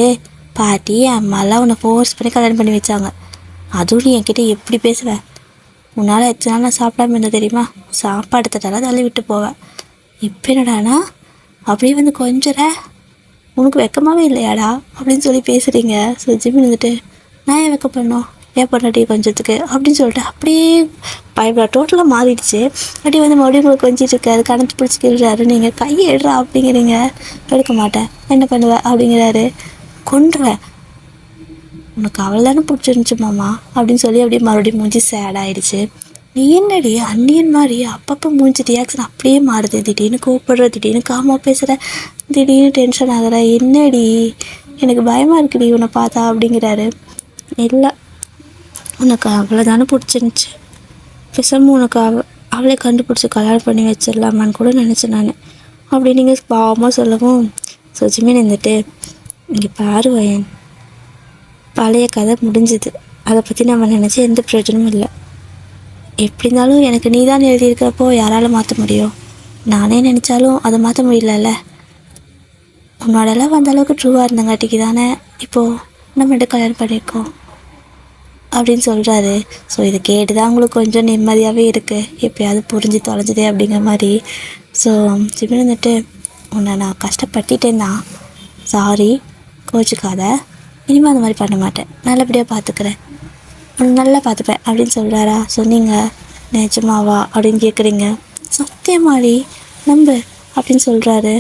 பாட்டி அம்மாலாம் உன்னை ஃபோர்ஸ் பண்ணி கல்யாணம் பண்ணி வச்சாங்க, அதுவும் நீ என்கிட்ட எப்படி பேசுவேன், உன்னால் எத்தனை நாள் நான் சாப்பிடாம இருந்தேன் தெரியுமா, சாப்பாடு தட்டாலும் தள்ளி விட்டு போவேன், இப்போ என்னடானா அப்படியே வந்து கொஞ்சற உனக்கு வெக்கமாகவே இல்லையாடா அப்படின்னு சொல்லி பேசுகிறீங்க. ஸோ ஜிம்மின் வந்துட்டு நான் ஏன் வெக்க பண்ணோம், ஏன் பண்ணாட்டி கொஞ்சத்துக்கு அப்படின்னு சொல்லிட்டு அப்படியே பயப்பட டோட்டலாக மாறிடுச்சு. அப்படியே வந்து மறுபடியும் உங்களுக்கு கொஞ்சிட்டு இருக்காரு. கணத்து பிடிச்சிக்கிறாரு. நீங்கள் கையை எடுறா அப்படிங்கிறீங்க. எடுக்க மாட்டேன் என்ன பண்ணுவேன் அப்படிங்கிறாரு. கொன்றுவேன் உனக்கு அவள் தானே பிடிச்சிருந்துச்சு மாமா அப்படின்னு சொல்லி அப்படியே மறுபடியும் மூஞ்சி சேட் ஆகிடுச்சு. நீ என்னடி அந்நியன் மாதிரி அப்பப்போ மூஞ்சி ரியாக்ஷன் அப்படியே மாறுது, திடீர்னு கூப்பிடுற, திடீர்னு காமாக பேசுகிற, திடீர்னு டென்ஷன் ஆகுற, என்னடி எனக்கு பயமாக இருக்குடி உன்னை பார்த்தா அப்படிங்கிறாரு. இல்லை, உனக்கு அவ்வளோதானே பிடிச்சிருந்துச்சி, பேசாமல் உனக்கு அவளே கண்டுபிடிச்சி கல்யாணம் பண்ணி வச்சிடலாமான்னு கூட நினச்சேன் நான் அப்படி நீங்கள் பாவமாக சொல்லவும் சுஜிமே நின்றுட்டு, இங்கே பாரு வயன், பழைய கதை முடிஞ்சுது, அதை பற்றி நம்ம நினச்சி எந்த பிரயோஜனமும் இல்லை. எப்படி இருந்தாலும் எனக்கு நீ தான் எழுதியிருக்கிறப்போ யாரால் மாற்ற முடியும்? நானே நினச்சாலும் அதை மாற்ற முடியலல்ல. உன்னோடலாம் வந்த அளவுக்கு ட்ரூவாக இருந்தங்காட்டிக்கு தானே இப்போது நம்ம கல்யாணம் பண்ணியிருக்கோம் அப்படின்னு சொல்கிறாரு. ஸோ இதை கேட்டு தான் உங்களுக்கு கொஞ்சம் நிம்மதியாகவே இருக்குது, எப்பயாவது புரிஞ்சு தொலைஞ்சுதே அப்படிங்கிற மாதிரி. ஸோ சிவன் வந்துட்டு, உன்னை நான் கஷ்டப்பட்டுட்டேன் தான், சாரி, கோச்சுக்காத, இனிமேல் அந்த மாதிரி பண்ண மாட்டேன், நல்லபடியாக பார்த்துக்கிறேன், நல்லா பார்த்துப்பேன் அப்படின்னு சொல்கிறாரா. சொன்னீங்க நிஜமாவா அப்படின்னு கேட்குறீங்க. சத்தியமாடி நம்பு அப்படின்னு சொல்கிறாரு.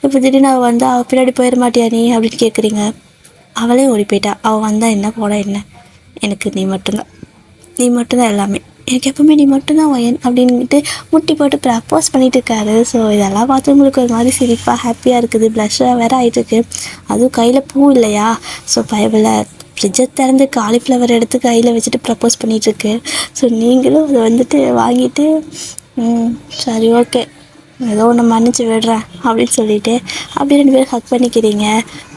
இப்போ திடீர்னு அவள் வந்தால் அவள் பின்னாடி போயிட மாட்டியா நீ அப்படின்னு கேட்குறீங்க. அவளே ஓடி போயிட்டா, அவள் வந்தால் என்ன போட என்ன, எனக்கு நீ மட்டும்தான் எல்லாமே, எனக்கு எப்பவுமே நீ மட்டும்தான் வயன் அப்படின்ட்டு முட்டி போட்டு ப்ரப்போஸ் பண்ணிட்டு இருக்காரு. ஸோ இதெல்லாம் பார்த்து உங்களுக்கு ஒரு மாதிரி சிரிப்பாக ஹாப்பியாக இருக்குது, ப்ளஷ்ஷாக வேறு ஆகிட்டுருக்கு. அதுவும் கையில் பூ இல்லையா, ஸோ பயவில் ஃப்ரிட்ஜை திறந்து காலிஃப்ளவர் எடுத்து கையில் வச்சுட்டு ப்ரப்போஸ் பண்ணிகிட்ருக்கு. ஸோ நீங்களும் அதை வந்துட்டு வாங்கிட்டு சரி ஓகே ஏதோ ஒன்று மன்னிச்சு விடுறேன் அப்படின்னு சொல்லிவிட்டு அப்படியே 2 பேரும் ஹக் பண்ணிக்கிறீங்க.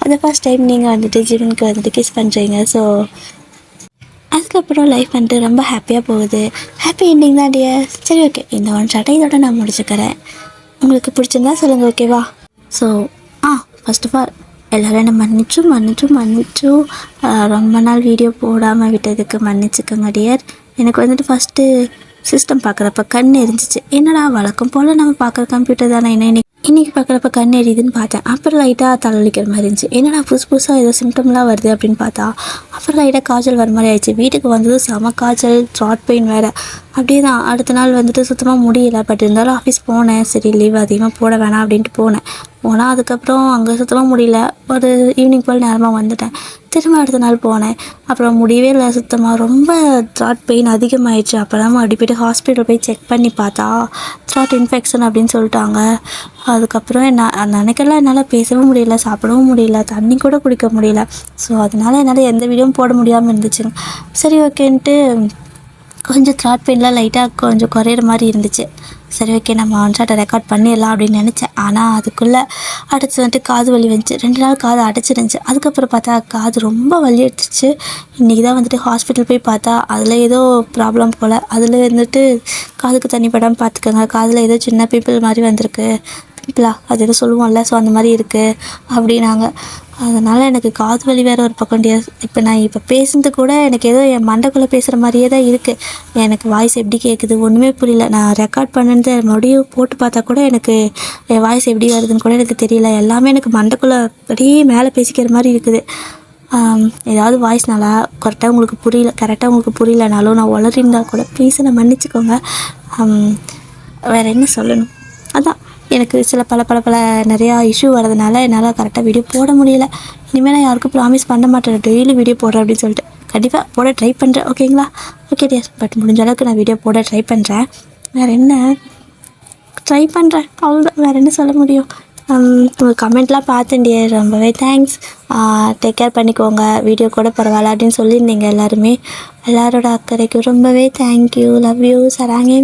அது ஃபர்ஸ்ட் டைம் நீங்கள் வந்துட்டு ஜிவனுக்கு வந்துட்டு கிஸ் பண்ணுறீங்க. ஸோ அதுக்கப்புறம் லைஃப் வந்துட்டு ரொம்ப ஹாப்பியாக போகுது. ஹாப்பி எண்டிங் தான் டியர். சரி ஓகே, இந்த ஒன் ஷாட்டை இதோட நான் முடிச்சுக்கிறேன். உங்களுக்கு பிடிச்சிருந்தா சொல்லுங்கள், ஓகேவா? ஸோ ஃபர்ஸ்ட் ஆஃப் ஆல் எல்லோரும் என்ன மன்னிச்சு ரொம்ப நாள் வீடியோ போடாமல் விட்டதுக்கு மன்னிச்சுக்கோங்க டியர். எனக்கு வந்துட்டு ஃபஸ்ட்டு சிஸ்டம் பார்க்குறப்ப கண் எரிஞ்சிச்சு. என்னடா வழக்கம் போல் நம்ம பார்க்குற கம்ப்யூட்டர் தானே, என்ன இன்றைக்கி பார்க்குறப்ப கண் எரியுதுன்னு பார்த்தேன். அப்புறம் லைட்டாக தலைவலிக்கிற மாதிரி இருந்துச்சு. என்னடா புதுசாக ஏதோ சிம்டம்லாம் வருது அப்படின்னு பார்த்தா அப்புறம் லைட்டாக காய்ச்சல் வர மாதிரி ஆயிடுச்சு. வீட்டுக்கு வந்ததும் செம காய்ச்சல், த்ராட் பெயின் வேறு. அப்படியே தான் அடுத்த நாள் வந்துட்டு சுத்தமாக முடியல. பட் இருந்தாலும் ஆஃபீஸ் போனேன், சரி லீவ் அதிகமாக போட வேணாம் அப்படின்ட்டு போனேன். அதுக்கப்புறம் அங்கே சுத்தமாக முடியல. ஒரு ஈவினிங் போல் நேரமாக வந்துட்டேன். திரும்ப அடுத்த நாள் போனேன், அப்புறம் முடியவே இல்லை சுத்தமாக. ரொம்ப த்ராட் பெயின் அதிகமாகிடுச்சு. அப்போ தான் அடிப்பட்டு ஹாஸ்பிட்டல் போய் செக் பண்ணி பார்த்தா த்ராட் இன்ஃபெக்ஷன் அப்படின்னு சொல்லிட்டாங்க. அதுக்கப்புறம் நினைக்கலாம் என்னால் பேசவும் முடியல, சாப்பிடவும் முடியல, தண்ணி கூட குடிக்க முடியல. ஸோ அதனால் என்னால் எந்த வீடியோவும் போட முடியாமல் இருந்துச்சுங்க. சரி ஓகேன்ட்டு கொஞ்சம் த்ராட் பெயின்லாம் லைட்டாக கொஞ்சம் குறையிற மாதிரி இருந்துச்சு. சரி ஓகே, நம்ம ஒன்ஷாட்டை ரெக்கார்ட் பண்ணிடலாம் அப்படின்னு நினச்சேன். ஆனால் அதுக்குள்ளே அடுத்து வந்துட்டு காது வலி வந்துச்சு. 2 நாள் காது அடைச்சிருந்துச்சு. அதுக்கப்புறம் பார்த்தா காது ரொம்ப வலி எடுத்துச்சு. இன்றைக்கி தான் வந்துட்டு ஹாஸ்பிட்டல் போய் பார்த்தா அதில் ஏதோ ப்ராப்ளம் போல். அதில் வந்துட்டு காதுக்கு தண்ணி படாமல் பார்த்துக்கோங்க, காதில் ஏதோ சின்ன பிம்பிள் மாதிரி வந்திருக்கு, பிம்பிளா அது எதோ சொல்லுவோம்ல, ஸோ அந்த மாதிரி இருக்குது அப்படின்னாங்க. அதனால் எனக்கு காது வலி வேறு ஒரு பக்கம் டியர். இப்போ பேசுறது கூட எனக்கு ஏதோ என் மண்டைக்குள்ளே பேசுகிற மாதிரியே தான் இருக்குது. எனக்கு வாய்ஸ் எப்படி கேட்குது ஒன்றுமே புரியல. நான் ரெக்கார்ட் பண்ணது மறுபடியும் போட்டு பார்த்தா கூட எனக்கு என் வாய்ஸ் எப்படி வருதுன்னு கூட எனக்கு தெரியல. எல்லாமே எனக்கு மண்டைக்குள்ளே அப்படியே மேலே பேசிக்கிற மாதிரி இருக்குது. ஏதாவது வாய்ஸ் நல்லா கரெக்டாக உங்களுக்கு புரியலனாலும் நான் உளறிருந்தால் கூட ப்ளீஸ் என்னை மன்னிச்சிக்கோங்க. வேறு என்ன சொல்லணும், அதான் எனக்கு சில பல நிறையா இஷ்யூ வரதுனால என்னால் கரெக்டாக வீடியோ போட முடியல. இனிமேல் நான் யாருக்கும் ப்ராமிஸ் பண்ண மாட்டேன் டெய்லி வீடியோ போடுறேன் அப்படின்னு சொல்லிட்டு. கண்டிப்பாக போட ட்ரை பண்ணுறேன், ஓகேங்களா? ஓகே டியர், பட் முடிஞ்ச அளவுக்கு நான் வீடியோ போட ட்ரை பண்ணுறேன். வேறு என்ன ட்ரை பண்ணுறேன், அவ்வளோதான், வேறு என்ன சொல்ல முடியும். உங்கள் கமெண்ட்லாம் பார்த்தேன் டியர், ரொம்பவே தேங்க்ஸ். டேக் கேர் பண்ணிக்கோங்க, வீடியோ கூட பரவாயில்ல அப்படின்னு சொல்லியிருந்தீங்க எல்லாருமே. எல்லாரோட அக்கறைக்கு ரொம்பவே தேங்க்யூ, லவ் யூ, சராங்கே.